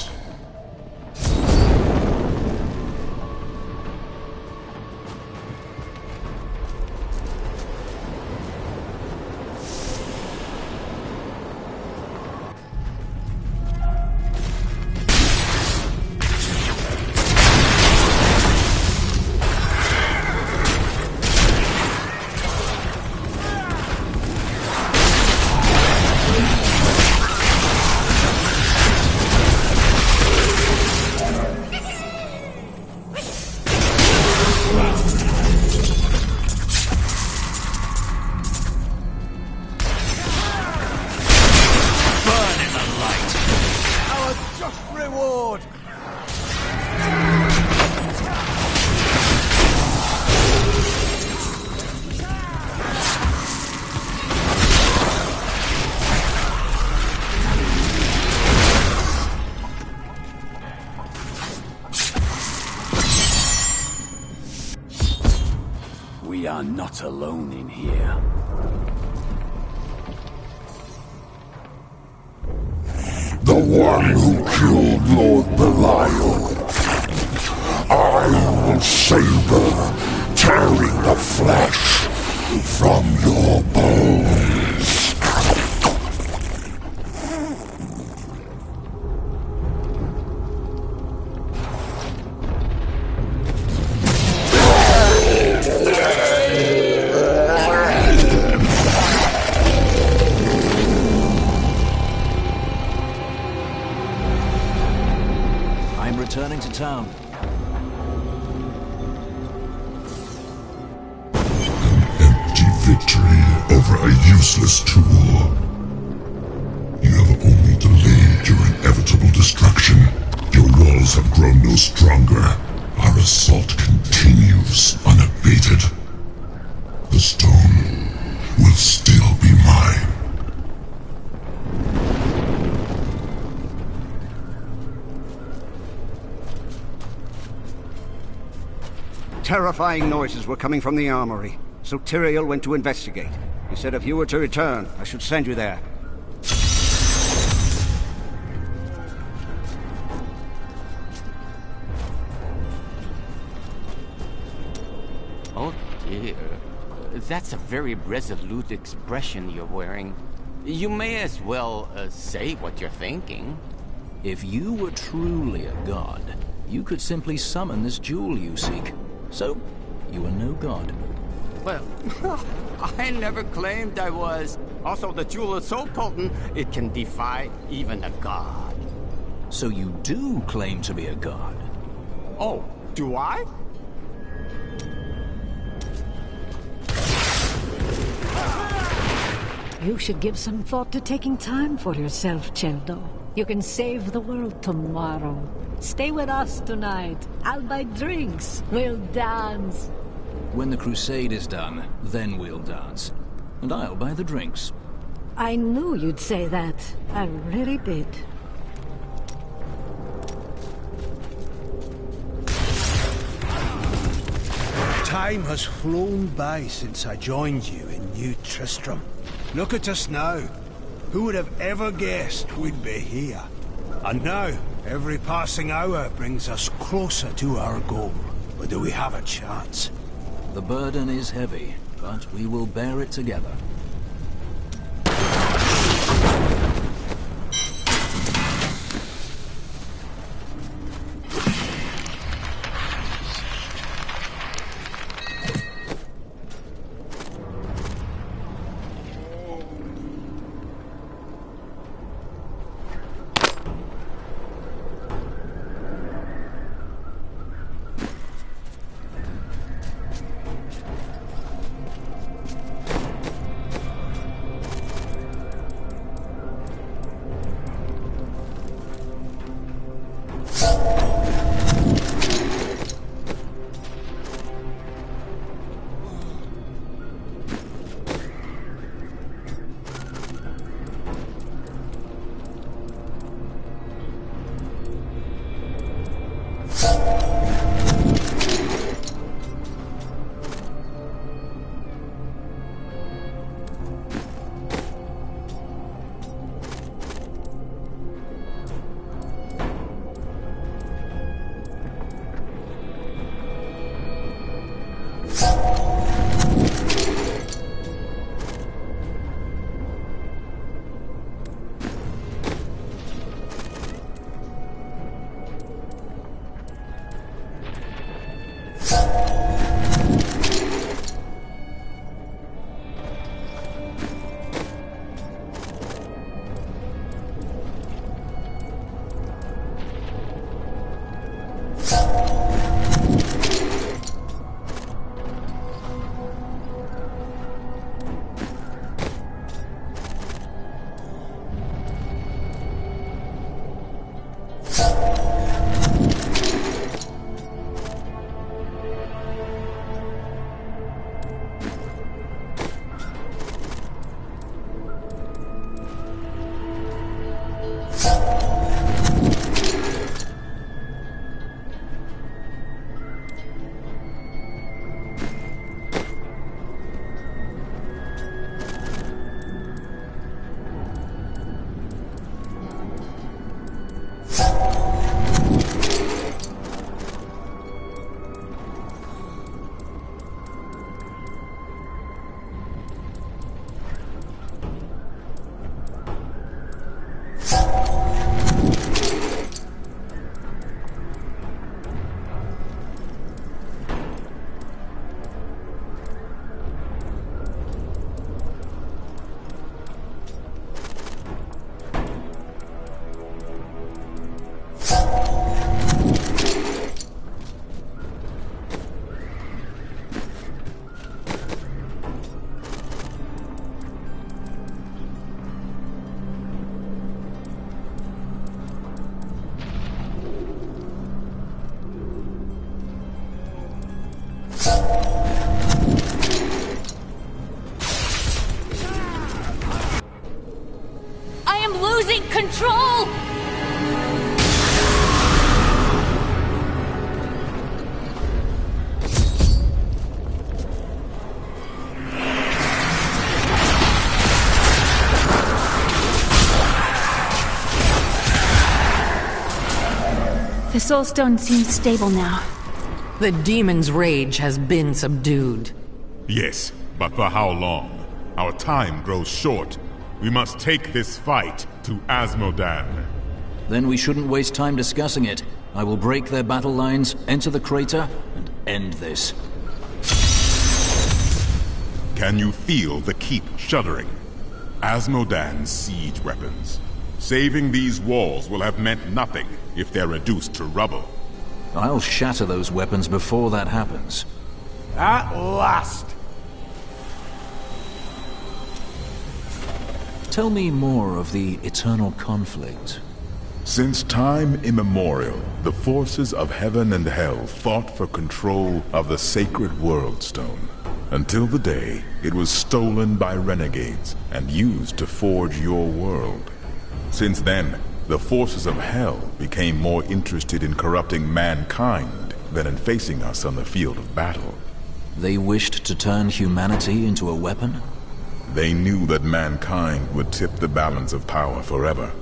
We are not alone in here. The one who killed Lord Belial. I will savor, tearing the flesh from your bones. Returning to town. An empty victory over a useless tool. You have only delayed your inevitable destruction. Your walls have grown no stronger. Our assault continues unabated. Terrifying noises were coming from the armory, so Tyrael went to investigate. He said if you were to return, I should send you there. Oh dear. That's a very resolute expression you're wearing. You may as well say what you're thinking. If you were truly a god, you could simply summon this jewel you seek. So, you are no god. Well, I never claimed I was. Also, the jewel is so potent, it can defy even a god. So you do claim to be a god? Oh, do I? You should give some thought to taking time for yourself, Cheldo. You can save the world tomorrow. Stay with us tonight. I'll buy drinks. We'll dance. When the crusade is done, then we'll dance. And I'll buy the drinks. I knew you'd say that. I really did. Time has flown by since I joined you in New Tristram. Look at us now. Who would have ever guessed we'd be here? And now, every passing hour brings us closer to our goal. But do we have a chance? The burden is heavy, but we will bear it together. losing control! The Soulstone seems stable now. The demon's rage has been subdued. Yes, but for how long? Our time grows short. We must take this fight to Asmodan. Then we shouldn't waste time discussing it. I will break their battle lines, enter the crater, and end this. Can you feel the keep shuddering? Asmodan's siege weapons. Saving these walls will have meant nothing if they're reduced to rubble. I'll shatter those weapons before that happens. At last! Tell me more of the eternal conflict. Since time immemorial, the forces of heaven and hell fought for control of the sacred World Stone, until the day it was stolen by renegades and used to forge your world. Since then, the forces of hell became more interested in corrupting mankind than in facing us on the field of battle. They wished to turn humanity into a weapon? They knew that mankind would tip the balance of power forever.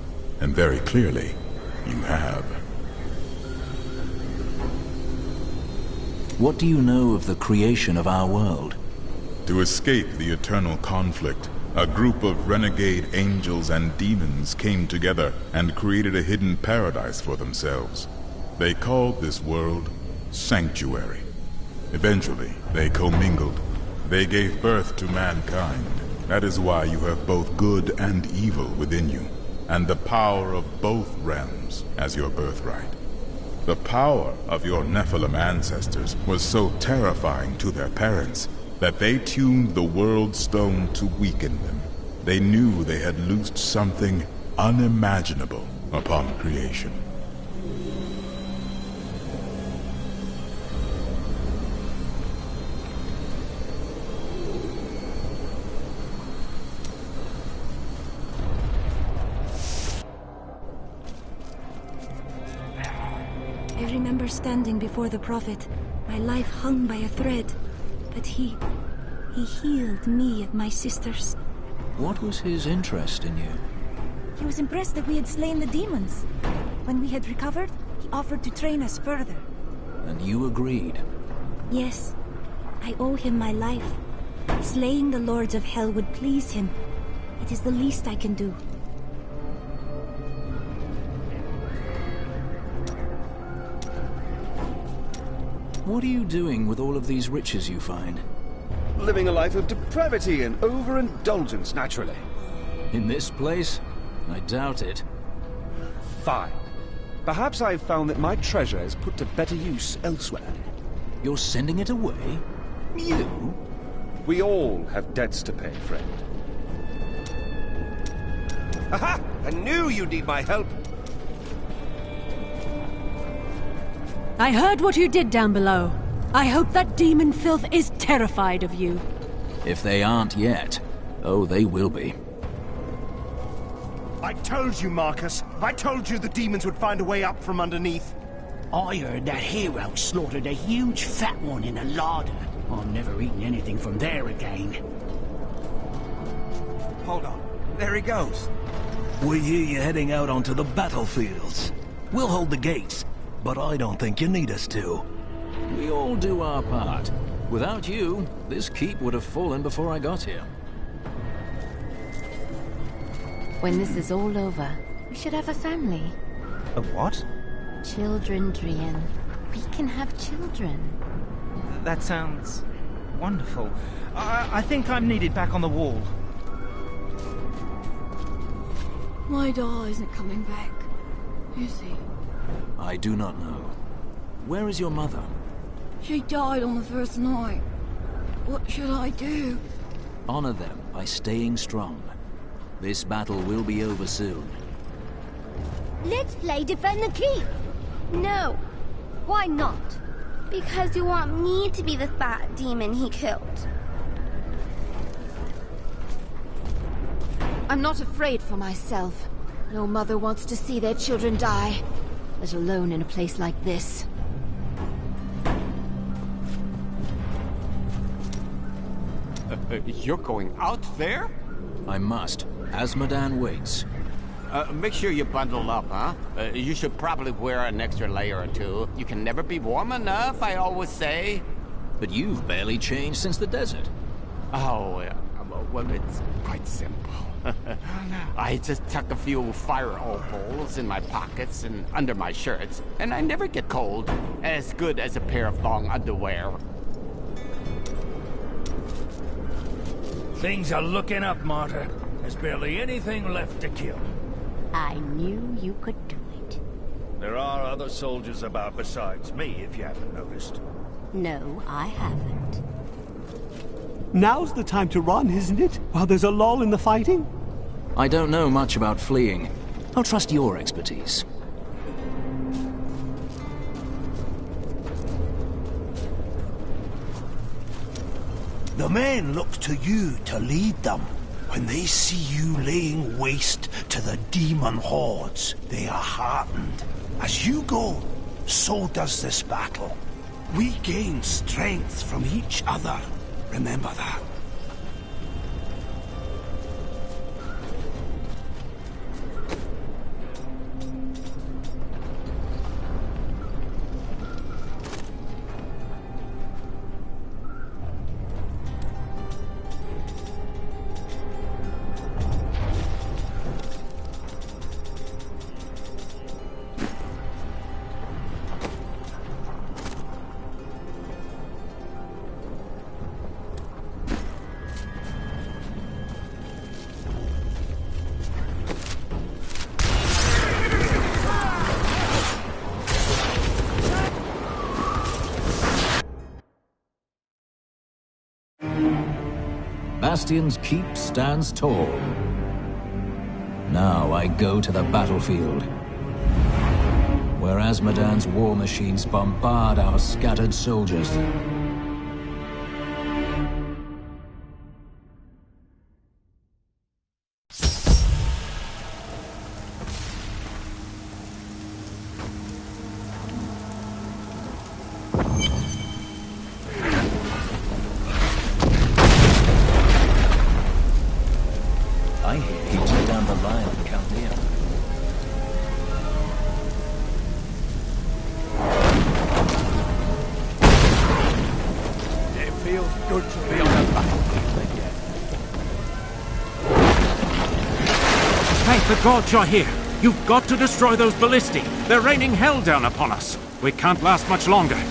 And very clearly, you have. What do you know of the creation of our world? To escape the eternal conflict, a group of renegade angels and demons came together and created a hidden paradise for themselves. They called this world Sanctuary. Eventually, they commingled. They gave birth to mankind. That is why you have both good and evil within you, and the power of both realms as your birthright. The power of your Nephilim ancestors was so terrifying to their parents that they tuned the World Stone to weaken them. They knew they had loosed something unimaginable upon creation. I remember standing before the Prophet, my life hung by a thread, but he healed me and my sisters. What was his interest in you? He was impressed that we had slain the demons. When we had recovered, he offered to train us further. And you agreed? Yes, I owe him my life. Slaying the Lords of Hell would please him. It is the least I can do. What are you doing with all of these riches you find? Living a life of depravity and overindulgence, naturally. In this place? I doubt it. Fine. Perhaps I've found that my treasure is put to better use elsewhere. You're sending it away? You? We all have debts to pay, friend. Aha! I knew you'd need my help! I heard what you did down below. I hope that demon filth is terrified of you. If they aren't yet, oh, they will be. I told you, Marcus. I told you the demons would find a way up from underneath. I heard that hero slaughtered a huge fat one in a larder. I'm never eating anything from there again. Hold on. There he goes. We hear you heading out onto the battlefields. We'll hold the gates, but I don't think you need us to. We all do our part. Without you, this keep would have fallen before I got here. When this is all over, we should have a family. A what? Children, Drian. We can have children. That sounds wonderful. I think I'm needed back on the wall. My doll isn't coming back, is he? I do not know. Where is your mother? She died on the first night. What should I do? Honor them by staying strong. This battle will be over soon. Let's play Defend the Keep. No. Why not? Because you want me to be the fat demon he killed. I'm not afraid for myself. No mother wants to see their children die, let alone in a place like this. You're going out there? I must. Asmodan waits. Make sure you bundle up, huh? You should probably wear an extra layer or two. You can never be warm enough, I always say. But you've barely changed since the desert. Oh, well, it's quite simple. I just tuck a few fire opals in my pockets and under my shirts, and I never get cold. As good as a pair of long underwear. Things are looking up, Martyr. There's barely anything left to kill. I knew you could do it. There are other soldiers about besides me, if you haven't noticed. No, I haven't. Now's the time to run, isn't it? While there's a lull in the fighting? I don't know much about fleeing. I'll trust your expertise. The men look to you to lead them. When they see you laying waste to the demon hordes, they are heartened. As you go, so does this battle. We gain strength from each other. Remember that. Bastion's keep stands tall. Now I go to the battlefield, where Asmodan's war machines bombard our scattered soldiers. The gods are here. You've got to destroy those ballistae. They're raining hell down upon us. We can't last much longer.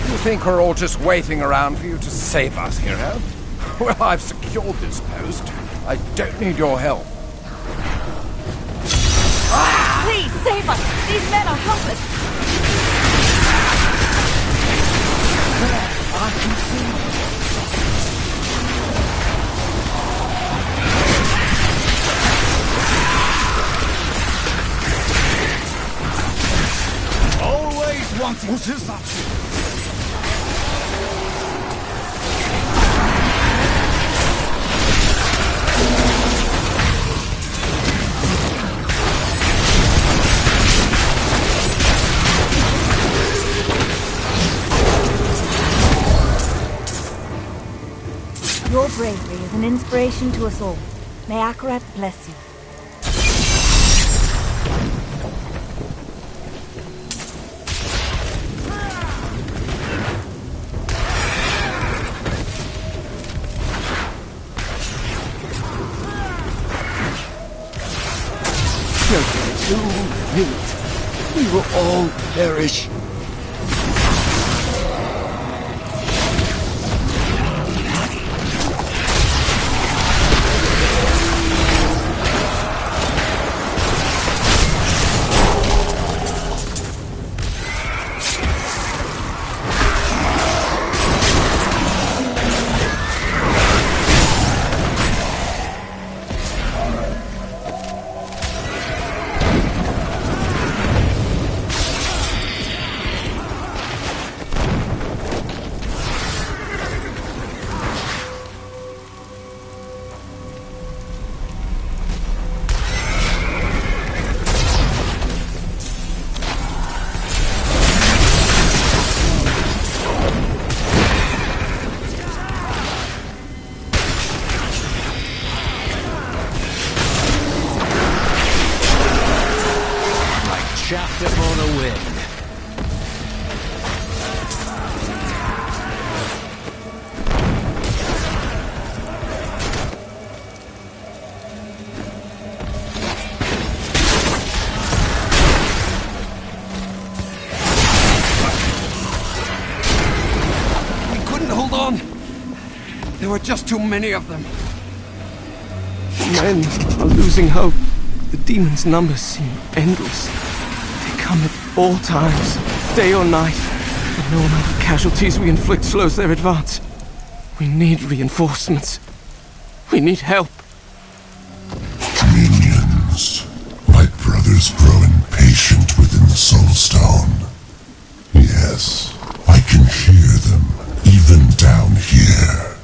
I think we're all just waiting around for you to save us, hero. Well, I've secured this post. I don't need your help. Please, save us! These men are helpless! I can see. Always wanting. What is that? Your bravery is an inspiration to us all. May Akarat bless you. Just 2 minutes. We will all perish. shaft before the wind. We couldn't hold on. There were just too many of them. Men are losing hope. The demons' numbers seem endless. They come at all times, day or night. And no amount of casualties we inflict slows their advance. We need reinforcements. We need help. Minions. My brothers grow impatient within the Soul Stone. Yes, I can hear them, even down here.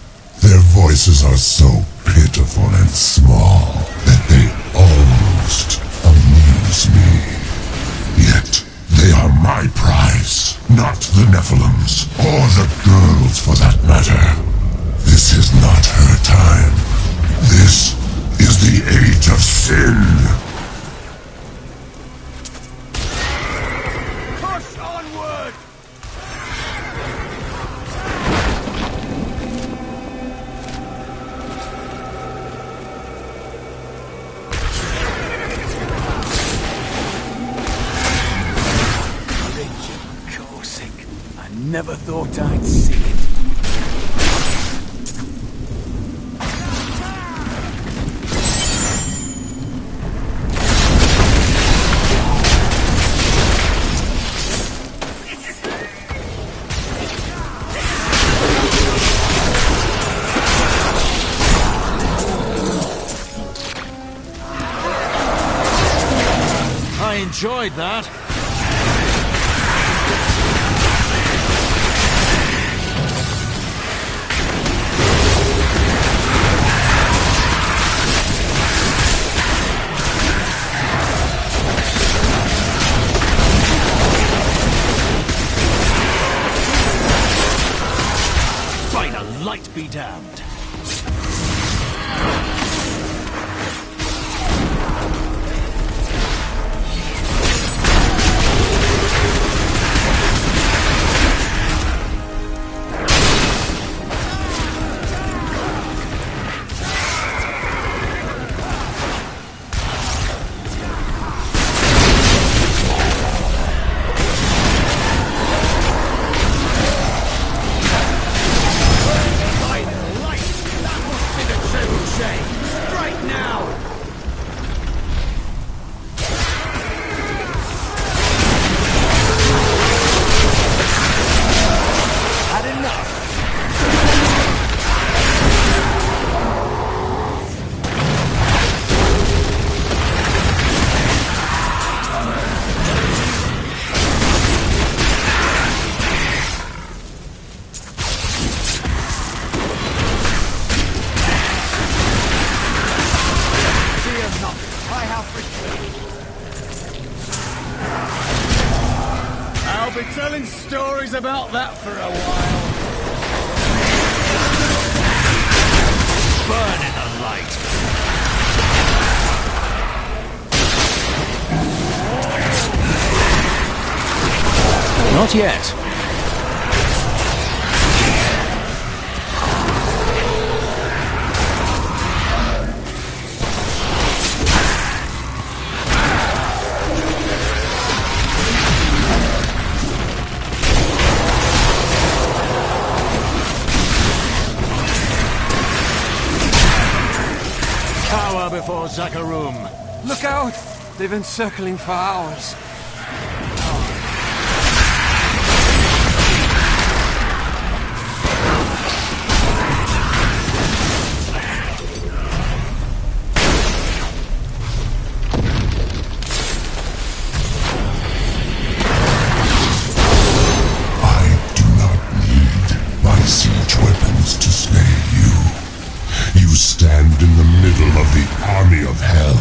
Their voices are so pitiful and small that they almost amuse me. Yet, they are my prize, not the Nephilims, or the girls for that matter. This is not her time. This is the age of sin. Push onward! I never thought I'd see it. I enjoyed that. By the light be damned. I'll be telling stories about that for a while. Burn in the light. Not yet. Cower before Zakarum. Look out! They've been circling for hours. Stand in the middle of the army of hell.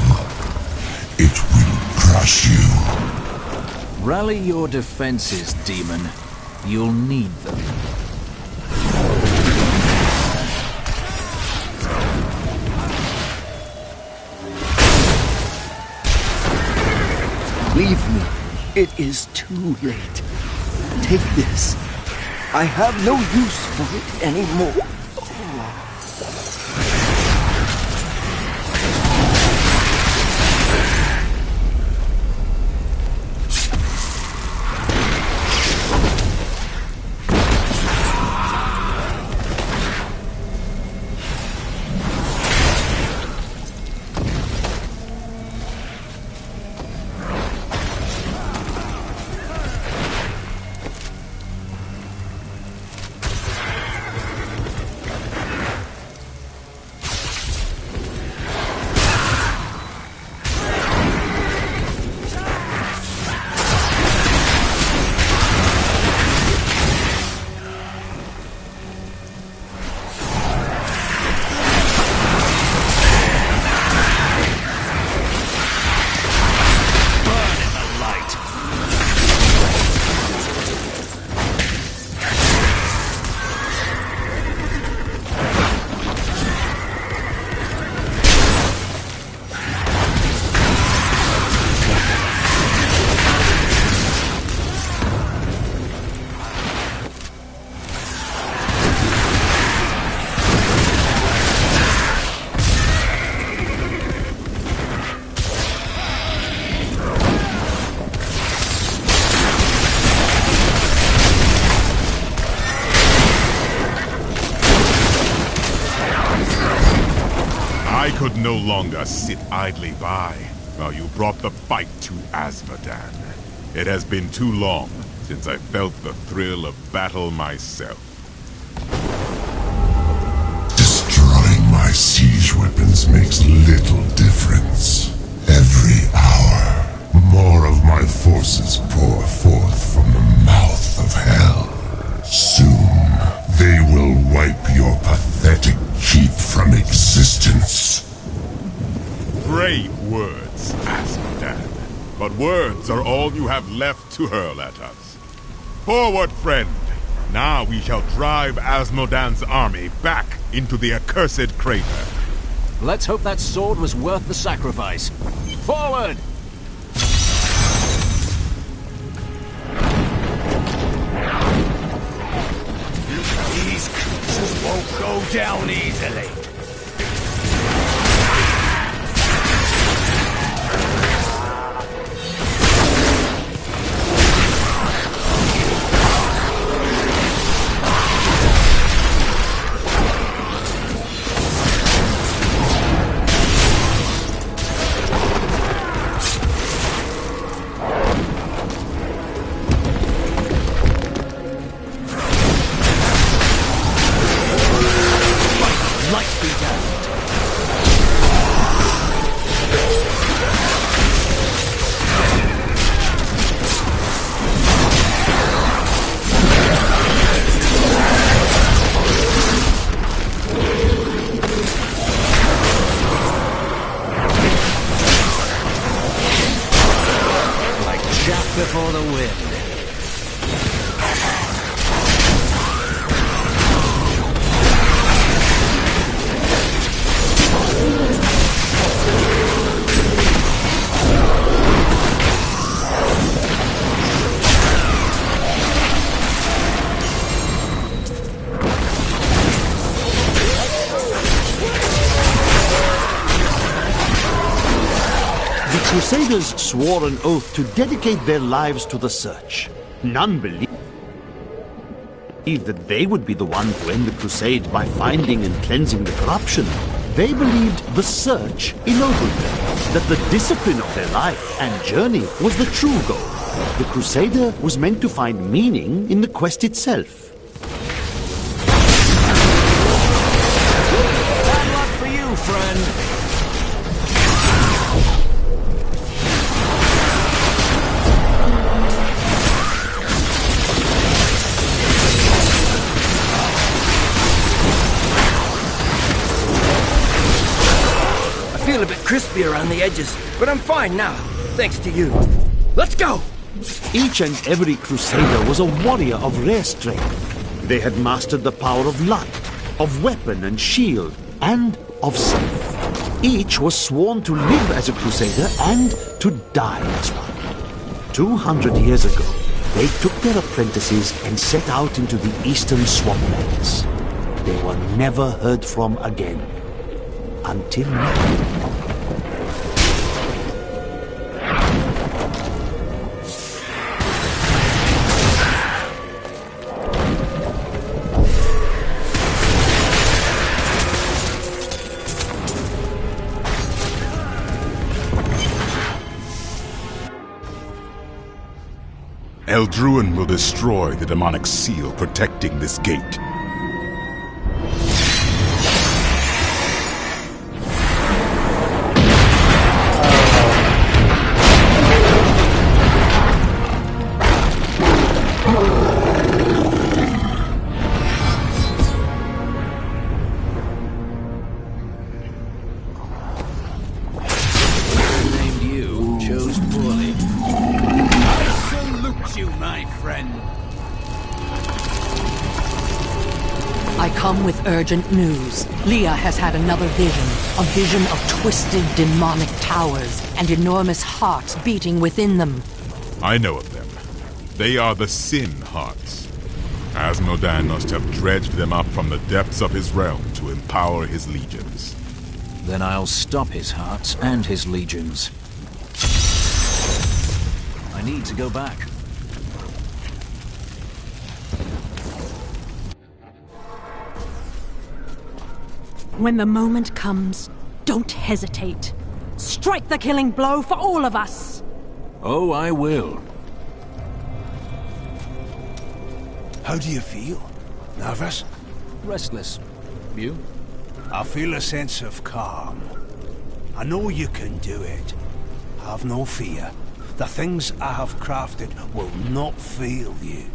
It will crush you. Rally your defenses, demon. You'll need them. Leave me. It is too late. Take this. I have no use for it anymore. I could no longer sit idly by while you brought the fight to Azmodan. It has been too long since I felt the thrill of battle myself. Destroying my siege weapons makes little difference. Every hour, more of my forces pour forth from the mouth of hell. Soon, they will wipe your pathetic keep from existence. Brave words, Azmodan. But words are all you have left to hurl at us. Forward, friend! Now we shall drive Azmodan's army back into the accursed crater. Let's hope that sword was worth the sacrifice. Forward! These creatures won't go down easily. Before the wind. The Crusaders swore an oath to dedicate their lives to the search. None believed that they would be the one to end the crusade by finding and cleansing the corruption. They believed the search ennobled them, that the discipline of their life and journey was the true goal. The Crusader was meant to find meaning in the quest itself. Bad luck for you, friend. I feel a bit crispy around the edges, but I'm fine now, thanks to you. Let's go! Each and every Crusader was a warrior of rare strength. They had mastered the power of light, of weapon and shield, and of self. Each was sworn to live as a Crusader and to die as one. 200 years ago, they took their apprentices and set out into the eastern swamplands. They were never heard from again. Until now. Eldruin will destroy the demonic seal protecting this gate. Named you chose poorly. I salute you, my friend. I come with urgent news. Leah has had another vision. A vision of twisted demonic towers and enormous hearts beating within them. I know of them. They are the Sin Hearts. Asmodan must have dredged them up from the depths of his realm to empower his legions. Then I'll stop his hearts and his legions. I need to go back. When the moment comes, don't hesitate. Strike the killing blow for all of us! Oh, I will. How do you feel? Nervous? Restless. You? I feel a sense of calm. I know you can do it. Have no fear. The things I have crafted will not fail you.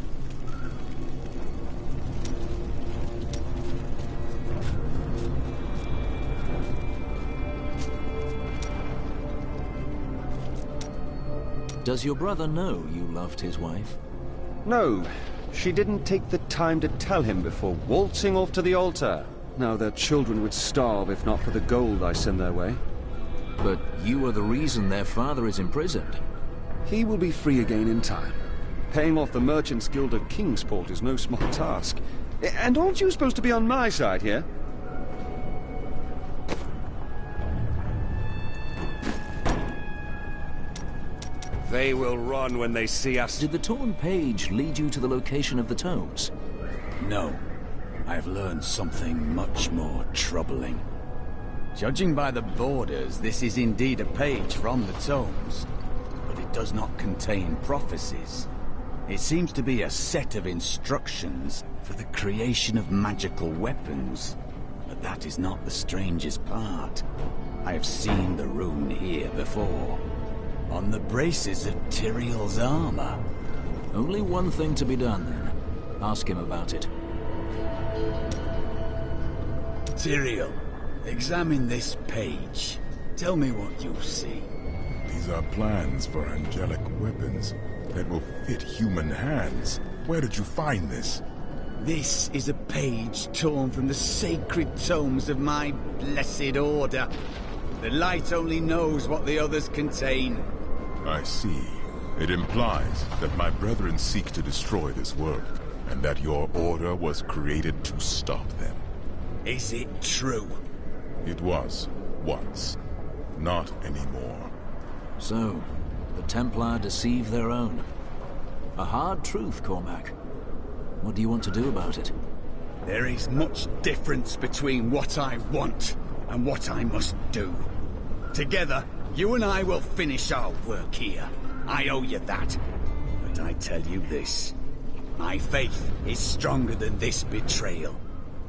Does your brother know you loved his wife? No, she didn't take the time to tell him before waltzing off to the altar. Now their children would starve if not for the gold I send their way. But you are the reason their father is imprisoned. He will be free again in time. Paying off the Merchants Guild of Kingsport is no small task. And aren't you supposed to be on my side here? They will run when they see us. Did the torn page lead you to the location of the tomes? No. I've learned something much more troubling. Judging by the borders, this is indeed a page from the tomes, but it does not contain prophecies. It seems to be a set of instructions for the creation of magical weapons. But that is not the strangest part. I have seen the rune here before. On the braces of Tyrael's armor. Only one thing to be done, then. Ask him about it. Tyrael, examine this page. Tell me what you see. These are plans for angelic weapons that will fit human hands. Where did you find this? This is a page torn from the sacred tomes of my blessed order. The light only knows what the others contain. I see. It implies that my brethren seek to destroy this world, and that your order was created to stop them. Is it true? It was, once. Not anymore. So, the Templar deceive their own. A hard truth, Cormac. What do you want to do about it? There is much difference between what I want and what I must do. Together, you and I will finish our work here. I owe you that. But I tell you this. My faith is stronger than this betrayal.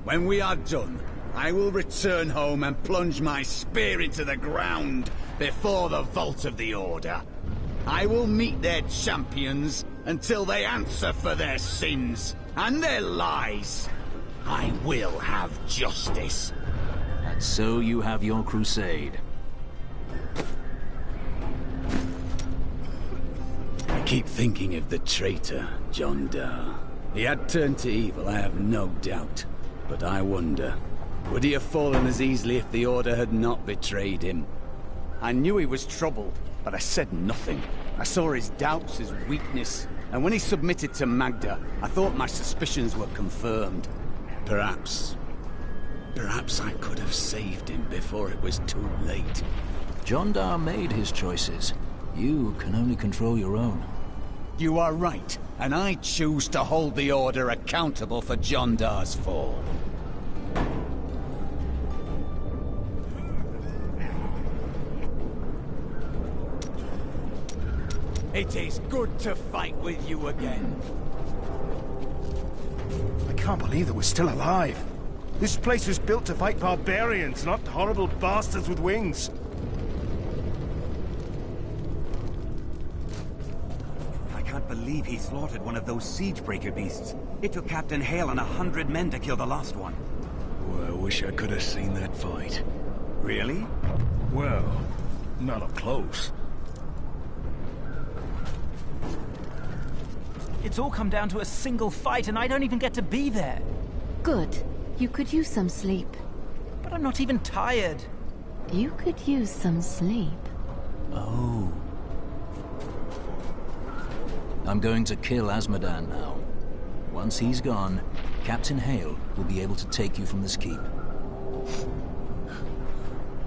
When we are done, I will return home and plunge my spear into the ground before the vault of the Order. I will meet their champions until they answer for their sins and their lies. I will have justice. And so you have your crusade. I keep thinking of the traitor, John Dar. He had turned to evil, I have no doubt. But I wonder, would he have fallen as easily if the Order had not betrayed him? I knew he was troubled, but I said nothing. I saw his doubts as weakness, and when he submitted to Magda, I thought my suspicions were confirmed. Perhaps I could have saved him before it was too late. Jondar made his choices. You can only control your own. You are right, and I choose to hold the Order accountable for Jondar's fall. It is good to fight with you again. I can't believe that we're still alive. This place was built to fight barbarians, not horrible bastards with wings. I can't believe he slaughtered one of those siegebreaker beasts. It took Captain Hale and 100 men to kill the last one. Well, I wish I could have seen that fight. Really? Well, not up close. It's all come down to a single fight, and I don't even get to be there. Good. You could use some sleep. But I'm not even tired. You could use some sleep. Oh. I'm going to kill Azmodan now. Once he's gone, Captain Hale will be able to take you from this keep.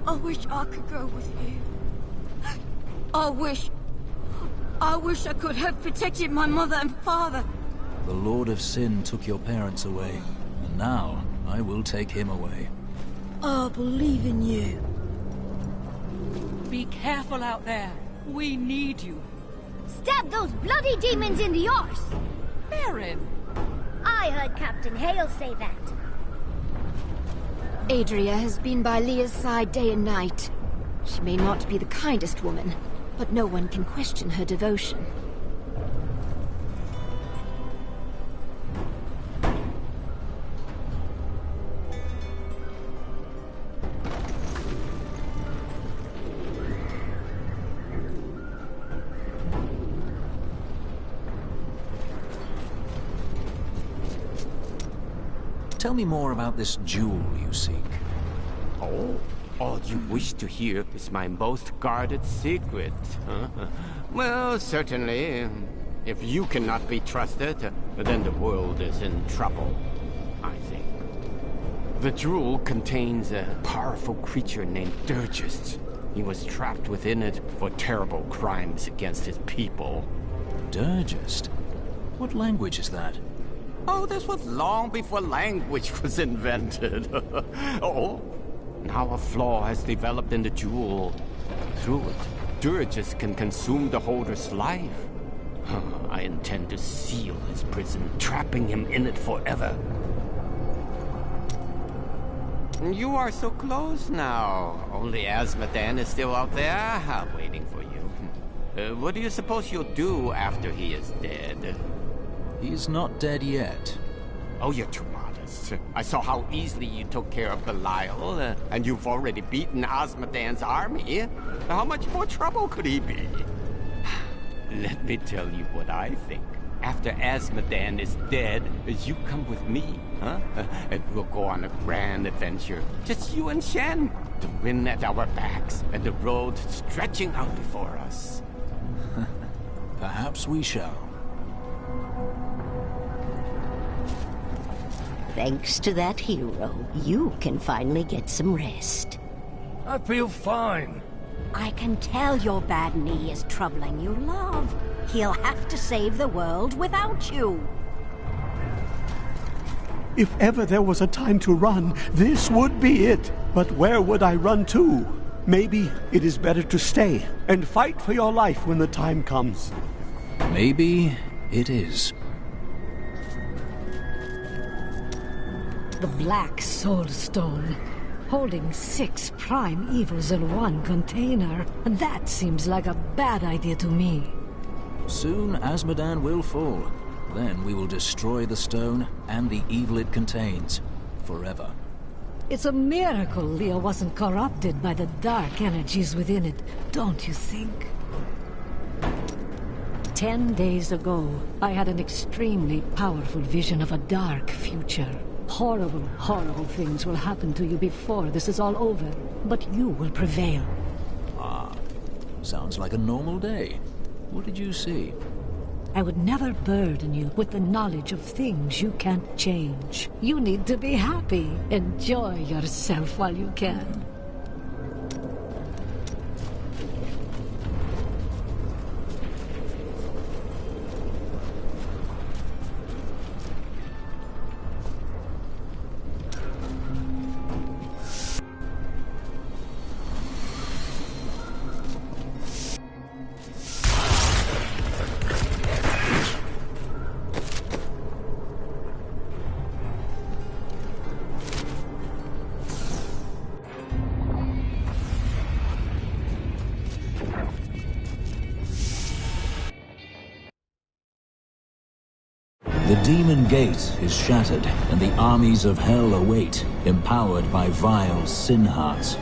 I wish I could go with you. I wish I could have protected my mother and father. The Lord of Sin took your parents away, and now I will take him away. I believe in you. Be careful out there. We need you. Stab those bloody demons in the arse! Baron! I heard Captain Hale say that. Adria has been by Leah's side day and night. She may not be the kindest woman, but no one can question her devotion. Tell me more about this jewel you seek. Oh, all you wish to hear is my most guarded secret. Well, certainly. If you cannot be trusted, then the world is in trouble, I think. The jewel contains a powerful creature named Durgist. He was trapped within it for terrible crimes against his people. Durgist? What language is that? Oh, this was long before language was invented. Oh, now a flaw has developed in the jewel. Through it, Durgist can consume the holder's life. I intend to seal his prison, trapping him in it forever. You are so close now. Only Azmodan is still out there, waiting for you. What do you suppose you'll do after he is dead? He's not dead yet. Oh, you're too modest. I saw how easily you took care of Belial, and you've already beaten Azmodan's army. How much more trouble could he be? Let me tell you what I think. After Azmodan is dead, you come with me, and we'll go on a grand adventure. Just you and Shen. The wind at our backs, and the road stretching out before us. Perhaps we shall. Thanks to that hero, you can finally get some rest. I feel fine. I can tell your bad knee is troubling you, love. He'll have to save the world without you. If ever there was a time to run, this would be it. But where would I run to? Maybe it is better to stay and fight for your life when the time comes. Maybe it is. The Black Soul Stone, holding 6 prime evils in one container. That seems like a bad idea to me. Soon Azmodan will fall. Then we will destroy the stone and the evil it contains, forever. It's a miracle Leah wasn't corrupted by the dark energies within it, don't you think? 10 days ago, I had an extremely powerful vision of a dark future. Horrible, horrible things will happen to you before this is all over, but you will prevail. Ah, sounds like a normal day. What did you see? I would never burden you with the knowledge of things you can't change. You need to be happy. Enjoy yourself while you can. The demon gate is shattered, and the armies of hell await, empowered by vile sin hearts.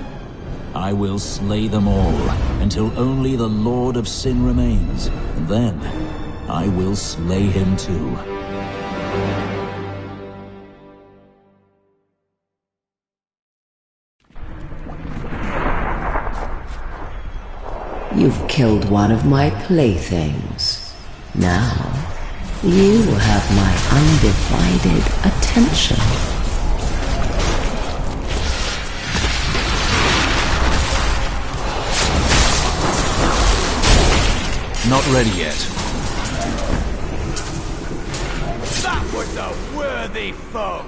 I will slay them all, until only the Lord of Sin remains, and then I will slay him too. You've killed one of my playthings. Now, you will have my undivided attention. Not ready yet. That was a worthy foe!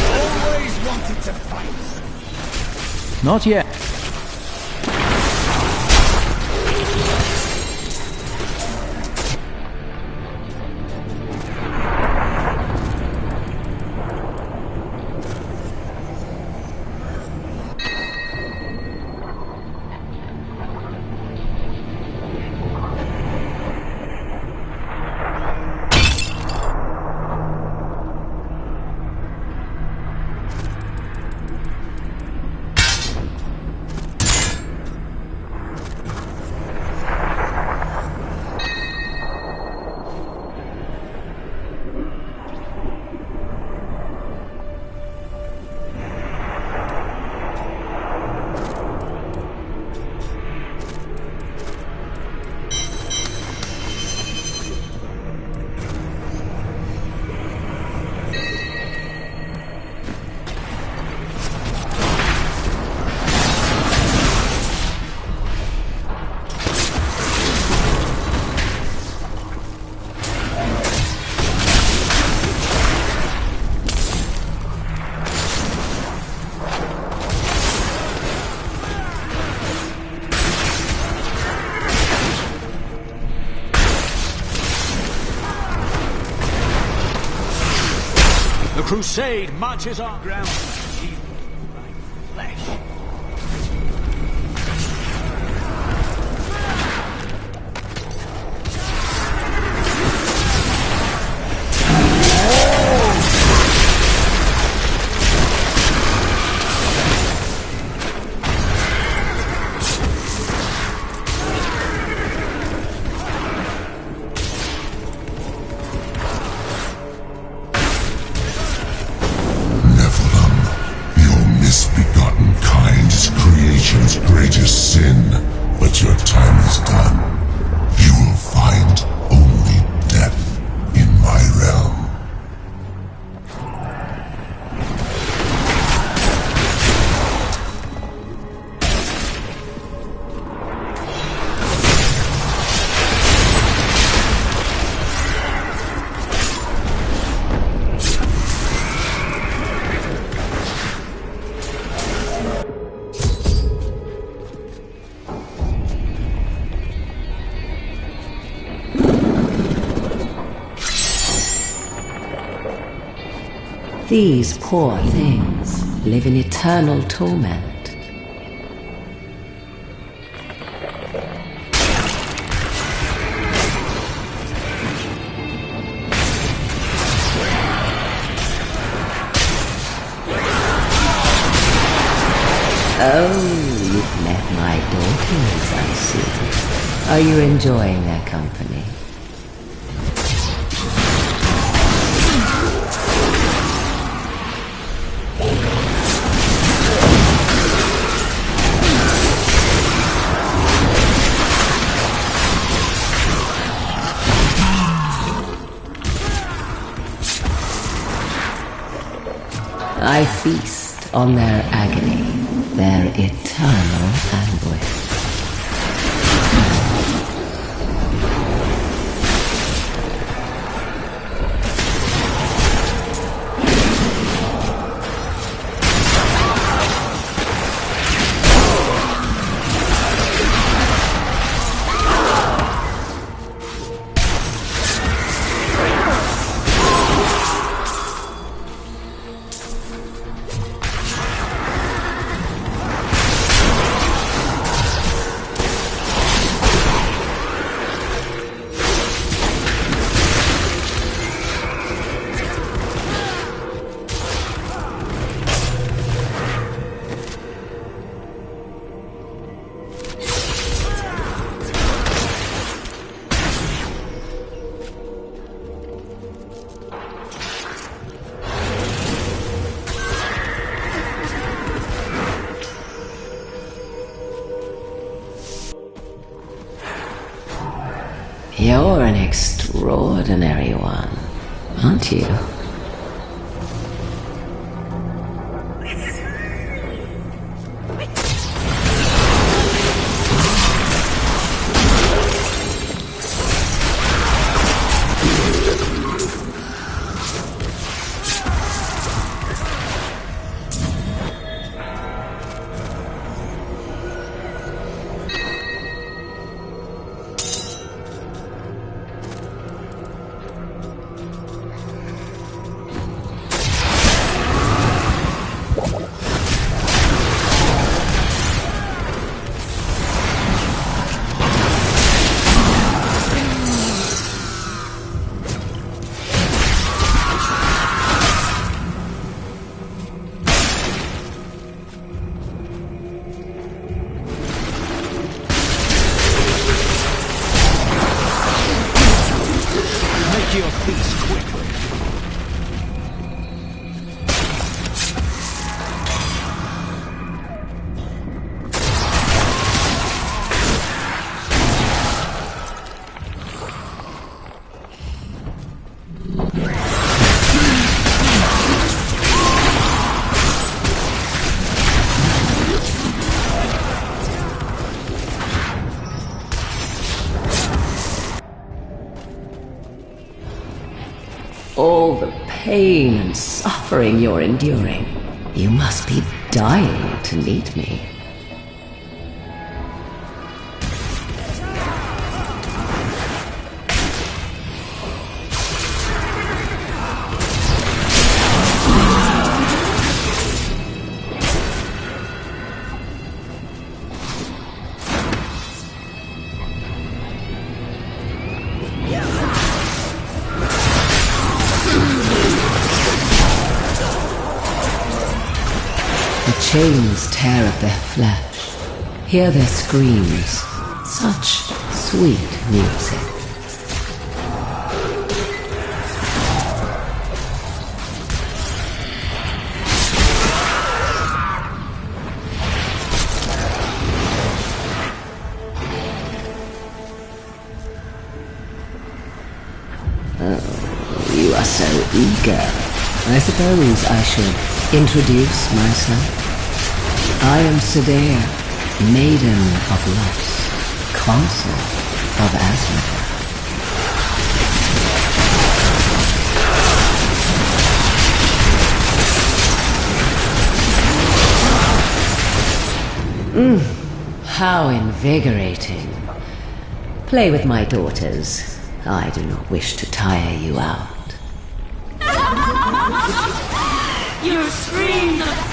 Always wanted to fight. Not yet. The crusade marches on. Ground evil like flesh. Misbegotten kind is creation's greatest sin, but your time is done. You will find only death in my realm. These poor things live in eternal torment. Oh, you've met my daughters, I see. Are you enjoying their company? I feast on their agony, their eternal anguish. You're an extraordinary one, aren't you? Your peace quickly. All the pain and suffering you're enduring. You must be dying to meet me. The chains tear at their flesh. Hear their screams. Such sweet music. Oh, you are so eager. I suppose I should introduce myself. I am Sedea, Maiden of Lust, Consort of Asmodee. How invigorating. Play with my daughters. I do not wish to tire you out. Your screams of...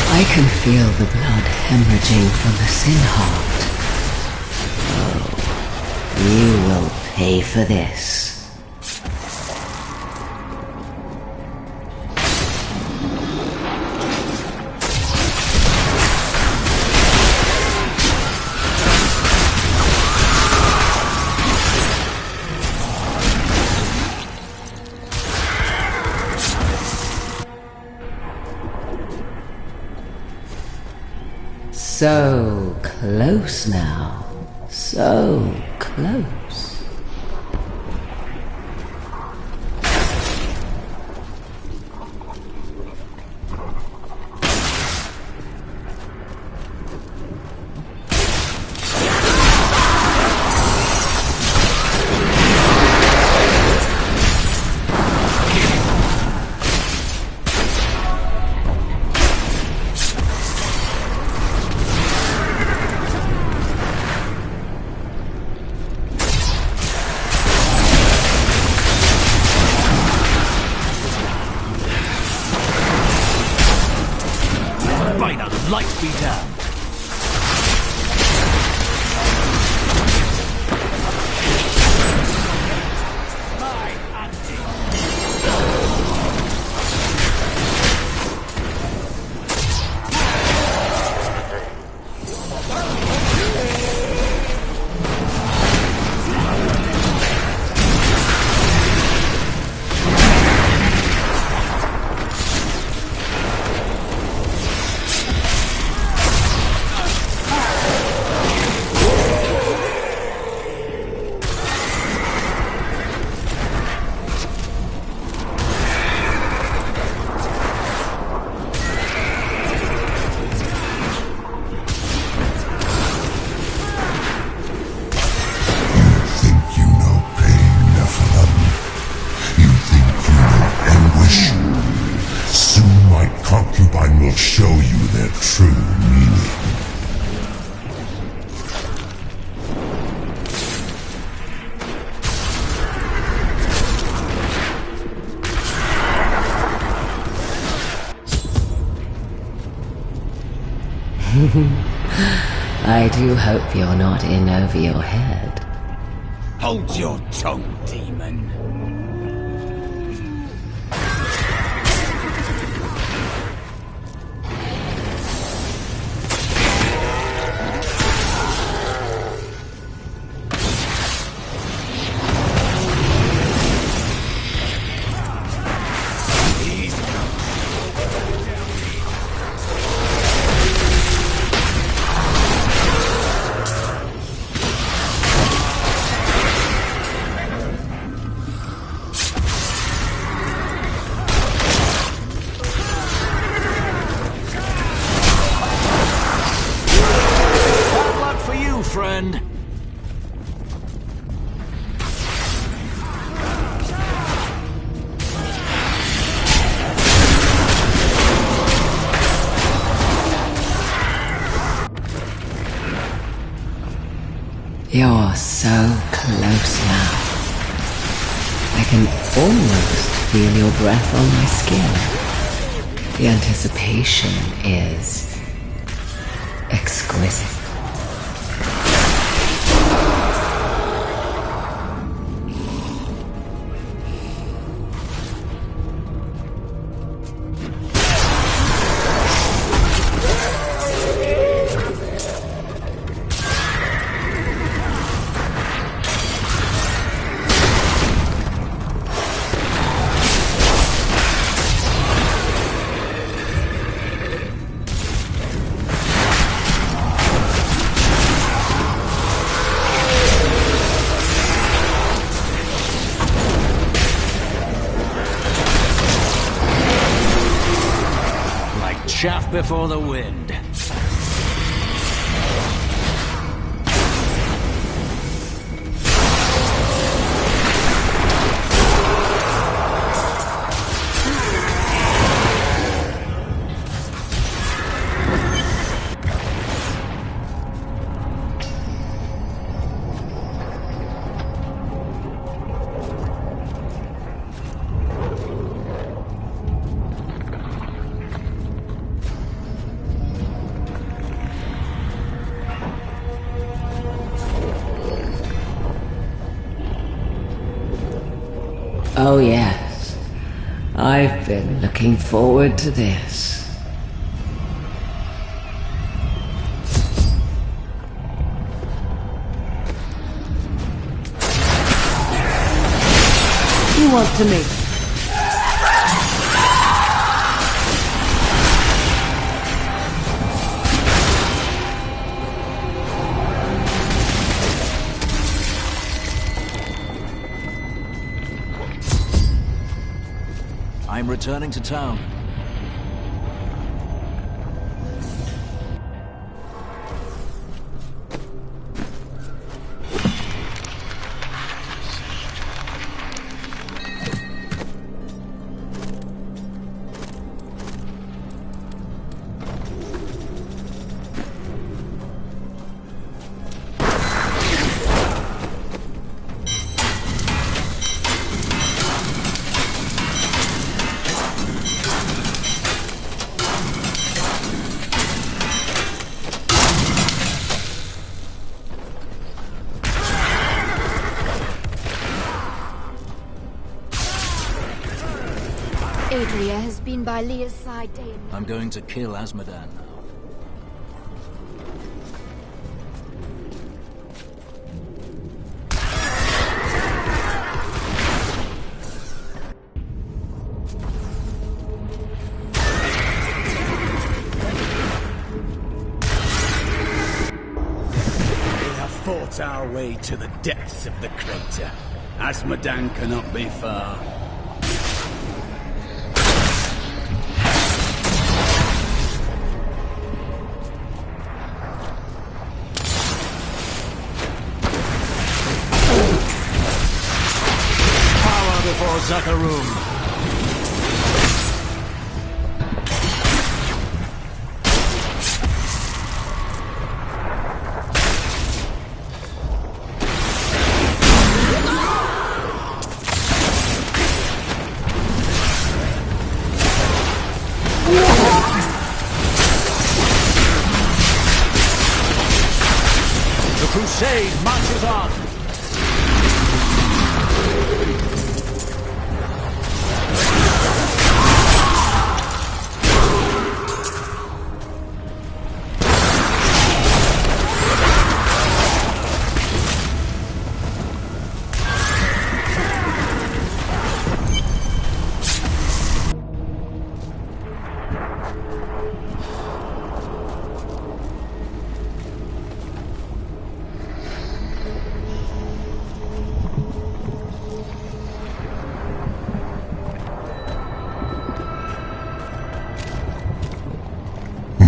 I can feel the blood hemorrhaging from the sin heart. Oh, you will pay for this. So close now. So close. Lights be down. Concubine will show you their true meaning. I do hope you're not in over your head. Hold your tongue, demon. Friend. You're so close now. I can almost feel your breath on my skin. The anticipation is exquisite. Chaff before the wind. Oh yes, I've been looking forward to this. You want to make am returning to town. Adria has been by Leah's side day and night. I'm going to kill Asmodan now. We have fought our way to the depths of the crater. Asmodan cannot be far. Before Zakarum. The crusade marches on!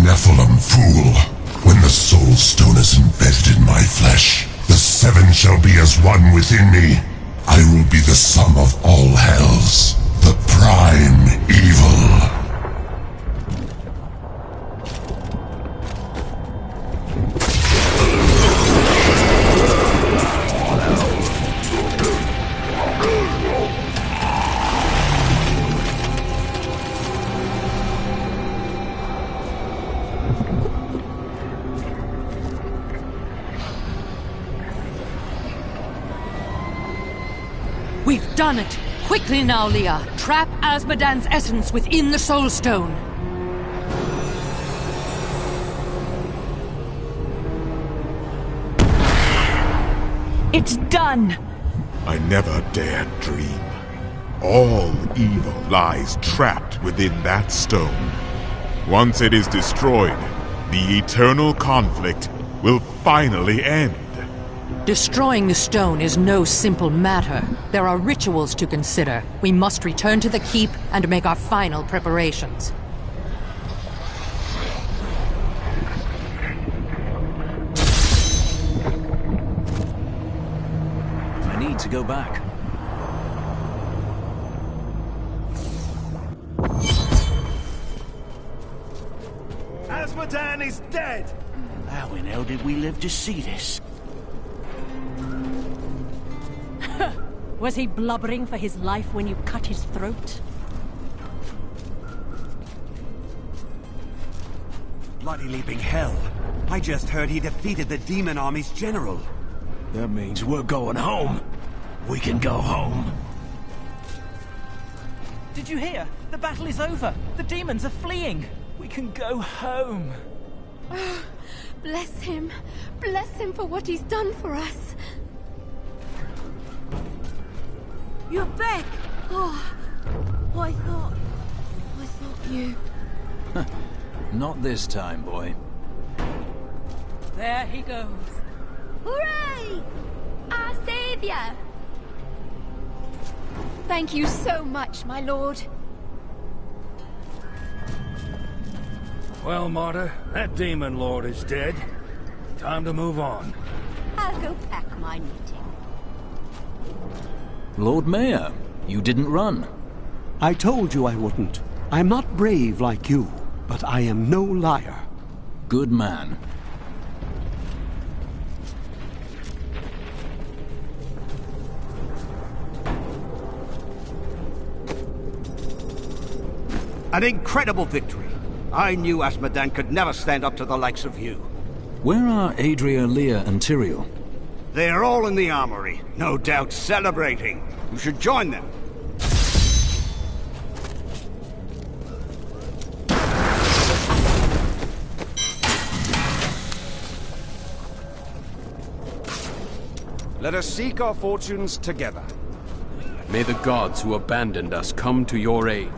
Nephilim fool, when the soul stone is embedded in my flesh, the seven shall be as one within me. I will be the sum of all hells, the prime evil. We've done it! Quickly now, Leah! Trap Asmodan's essence within the Soul Stone! It's done! I never dared dream. All evil lies trapped within that stone. Once it is destroyed, the eternal conflict will finally end. Destroying the stone is no simple matter. There are rituals to consider. We must return to the keep and make our final preparations. I need to go back. Asmodan is dead! How in hell did we live to see this? Was he blubbering for his life when you cut his throat? Bloody leaping hell. I just heard he defeated the demon army's general. That means we're going home. We can go home. Did you hear? The battle is over. The demons are fleeing. We can go home. Oh, bless him. Bless him for what he's done for us. You're back! Oh, I thought you... Not this time, boy. There he goes. Hooray! Our savior! Thank you so much, my lord. Well, Martyr, that demon lord is dead. Time to move on. I'll go pack my knitting. Lord Mayor, you didn't run. I told you I wouldn't. I'm not brave like you, but I am no liar. Good man. An incredible victory. I knew Asmodan could never stand up to the likes of you. Where are Adria, Leah, and Tyrael? They are all in the armory, no doubt celebrating. You should join them. Let us seek our fortunes together. May the gods who abandoned us come to your aid.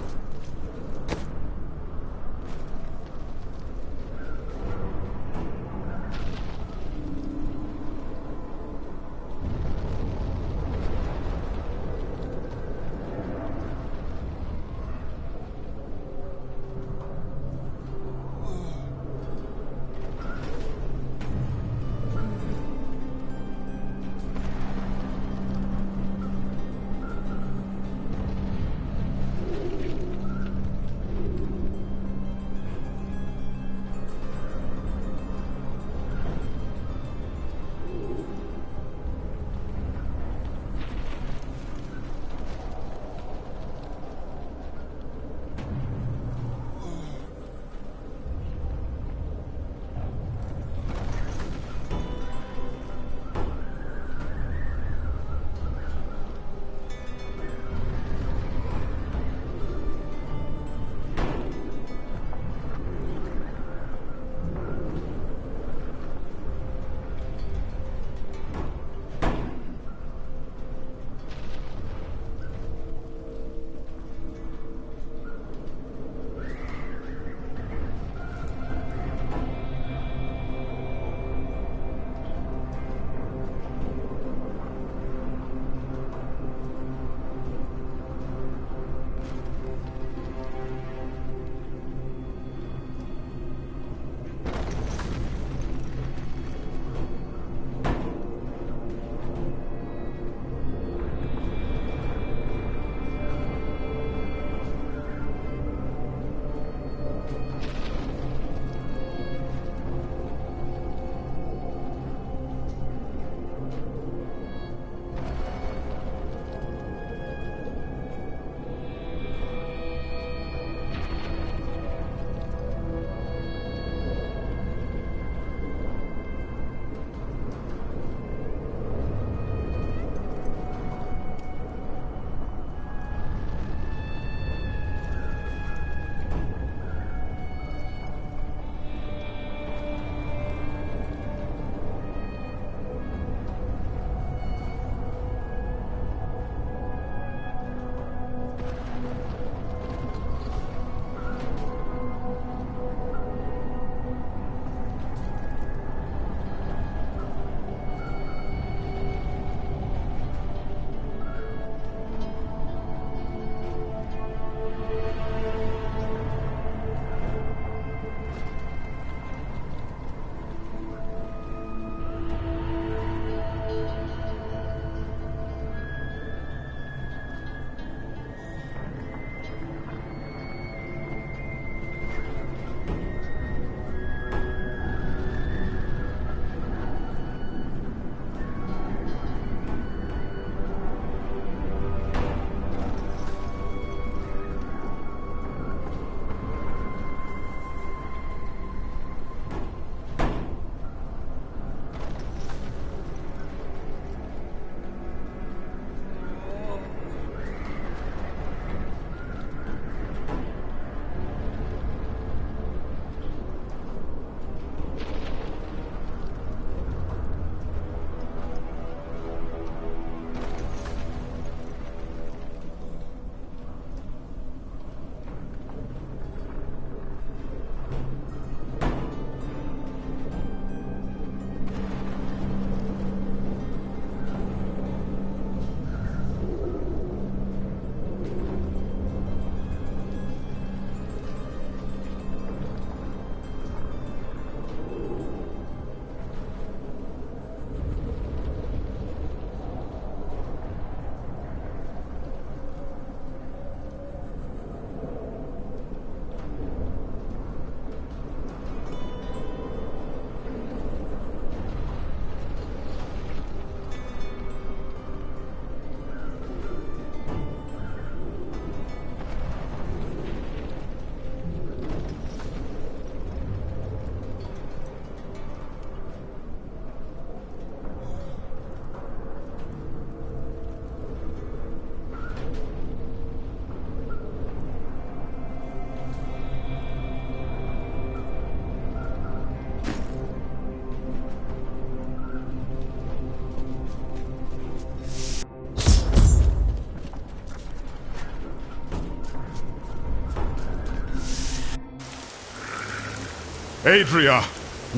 Adria,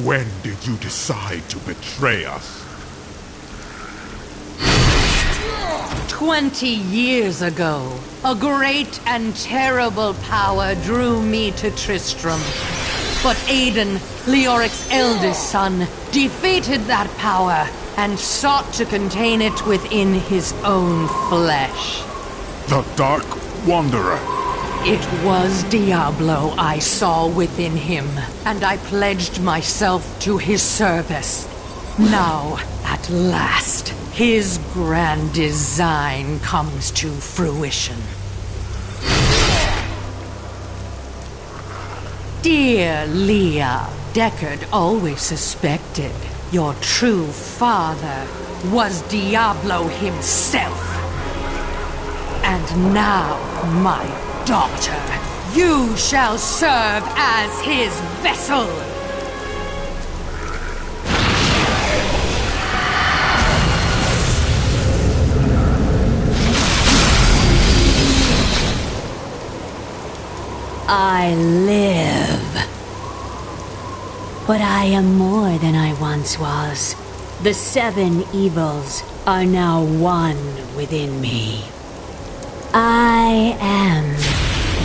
when did you decide to betray us? 20 years ago, a great and terrible power drew me to Tristram. But Aiden, Leoric's eldest son, defeated that power and sought to contain it within his own flesh. The Dark Wanderer. It was Diablo I saw within him, and I pledged myself to his service. Now, at last, his grand design comes to fruition. Dear Leah, Deckard always suspected your true father was Diablo himself. And now, my daughter, you shall serve as his vessel. I live. But I am more than I once was. The 7 evils are now one within me. I am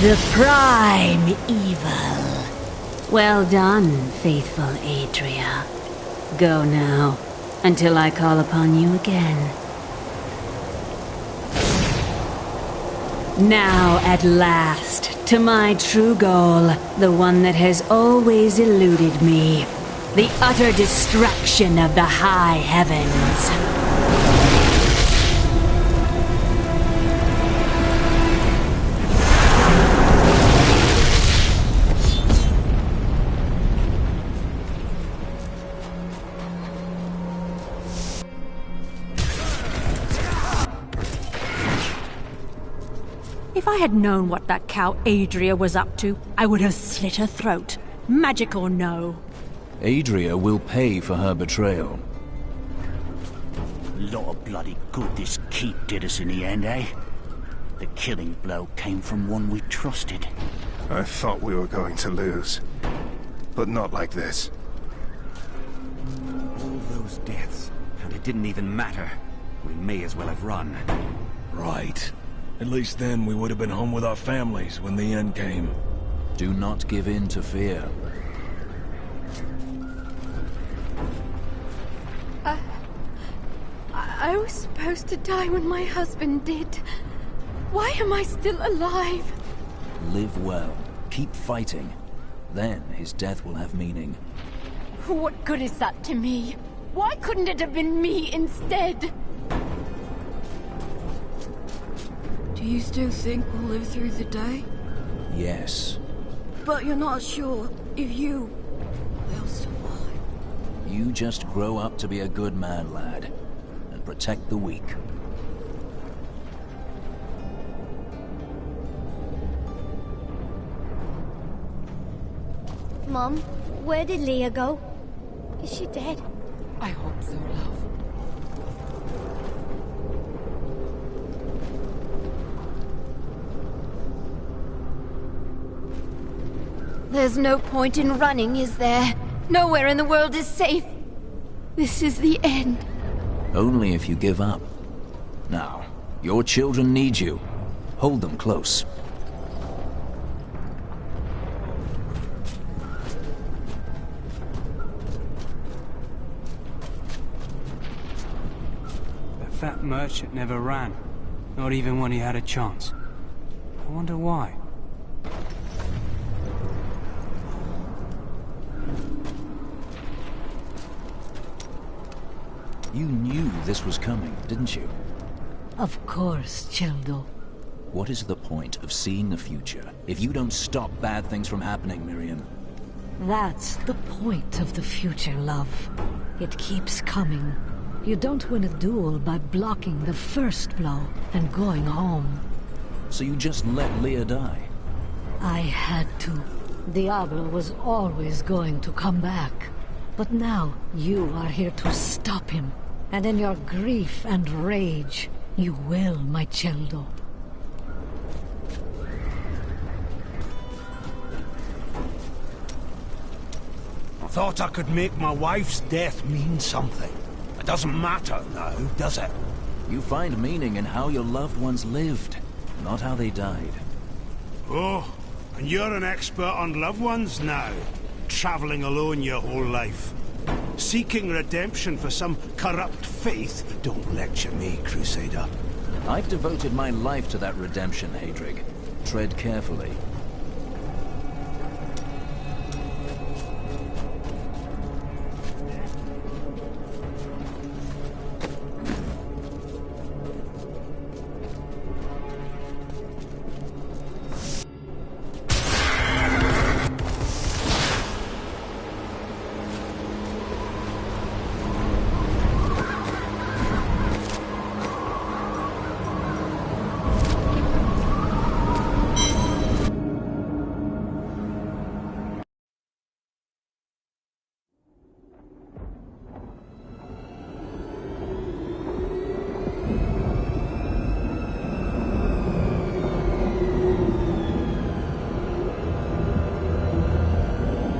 the prime evil. Well done, faithful Adria. Go now, until I call upon you again. Now, at last, to my true goal, the one that has always eluded me. The utter destruction of the high heavens. If I had known what that cow Adria was up to, I would have slit her throat. Magic or no. Adria will pay for her betrayal. Lot of bloody good this keep did us in the end, eh? The killing blow came from one we trusted. I thought we were going to lose. But not like this. All those deaths, and it didn't even matter. We may as well have run. Right. At least then we would have been home with our families when the end came. Do not give in to fear. I was supposed to die when my husband did. Why am I still alive? Live well. Keep fighting. Then his death will have meaning. What good is that to me? Why couldn't it have been me instead? Do you still think we'll live through the day? Yes. But you're not sure if you will survive. You just grow up to be a good man, lad. And protect the weak. Mom, where did Leah go? Is she dead? I hope so, love. There's no point in running, is there? Nowhere in the world is safe. This is the end. Only if you give up. Now, your children need you. Hold them close. That fat merchant never ran. Not even when he had a chance. I wonder why. You knew this was coming, didn't you? Of course, Childo. What is the point of seeing the future if you don't stop bad things from happening, Miriam? That's the point of the future, love. It keeps coming. You don't win a duel by blocking the first blow and going home. So you just let Leah die? I had to. Diablo was always going to come back. But now, you are here to stop him. And in your grief and rage, you will, my Childo. Thought I could make my wife's death mean something. It doesn't matter now, does it? You find meaning in how your loved ones lived, not how they died. Oh, and you're an expert on loved ones now. Traveling alone your whole life. Seeking redemption for some corrupt faith. Don't lecture me, Crusader. I've devoted my life to that redemption, Hadrig. Tread carefully.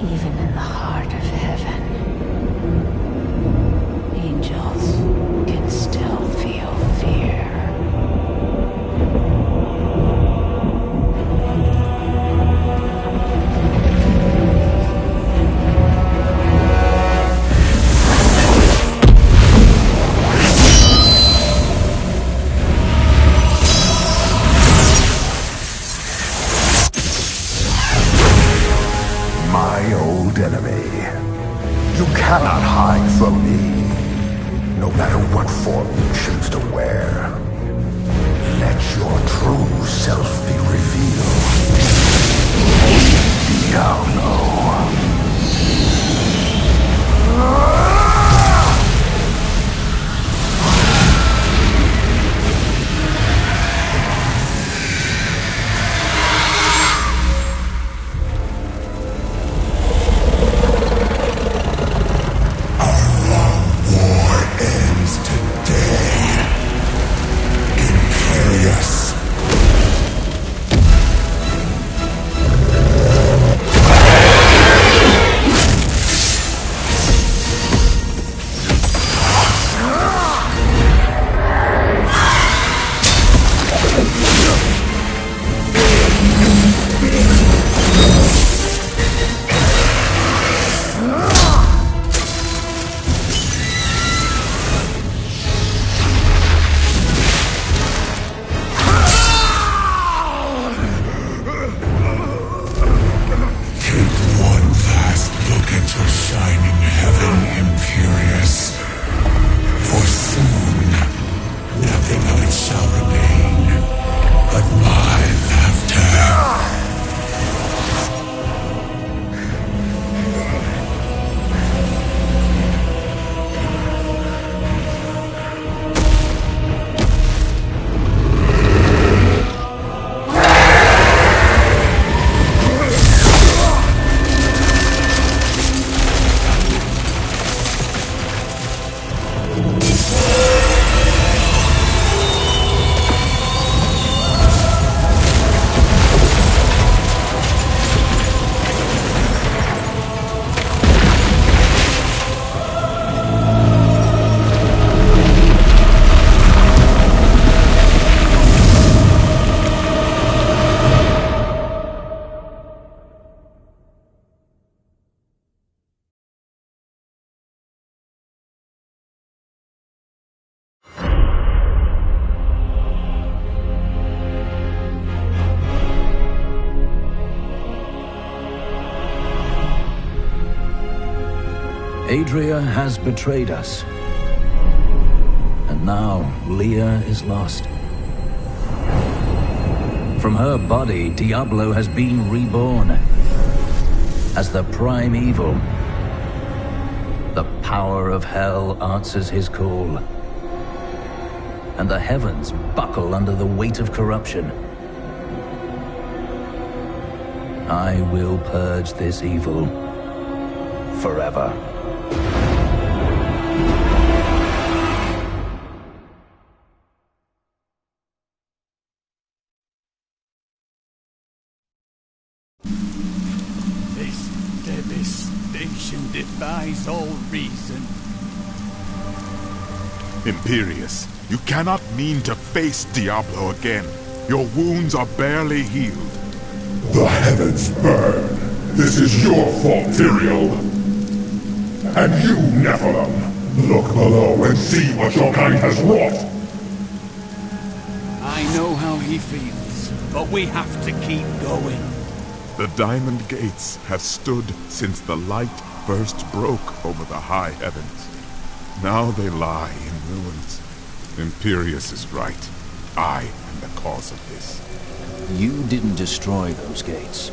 Even in the heart of heaven, angels can still feel fear. My old enemy. You cannot hide from me, no matter what form you choose to wear. Let your true self be revealed. Diablo. Adria has betrayed us. And now, Leah is lost. From her body, Diablo has been reborn. As the prime evil. The power of hell answers his call. And the heavens buckle under the weight of corruption. I will purge this evil forever. This devastation defies all reason. Imperius, you cannot mean to face Diablo again. Your wounds are barely healed. The heavens burn. This is your fault, Tyrael. And you, Nephilim, look below and see what your kind has wrought. I know how he feels, but we have to keep going. The Diamond Gates have stood since the light first broke over the high heavens. Now they lie in ruins. Imperius is right. I am the cause of this. You didn't destroy those gates.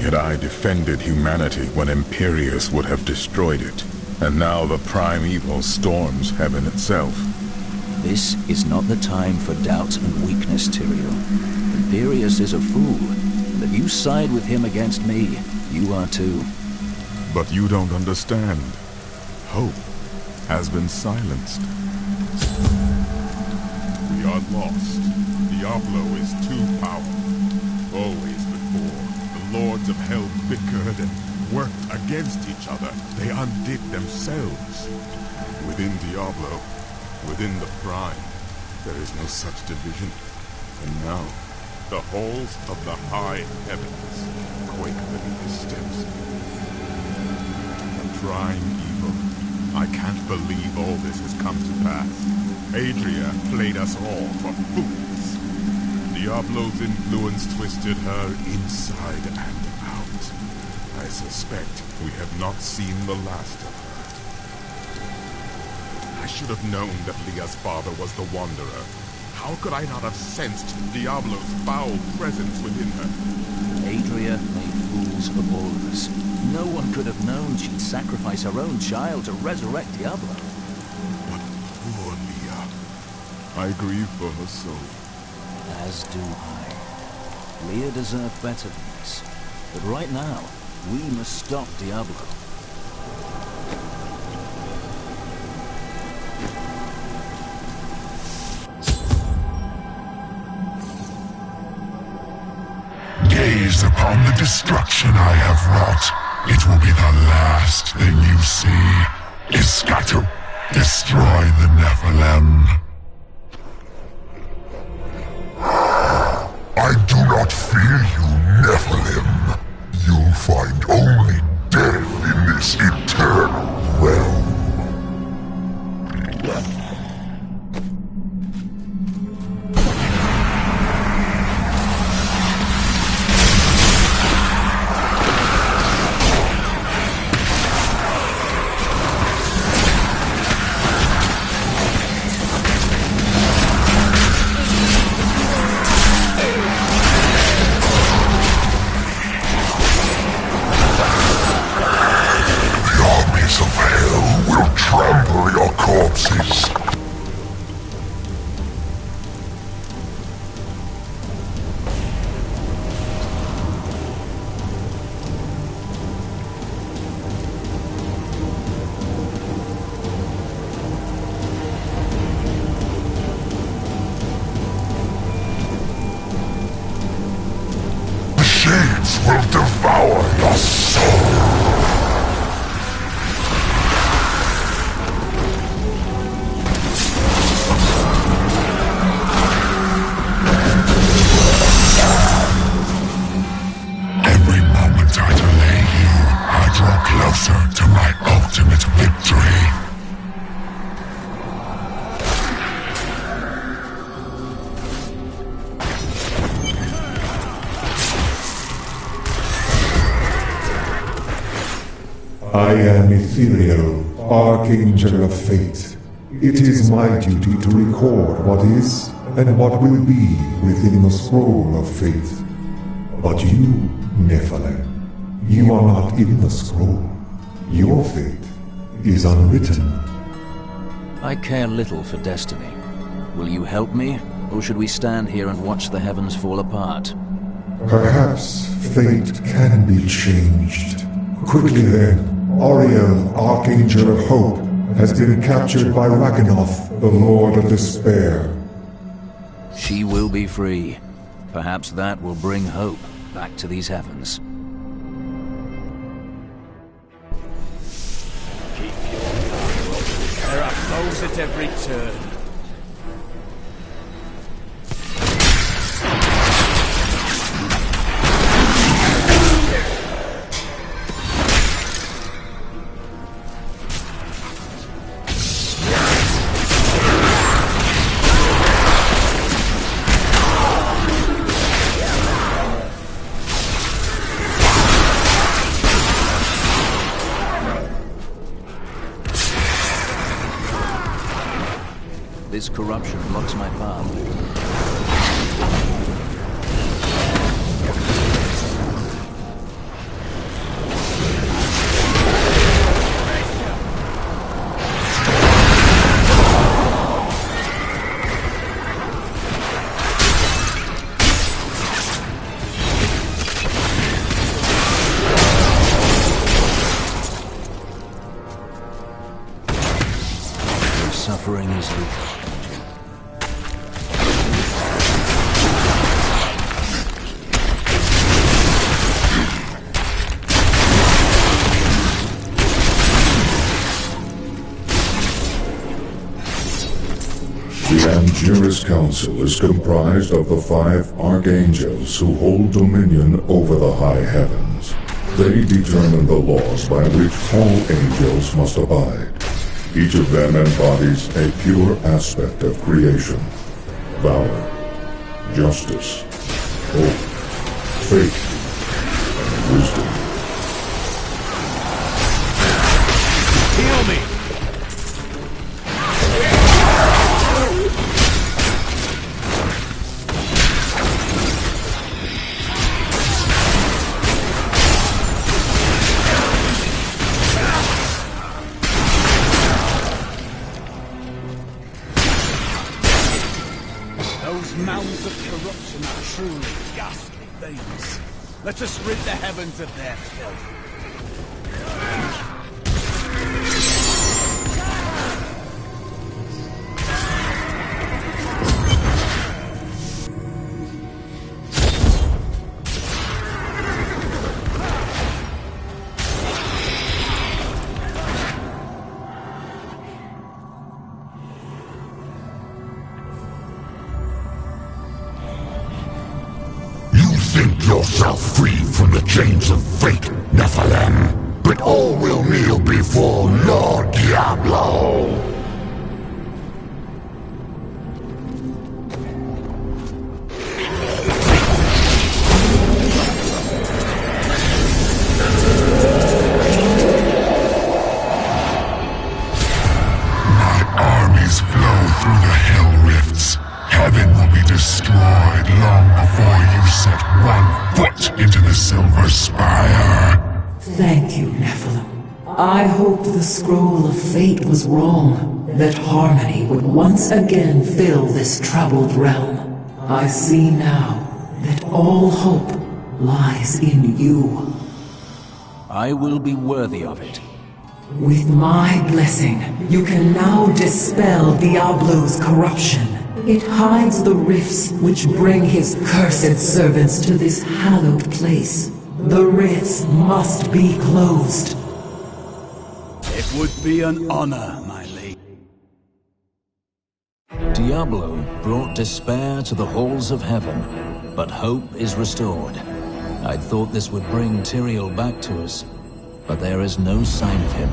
Yet I defended humanity when Imperius would have destroyed it. And now the primeval storms heaven itself. This is not the time for doubt and weakness, Tyrael. Imperius is a fool, and if you side with him against me, you are too. But you don't understand. Hope has been silenced. We are lost. Diablo is too powerful. Always before, the lords of hell bickered and worked against each other. They undid themselves. Within Diablo, within the Prime, there is no such division. And now, the halls of the high heavens quake beneath his steps. The Prime evil. I can't believe all this has come to pass. Adria played us all for fools. Diablo's influence twisted her inside and out. I suspect we have not seen the last of her. I should have known that Leah's father was the Wanderer. How could I not have sensed Diablo's foul presence within her? Adria made fools of all of us. No one could have known she'd sacrifice her own child to resurrect Diablo. But poor Leah. I grieve for her soul. As do I. Leah deserved better than this. But right now, we must stop Diablo. Gaze upon the destruction I have wrought. It will be the last thing you see. Iskatu, destroy the Nephilim. I do not fear you, Nephilim. You'll find only death in this eternal realm. Will devour your soul. Every moment I delay you, I draw closer to my ultimate victory. I am Ethereal, Archangel of Fate. It is my duty to record what is and what will be within the scroll of fate. But you, Nephilim, you are not in the scroll. Your fate is unwritten. I care little for destiny. Will you help me, or should we stand here and watch the heavens fall apart? Perhaps fate can be changed. Quickly then. Oriel, Archangel of Hope, has been captured by Raganoth, the Lord of Despair. She will be free. Perhaps that will bring hope back to these heavens. Keep your guard up. There are foes at every turn. This corruption blocks my path. Suffering is weak. The Angiris Council is comprised of the 5 Archangels who hold dominion over the high heavens. They determine the laws by which all angels must abide. Each of them embodies a pure aspect of creation: valor, justice, hope, faith, and wisdom. Heal me! Those mounds of corruption are truly ghastly things. Let us rid the heavens of their filth. Think yourself free from the chains of fate, Nephilim, but all will kneel before Lord Diablo. My armies flow through the hell rifts. Heaven will be destroyed long before you set one foot into the Silver Spire. Thank you, Nephilim. I hoped the Scroll of Fate was wrong, that harmony would once again fill this troubled realm. I see now that all hope lies in you. I will be worthy of it. With my blessing, you can now dispel Diablo's corruption. It hides the rifts which bring his cursed servants to this hallowed place. The rifts must be closed. It would be an honor, my lady. Diablo brought despair to the halls of heaven, but hope is restored. I thought this would bring Tyrael back to us, but there is no sign of him.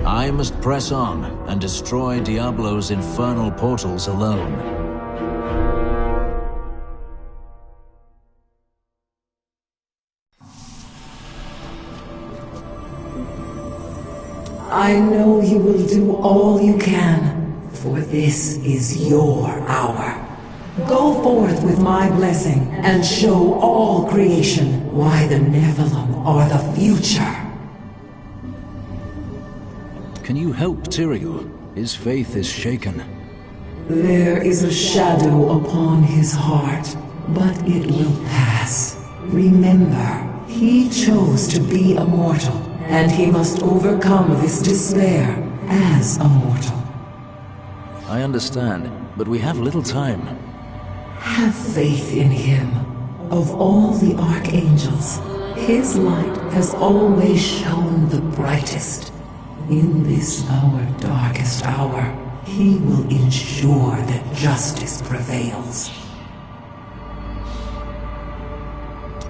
I must press on and destroy Diablo's infernal portals alone. I know you will do all you can, for this is your hour. Go forth with my blessing and show all creation why the Nephilim are the future. Can you help Tyrael? His faith is shaken. There is a shadow upon his heart, but it will pass. Remember, he chose to be a mortal, and he must overcome this despair as a mortal. I understand, but we have little time. Have faith in him. Of all the archangels, his light has always shone the brightest. In this our darkest hour, he will ensure that justice prevails.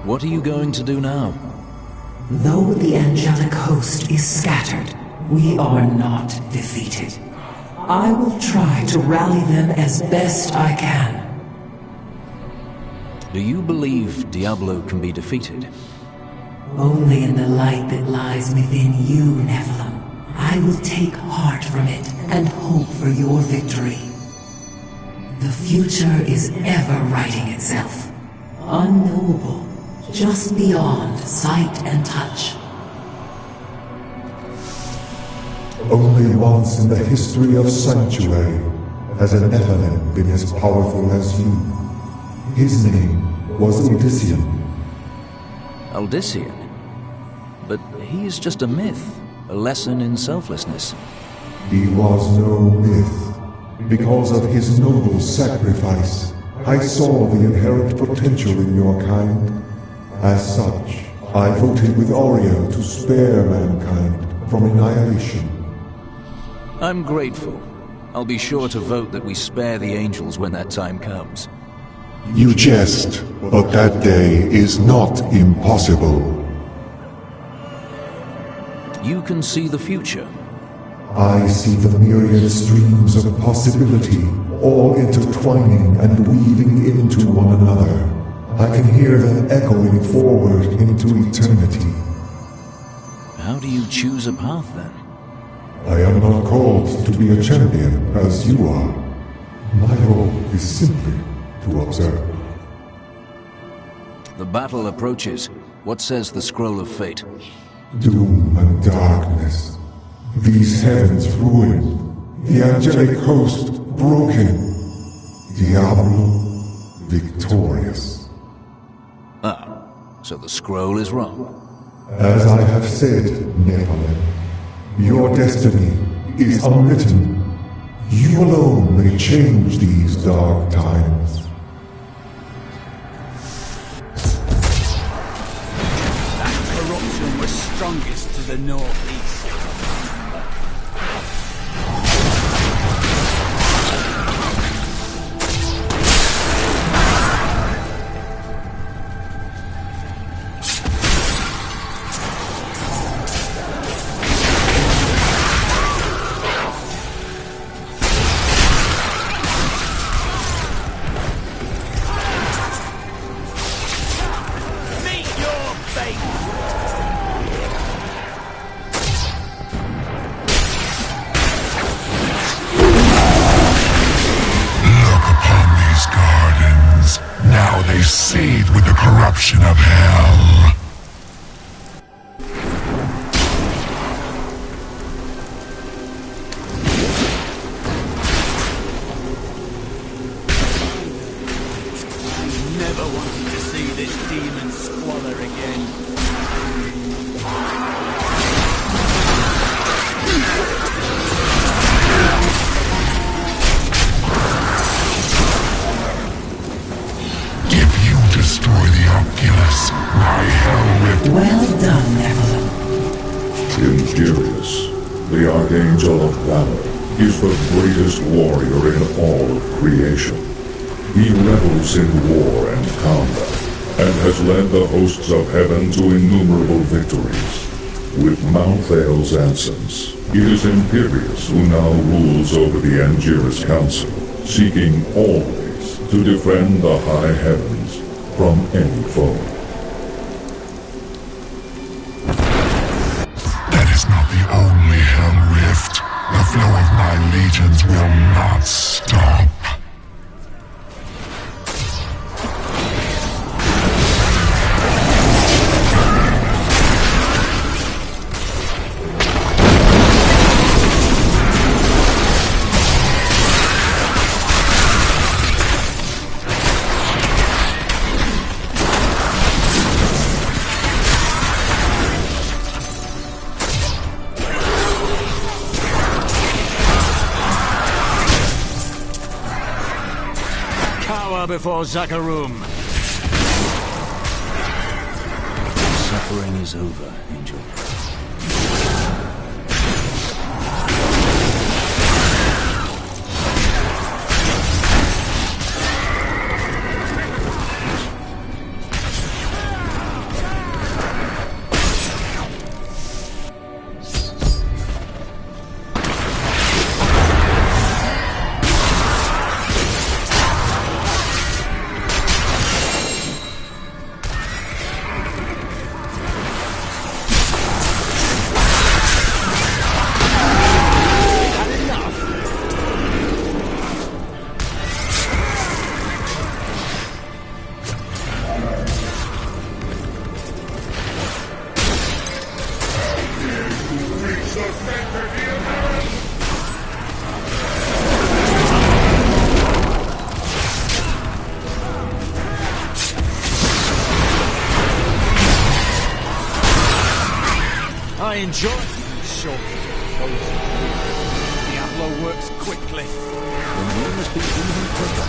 What are you going to do now? Though the angelic host is scattered, we are not defeated. I will try to rally them as best I can. Do you believe Diablo can be defeated? Only in the light that lies within you, Nephilim. I will take heart from it and hope for your victory. The future is ever writing itself. Unknowable, just beyond sight and touch. Only once in the history of Sanctuary has a Nephilim been as powerful as you. His name was Odyssean. Odyssean? But he is just a myth, a lesson in selflessness. He was no myth. Because of his noble sacrifice, I saw the inherent potential in your kind. As such, I voted with Aurea to spare mankind from annihilation. I'm grateful. I'll be sure to vote that we spare the angels when that time comes. You jest, but that day is not impossible. You can see the future. I see the myriad streams of possibility, all intertwining and weaving into one another. I can hear them echoing forward into eternity. How do you choose a path then? I am not called to be a champion as you are. My role is simply to observe. The battle approaches. What says the Scroll of Fate? Doom and darkness. These heavens ruined. The angelic host broken. Diablo victorious. Ah, so the scroll is wrong. As I have said, Nephilim, your destiny is unwritten. You alone may change these dark times. That corruption was strongest to the northeast. They seethe with the corruption of hell. Never wanted to see this demon squalor again. Destroy the Oculus, my hell with... Well done, Nephilim. Injurious, the Archangel of Valor, is the greatest warrior in all of creation. He revels in war and combat, and has led the hosts of heaven to innumerable victories. With Mount Thal's absence, it is Imperius who now rules over the Angiris Council, seeking always to defend the high heavens from any foe. That is not the only hell rift. The flow of my legions will not stop. Before Zakarum. Suffering is over, Angel. enjoy shortage of clothes. Diablo works quickly. Then we must be even quicker.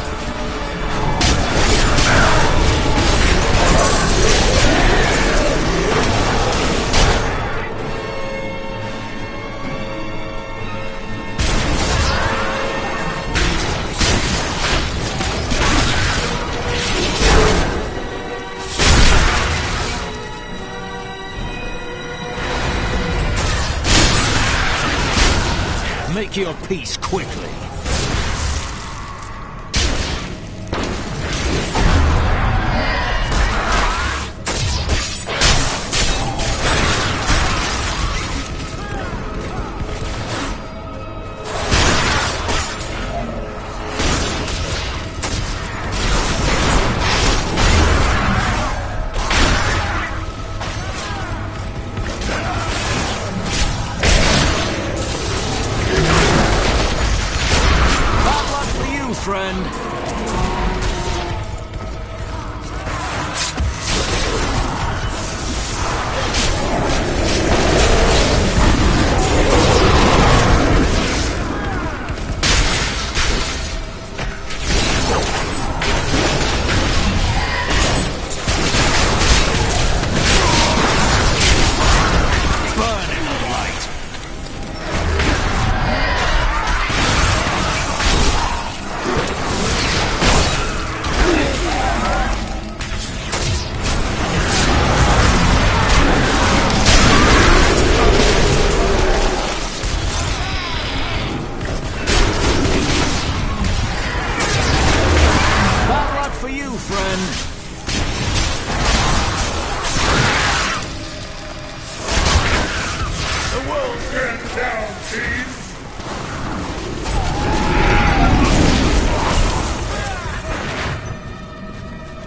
Make your peace quickly. Friend.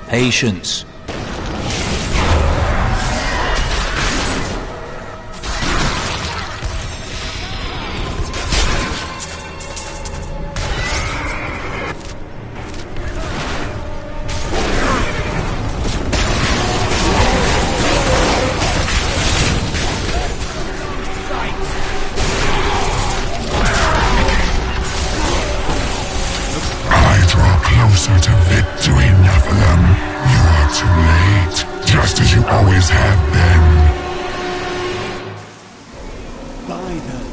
Patience. I draw closer to victory, Nephilim. You are too late, just as you always have been. By them.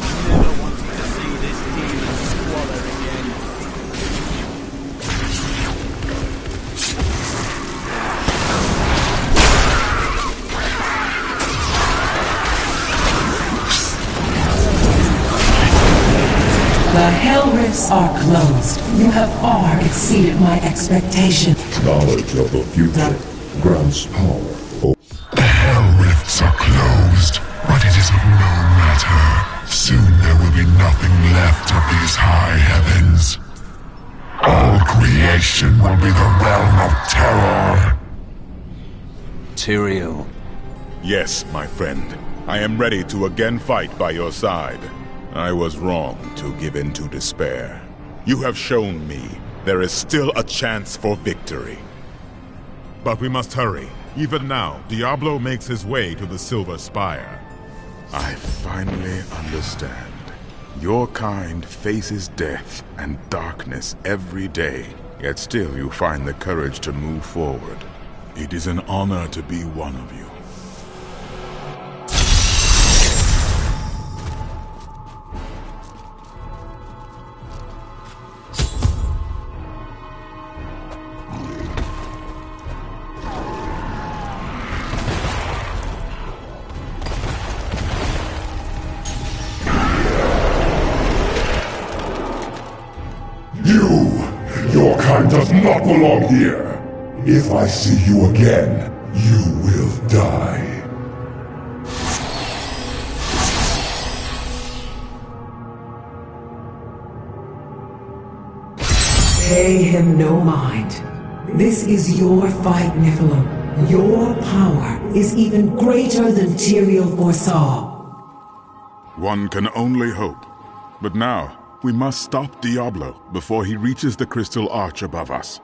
I never wanted to see this demon squalor again. The Hell Rifts are closed. You have far exceeded my expectations. Knowledge of the future grants power. The Hell Rifts are closed, but it is of no matter. Soon there will be nothing left of these high heavens. All creation will be the realm of terror. Tyrael. Yes, my friend. I am ready to again fight by your side. I was wrong to give in to despair. You have shown me there is still a chance for victory. But we must hurry. Even now, Diablo makes his way to the Silver Spire. I finally understand. Your kind faces death and darkness every day, yet still you find the courage to move forward. It is an honor to be one of you. Your kind does not belong here. If I see you again, you will die. Pay him no mind. This is your fight, Nephilim. Your power is even greater than Tyrael foresaw. One can only hope. But now, we must stop Diablo before he reaches the crystal arch above us.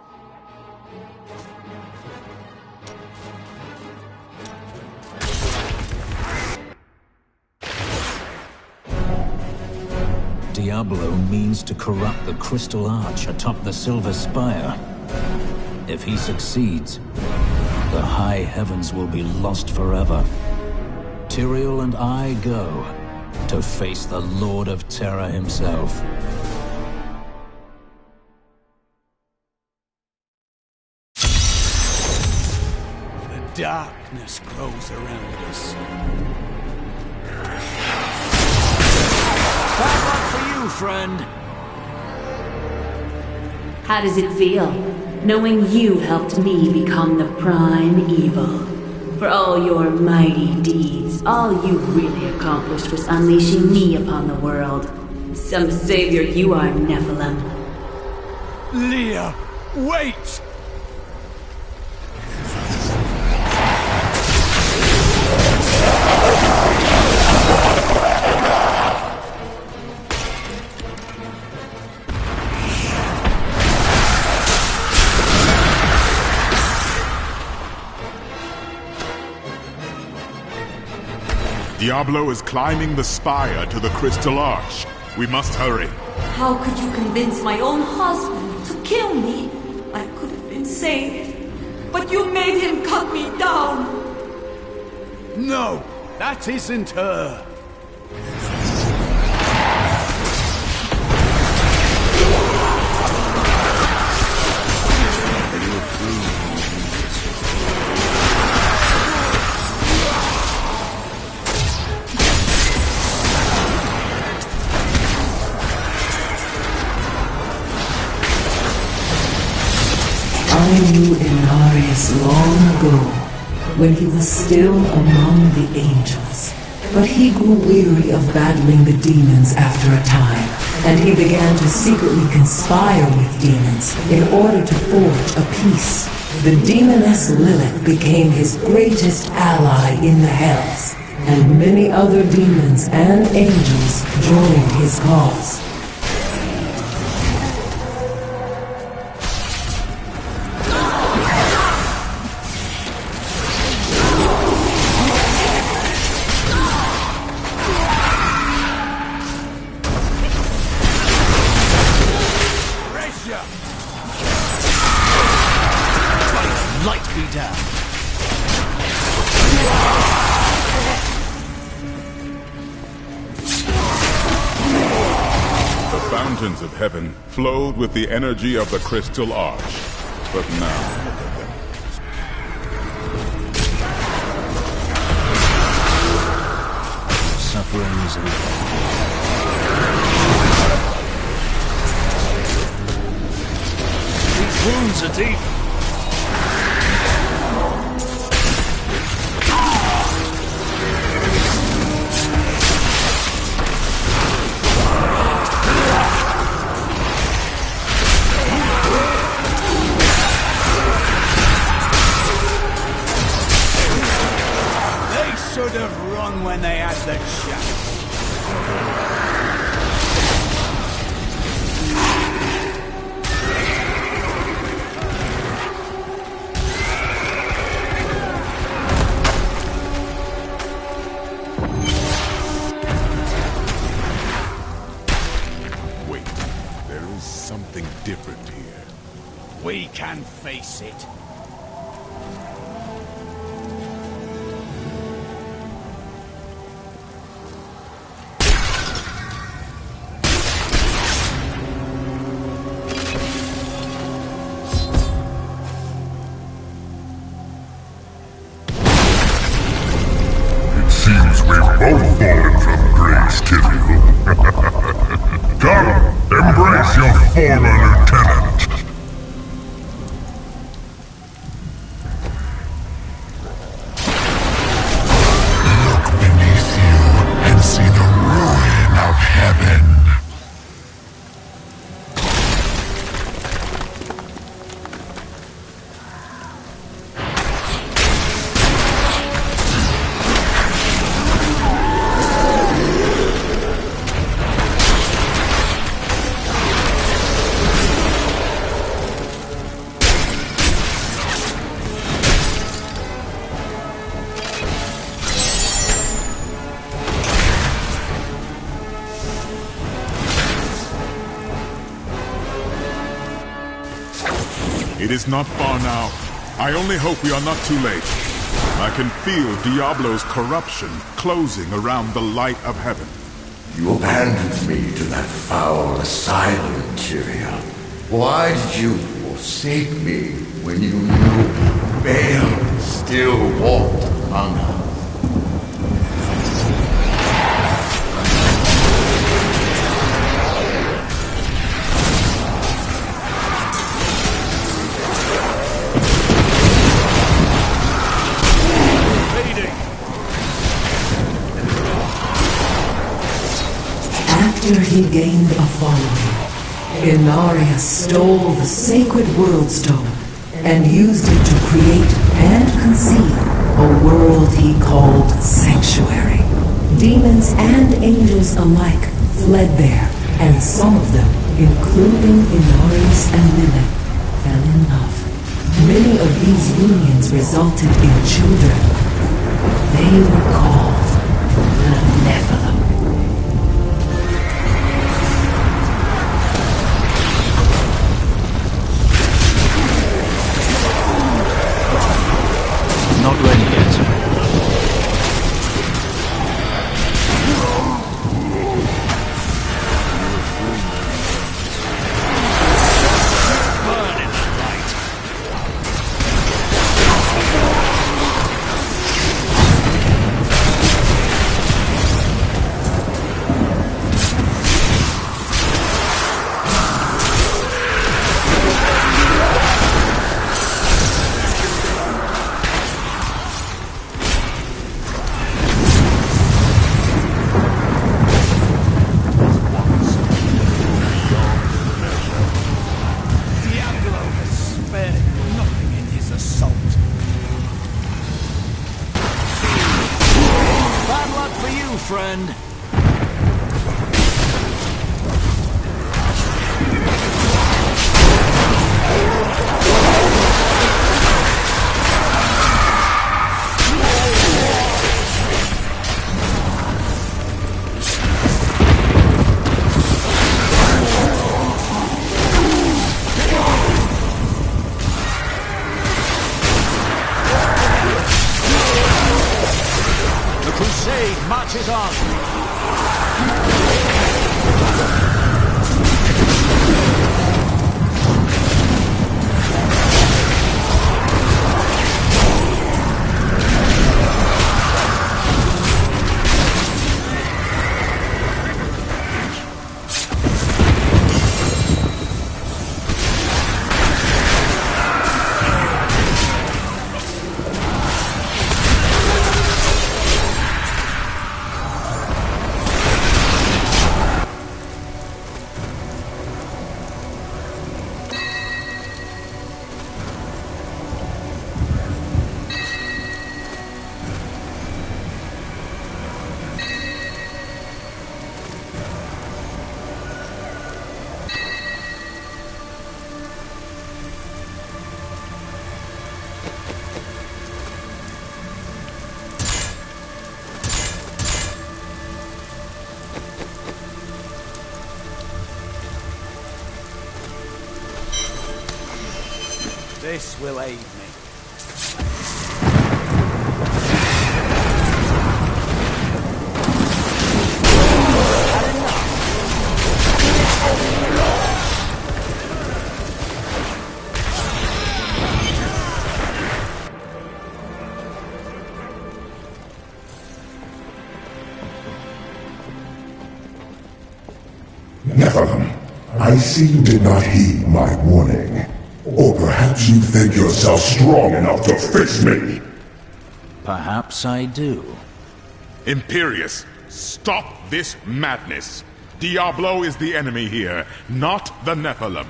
Diablo means to corrupt the crystal arch atop the silver spire. If he succeeds, the high heavens will be lost forever. Tyrael and I go to face the Lord of Terror himself. The darkness grows around us. Bad luck for you, friend. How does it feel, knowing you helped me become the prime evil? For all your mighty deeds, all you really accomplished was unleashing me upon the world. Some savior you are, Nephilim. Leah, wait! Diablo is climbing the spire to the Crystal Arch. We must hurry. How could you convince my own husband to kill me? I could have been saved, but you made him cut me down. No, that isn't her. I knew Inarius long ago, when he was still among the angels. But he grew weary of battling the demons after a time, and he began to secretly conspire with demons in order to forge a peace. The demoness Lilith became his greatest ally in the Hells, and many other demons and angels joined his cause. Light me down. The fountains of heaven flowed with the energy of the Crystal Arch. But now, look at them. Suffering is over. These wounds are deep. Should have run when they had the chance. Wait, there is something different here. We can face it. Seems we've both fallen from grace, Tyrael. Come, embrace your former lieutenant. Look beneath you and see the ruin of heaven. It is not far now. I only hope we are not too late. I can feel Diablo's corruption closing around the light of heaven. You abandoned me to that foul asylum, Tyrion. Why did you forsake me when you knew Baal still walked among us? After he gained a following, Inarius stole the sacred World Stone and used it to create and conceive a world he called Sanctuary. Demons and angels alike fled there, and some of them, including Inarius and Lilith, fell in love. Many of these unions resulted in children. They were called the Nephilim. Not ready yet. Friend. The crusade marches on. This will aid me. Nephilim, I see you did not heed my warning. Or perhaps you think yourself strong enough to face me. Perhaps I do. Imperius, stop this madness. Diablo is the enemy here, not the Nephilim.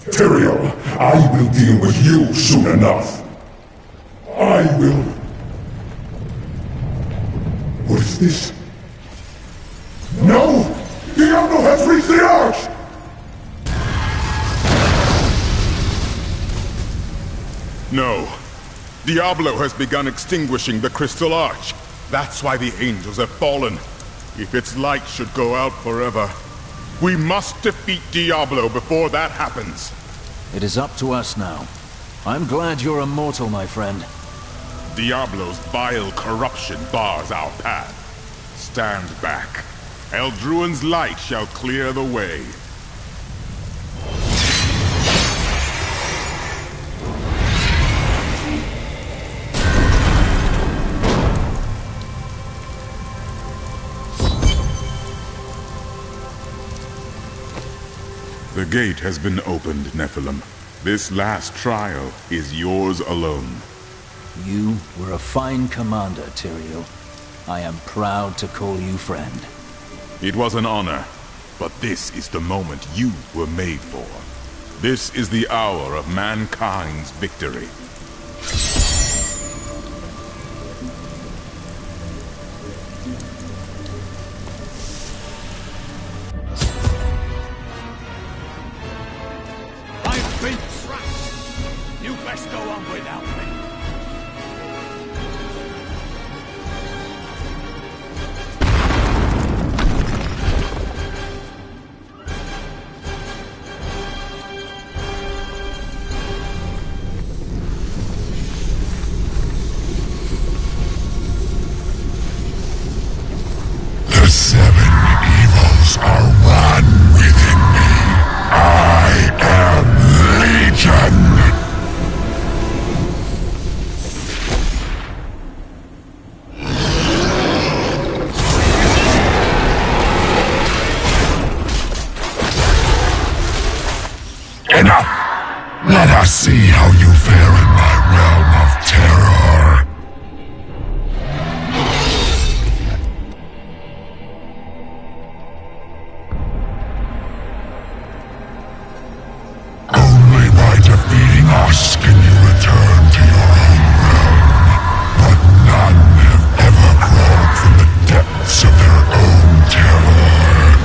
Tyrael, I will deal with you soon enough. I will... What is this? No! Diablo has reached the Arch! No. Diablo has begun extinguishing the Crystal Arch. That's why the angels have fallen. If its light should go out forever, we must defeat Diablo before that happens. It is up to us now. I'm glad you're immortal, my friend. Diablo's vile corruption bars our path. Stand back. Eldruin's light shall clear the way. The gate has been opened, Nephilim. This last trial is yours alone. You were a fine commander, Tyrael. I am proud to call you friend. It was an honor, but this is the moment you were made for. This is the hour of mankind's victory. I've been trapped. You best go on without me. The seven evils are one within me. I am Legion. Enough! Let us see how you fare in my realm of terror. Only by defeating us can you return to your own realm. But none have ever crawled from the depths of their own terror.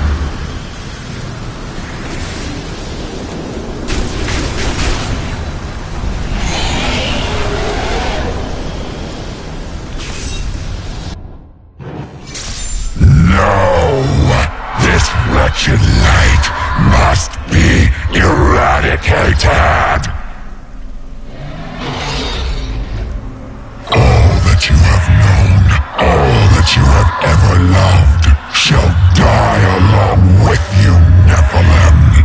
No! This wretched light must be eradicated! All that you have known, all that you have ever loved, shall die along with you, Nephilim!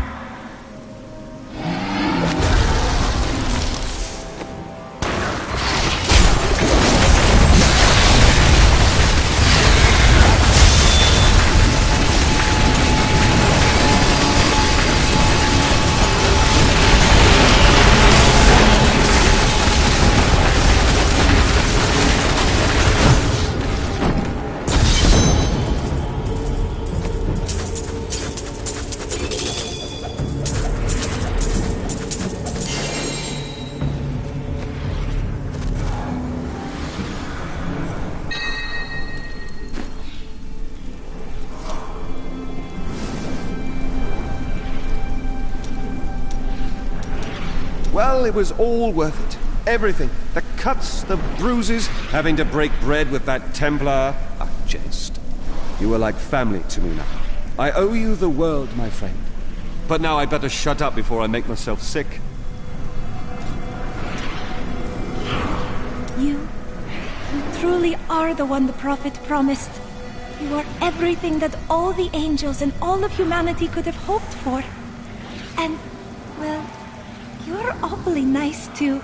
Well, it was all worth it. Everything. The cuts, the bruises, having to break bread with that Templar. A jest. You were like family to me now. I owe you the world, my friend. But now I'd better shut up before I make myself sick. You truly are the one the Prophet promised. You are everything that all the angels and all of humanity could have hoped for. And, well, you're awfully nice too.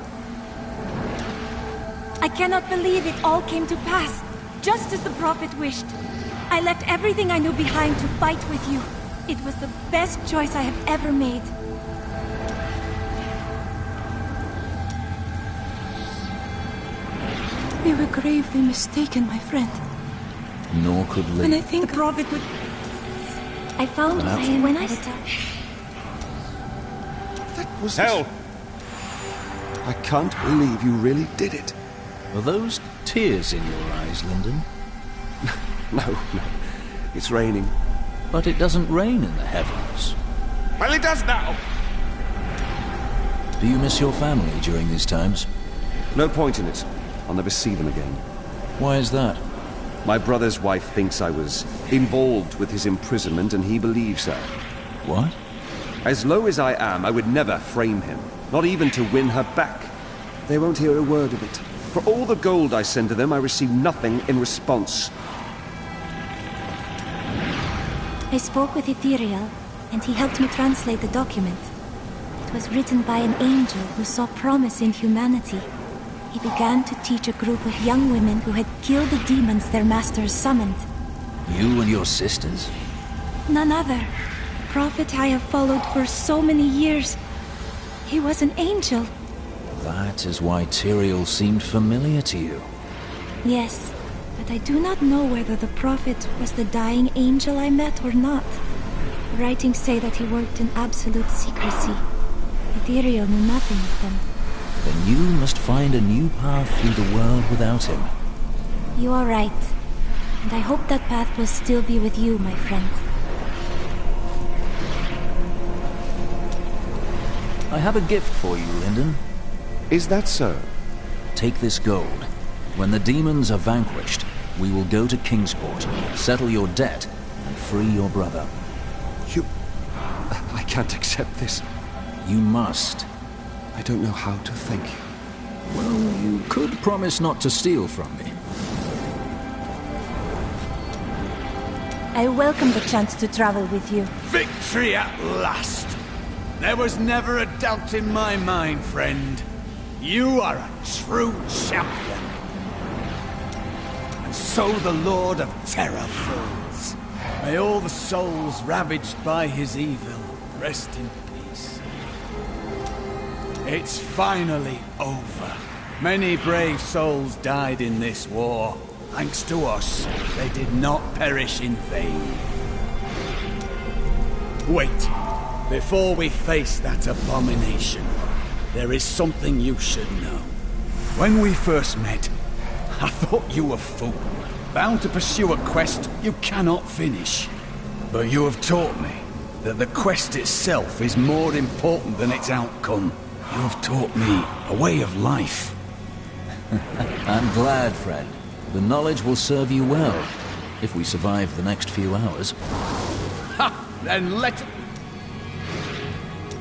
I cannot believe it all came to pass, just as the Prophet wished. I left everything I knew behind to fight with you. It was the best choice I have ever made. We were gravely mistaken, my friend. Nor could When I live. think the Prophet would... I found Perhaps. when I... That was hell. I can't believe you really did it. Are those tears in your eyes, Lyndon? No. It's raining. But it doesn't rain in the heavens. Well, it does now. Do you miss your family during these times? No point in it. I'll never see them again. Why is that? My brother's wife thinks I was involved with his imprisonment, and he believes her. What? As low as I am, I would never frame him, not even to win her back. They won't hear a word of it. For all the gold I send to them, I receive nothing in response. I spoke with Ethereal, and he helped me translate the document. It was written by an angel who saw promise in humanity. He began to teach a group of young women who had killed the demons their masters summoned. You and your sisters? None other. The prophet I have followed for so many years. He was an angel. That is why Tyrael seemed familiar to you. Yes, but I do not know whether the prophet was the dying angel I met or not. Writings say that he worked in absolute secrecy. Ethereal knew nothing of them. Then you must find a new path through the world without him. You are right. And I hope that path will still be with you, my friend. I have a gift for you, Lyndon. Is that so? Take this gold. When the demons are vanquished, we will go to Kingsport, settle your debt, and free your brother. I can't accept this. You must. I don't know how to thank you. Well, you could promise not to steal from me. I welcome the chance to travel with you. Victory at last! There was never a doubt in my mind, friend. You are a true champion. And so the Lord of Terror falls. May all the souls ravaged by his evil rest in peace. It's finally over. Many brave souls died in this war. Thanks to us, they did not perish in vain. Wait. Before we face that abomination, there is something you should know. When we first met, I thought you a fool, bound to pursue a quest you cannot finish. But you have taught me that the quest itself is more important than its outcome. You have taught me a way of life. I'm glad, friend. The knowledge will serve you well, if we survive the next few hours. Ha! Then let...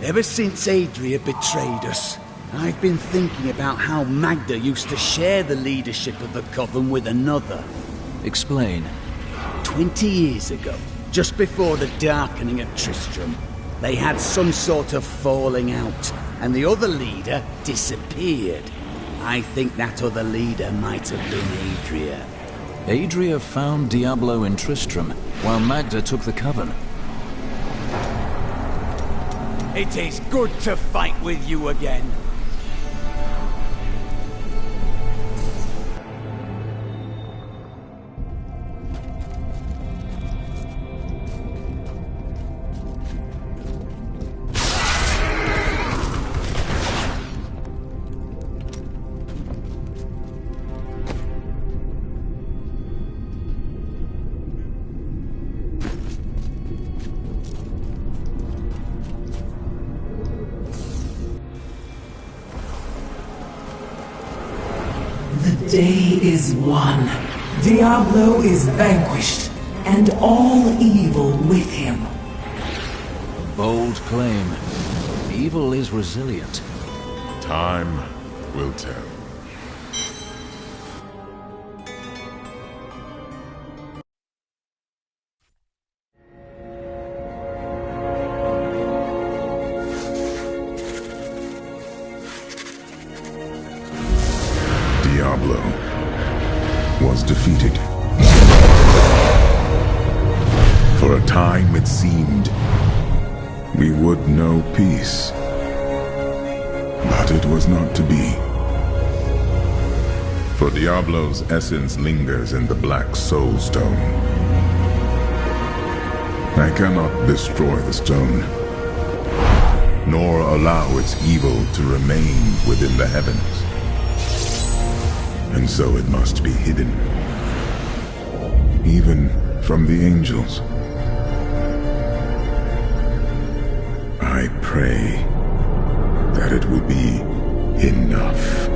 Ever since Adria betrayed us, I've been thinking about how Magda used to share the leadership of the Coven with another. Explain. 20 years ago, just before the darkening of Tristram, they had some sort of falling out, and the other leader disappeared. I think that other leader might have been Adria. Adria found Diablo in Tristram, while Magda took the Coven. It is good to fight with you again. The day is won. Diablo is vanquished, and all evil with him. A bold claim. Evil is resilient. Time will tell. Diablo was defeated. For a time it seemed we would know peace. But it was not to be. For Diablo's essence lingers in the Black Soul Stone. I cannot destroy the stone, nor allow its evil to remain within the heavens. And so it must be hidden, even from the angels. I pray that it will be enough.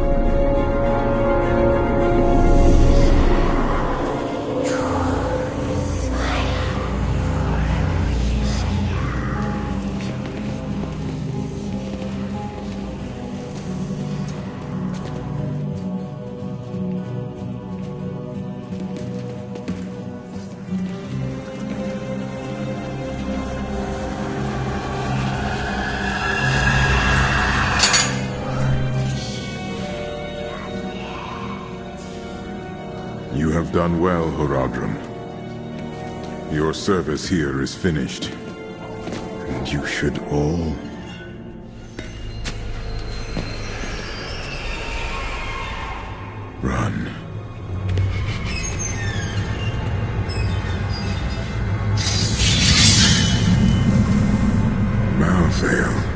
have done well, Horadrim. Your service here is finished. And you should all... run. Malthael.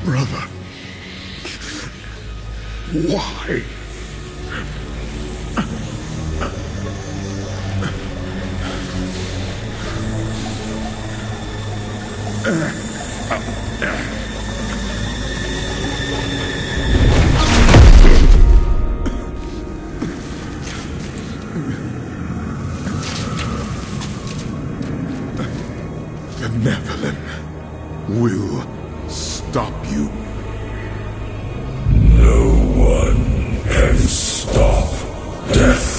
Brother. Why? The Nephilim will stop you. No one can stop death.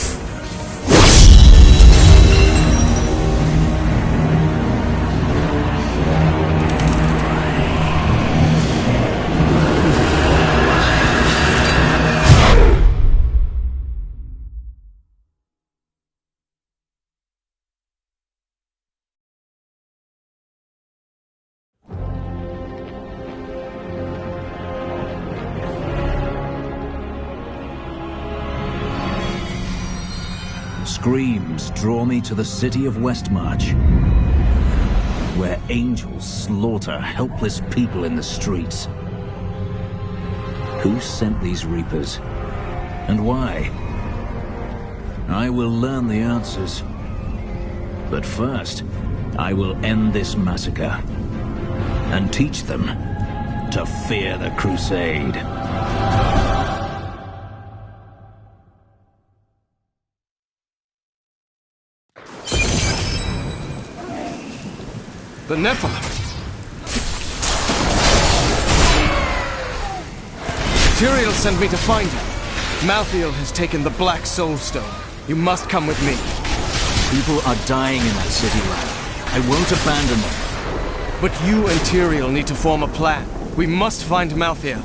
Screams draw me to the city of Westmarch, where angels slaughter helpless people in the streets. Who sent these reapers? And why? I will learn the answers. But first, I will end this massacre and teach them to fear the Crusade. The Nephilim! Tyrael sent me to find you. Malthael has taken the Black Soul Stone. You must come with me. People are dying in that city, lad. I won't abandon them. But you and Tyrael need to form a plan. We must find Malthael.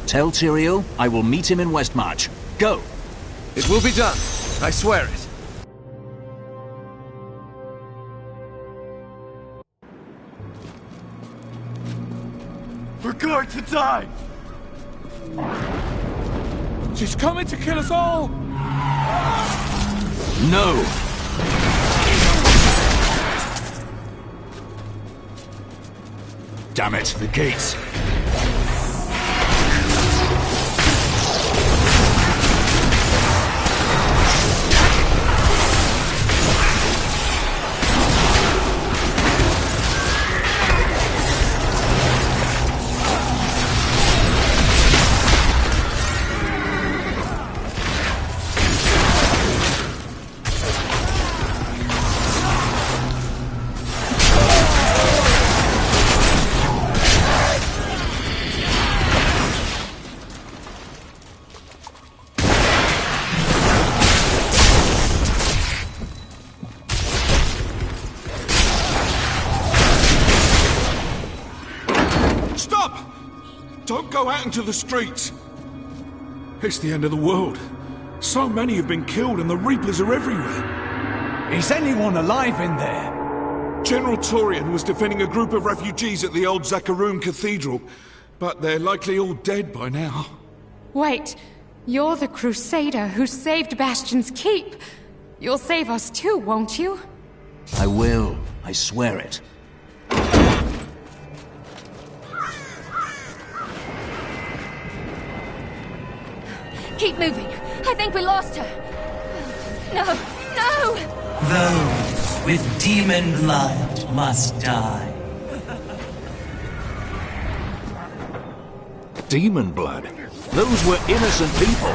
Tell Tyrael I will meet him in Westmarch. Go! It will be done. I swear it. We're going to die! She's coming to kill us all! No! Damn it, the gates! Stop! Don't go out into the streets! It's the end of the world. So many have been killed and the Reapers are everywhere. Is anyone alive in there? General Torian was defending a group of refugees at the old Zakarum Cathedral, but they're likely all dead by now. Wait, you're the Crusader who saved Bastion's Keep. You'll save us too, won't you? I will. I swear it. Keep moving. I think we lost her. No, no! Those with demon blood must die. Demon blood? Those were innocent people.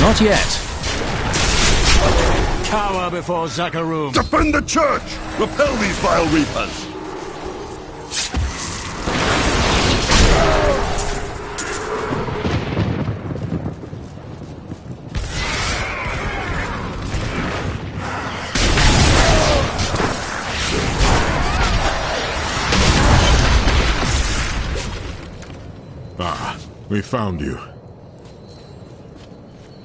Not yet. Cower before Zakarum. Defend the church! Repel these vile reapers! Ah, we found you.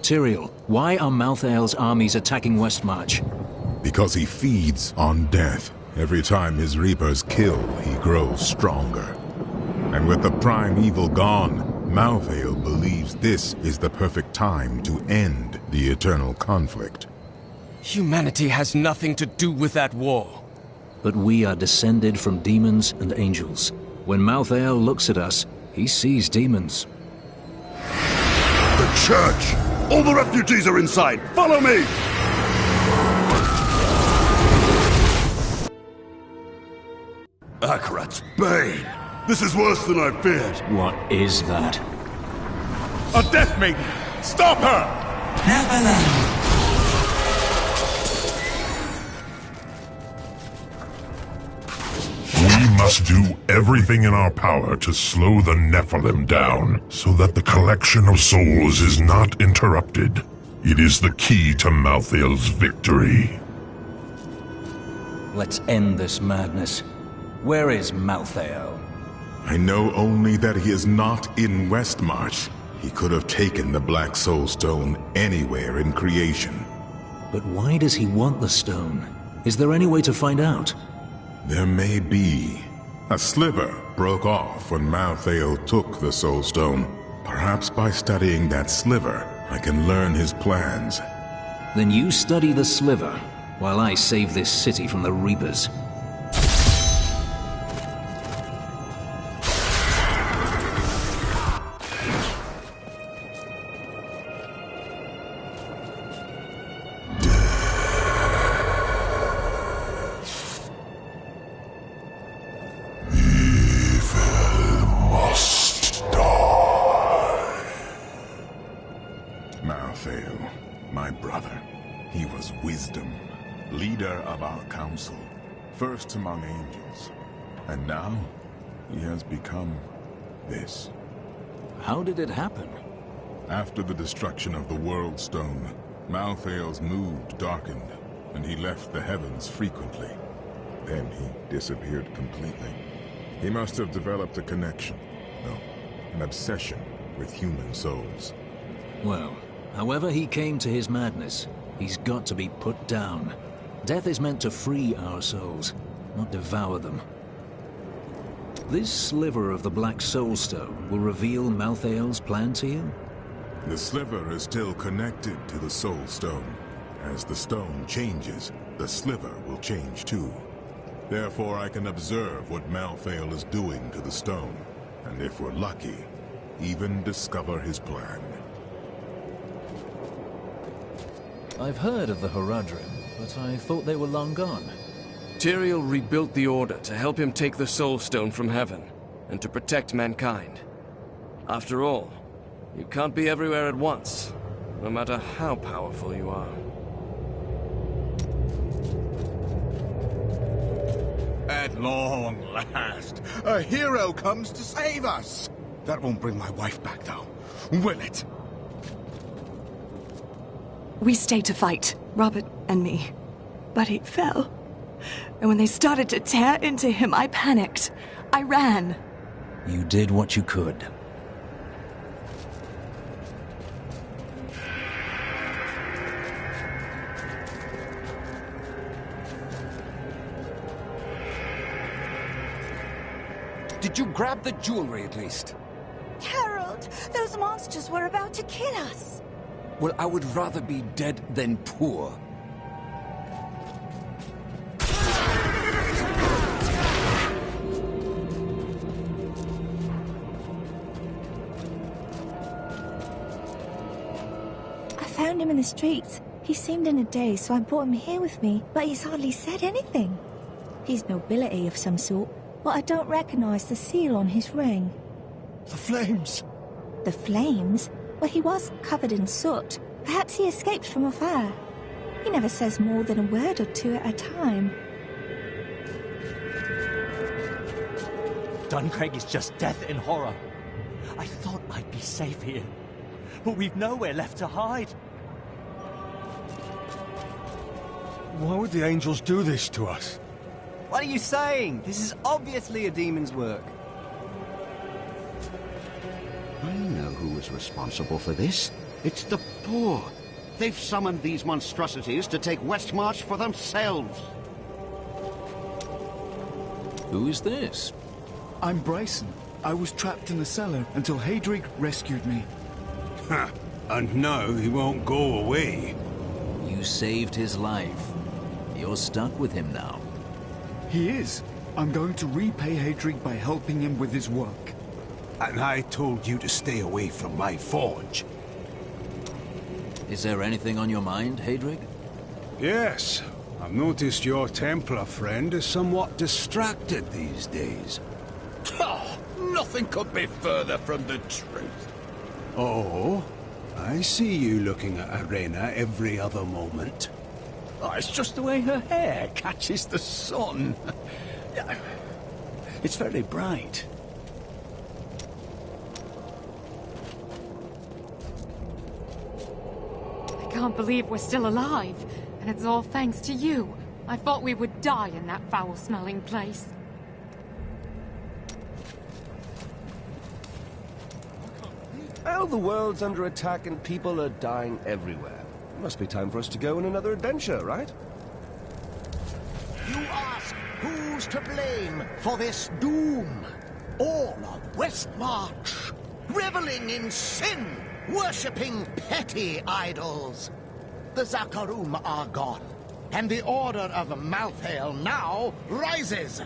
Tyrael, why are Malthael's armies attacking Westmarch? Because he feeds on death. Every time his reapers kill, he grows stronger. And with the prime evil gone, Malthael believes this is the perfect time to end the eternal conflict. Humanity has nothing to do with that war. But we are descended from demons and angels. When Malthael looks at us, he sees demons. The church! All the refugees are inside! Follow me! Akarat's Bane! This is worse than I feared! What is that? A Death Maiden! Stop her! Nephilim! We must do everything in our power to slow the Nephilim down, so that the collection of souls is not interrupted. It is the key to Malthael's victory. Let's end this madness. Where is Malthael? I know only that he is not in Westmarch. He could have taken the Black Soul Stone anywhere in creation. But why does he want the stone? Is there any way to find out? There may be. A sliver broke off when Malthael took the Soul Stone. Perhaps by studying that sliver, I can learn his plans. Then you study the sliver, while I save this city from the Reapers. Malthael, my brother. He was wisdom, leader of our council, first among angels. And now, he has become this. How did it happen? After the destruction of the World Stone, Malthael's mood darkened, and he left the heavens frequently. Then he disappeared completely. He must have developed a connection, no, an obsession with human souls. Well, however he came to his madness, he's got to be put down. Death is meant to free our souls, not devour them. This sliver of the Black Soul Stone will reveal Malthael's plan to you? The sliver is still connected to the Soul Stone. As the stone changes, the sliver will change too. Therefore, I can observe what Malthael is doing to the stone, and if we're lucky, even discover his plan. I've heard of the Horadrim, but I thought they were long gone. Tyrael rebuilt the Order to help him take the Soul Stone from heaven, and to protect mankind. After all, you can't be everywhere at once, no matter how powerful you are. At long last, a hero comes to save us. That won't bring my wife back, though, will it? We stayed to fight, Robert and me. But he fell. And when they started to tear into him, I panicked. I ran. You did what you could. Did you grab the jewelry at least? Harold, those monsters were about to kill us. Well, I would rather be dead than poor. I found him in the streets. He seemed in a daze, so I brought him here with me, but he's hardly said anything. He's nobility of some sort, but I don't recognize the seal on his ring. The flames! The flames? Well, he was covered in soot. Perhaps he escaped from a fire. He never says more than a word or two at a time. Duncraig is just death and horror. I thought I'd be safe here, but we've nowhere left to hide. Why would the angels do this to us? What are you saying? This is obviously a demon's work. I know who is responsible for this. It's the poor. They've summoned these monstrosities to take Westmarch for themselves. Who is this? I'm Bryson. I was trapped in the cellar until Hadrig rescued me. Ha! And now he won't go away. You saved his life. You're stuck with him now. He is. I'm going to repay Hadrig by helping him with his work. And I told you to stay away from my forge. Is there anything on your mind, Hadrig? Yes. I've noticed your Templar friend is somewhat distracted these days. Oh, nothing could be further from the truth. Oh? I see you looking at Arena every other moment. Oh, it's just the way her hair catches the sun. It's very bright. I can't believe we're still alive, and it's all thanks to you. I thought we would die in that foul-smelling place. Well, the world's under attack and people are dying everywhere. Must be time for us to go on another adventure, right? You ask who's to blame for this doom? All of Westmarch, reveling in sin, worshipping petty idols. The Zakarum are gone, and the Order of Malthael now rises.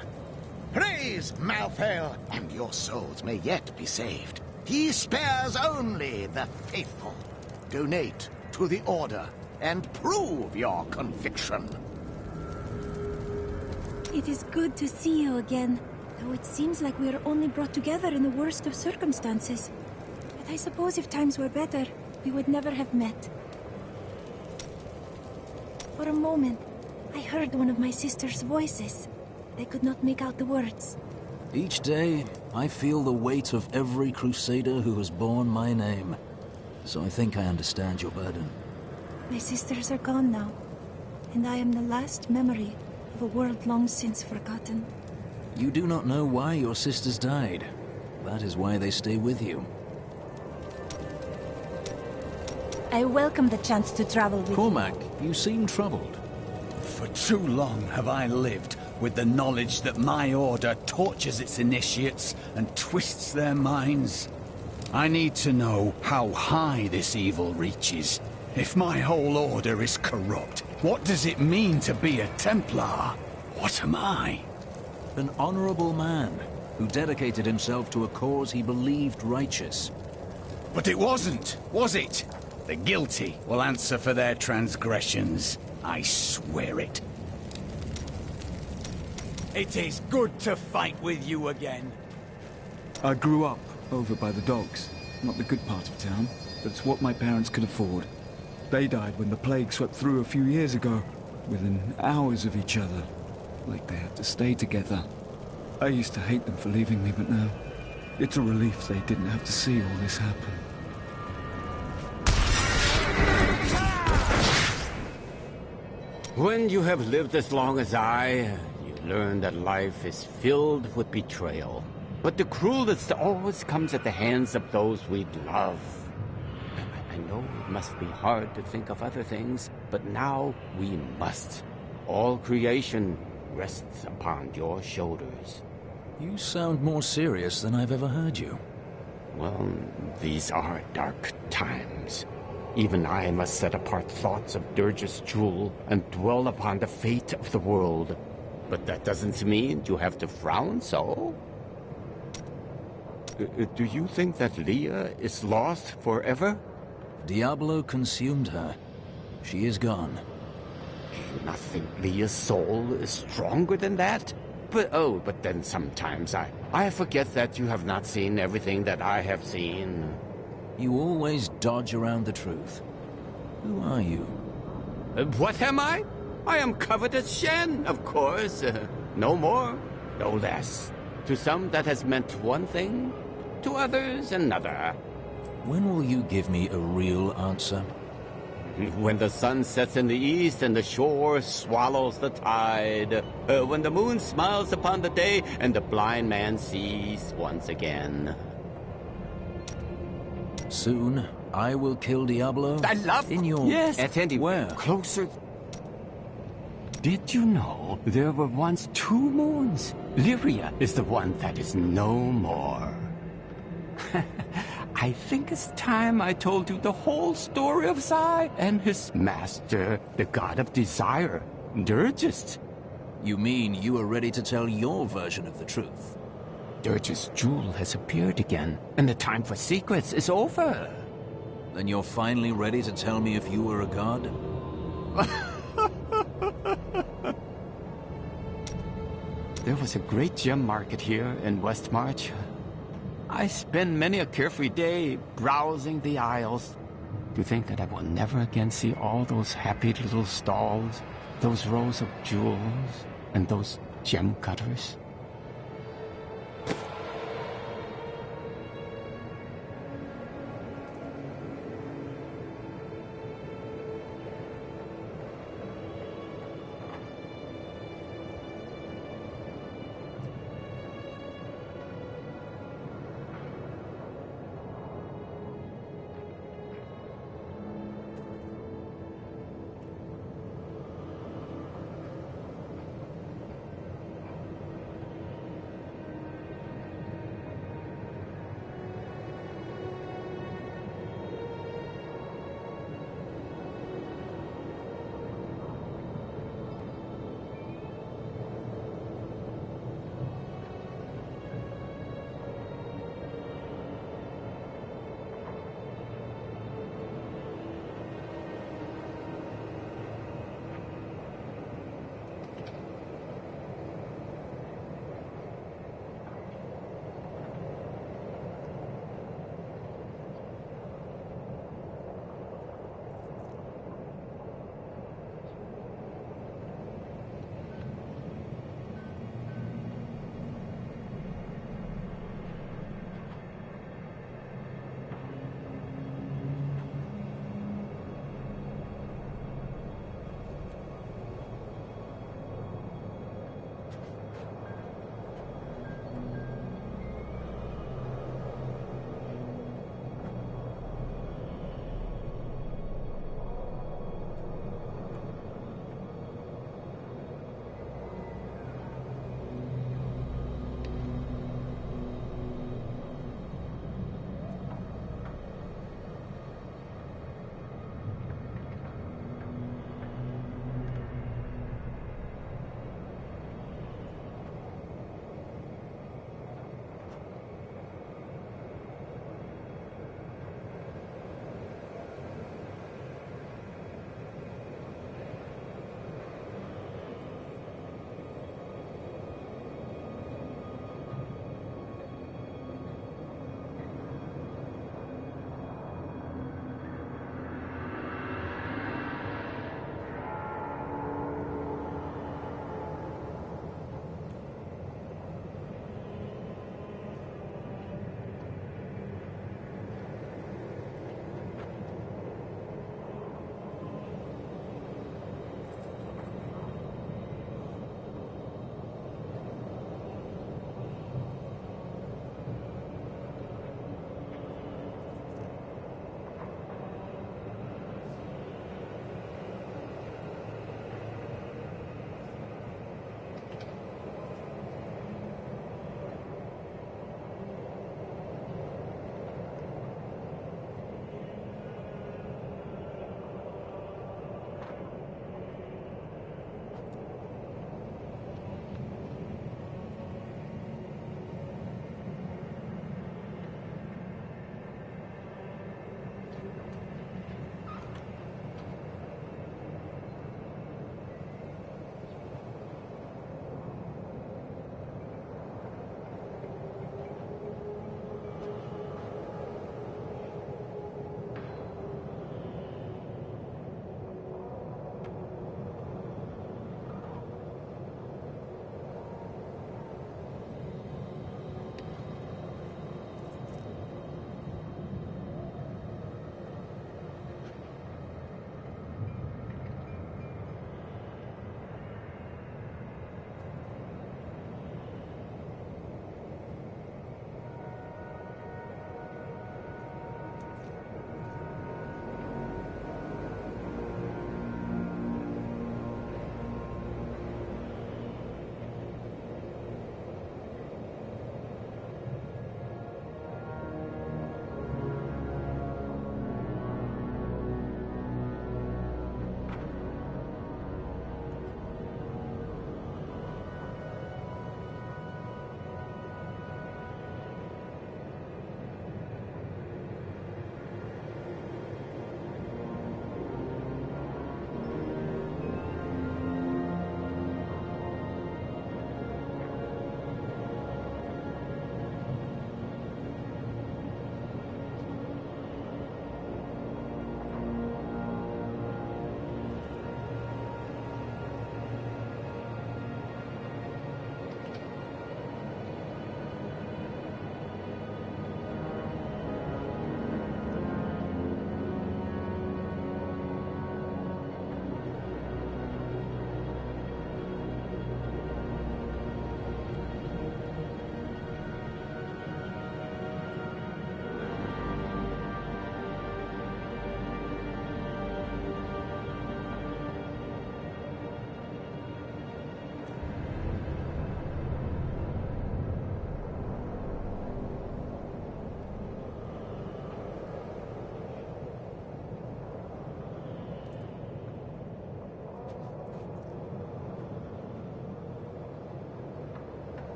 Praise Malthael, and your souls may yet be saved. He spares only the faithful. Donate to the Order and prove your conviction. It is good to see you again, though it seems like we are only brought together in the worst of circumstances. But I suppose if times were better, we would never have met. For a moment, I heard one of my sister's voices. I could not make out the words. Each day, I feel the weight of every crusader who has borne my name. So I think I understand your burden. My sisters are gone now, and I am the last memory of a world long since forgotten. You do not know why your sisters died. That is why they stay with you. I welcome the chance to travel with Cormac, you seem troubled. For too long have I lived with the knowledge that my order tortures its initiates and twists their minds. I need to know how high this evil reaches. If my whole order is corrupt, what does it mean to be a Templar? What am I? An honorable man who dedicated himself to a cause he believed righteous. But it wasn't, was it? The guilty will answer for their transgressions. I swear it. It is good to fight with you again. I grew up over by the docks. Not the good part of town, but it's what my parents could afford. They died when the plague swept through a few years ago, within hours of each other. Like they had to stay together. I used to hate them for leaving me, but now it's a relief they didn't have to see all this happen. When you have lived as long as I, you learn that life is filled with betrayal. But the cruelest always comes at the hands of those we love. I know it must be hard to think of other things, but now we must. All creation rests upon your shoulders. You sound more serious than I've ever heard you. Well, these are dark times. Even I must set apart thoughts of Dirge's jewel and dwell upon the fate of the world. But that doesn't mean you have to frown so. Do you think that Leah is lost forever? Diablo consumed her. She is gone. Do you not think Leah's soul is stronger than that? But then sometimes I forget that you have not seen everything that I have seen. You always dodge around the truth. Who are you? What am I? I am covetous Shen, of course. No more, no less. To some that has meant one thing, to others another. When will you give me a real answer? When the sun sets in the east and the shore swallows the tide. When the moon smiles upon the day and the blind man sees once again. Soon, I will kill Diablo. I love... In your... Yes. Attending. Where? Closer. Did you know there were once 2 moons? Lyria is the one that is no more. I think it's time I told you the whole story of Zai and his master, the god of desire, Dirgist. You mean you are ready to tell your version of the truth? Dirge's jewel has appeared again, and the time for secrets is over. Then you're finally ready to tell me if you were a god? There was a great gem market here in Westmarch. I spend many a carefree day browsing the aisles. To think that I will never again see all those happy little stalls, those rows of jewels, and those gem cutters.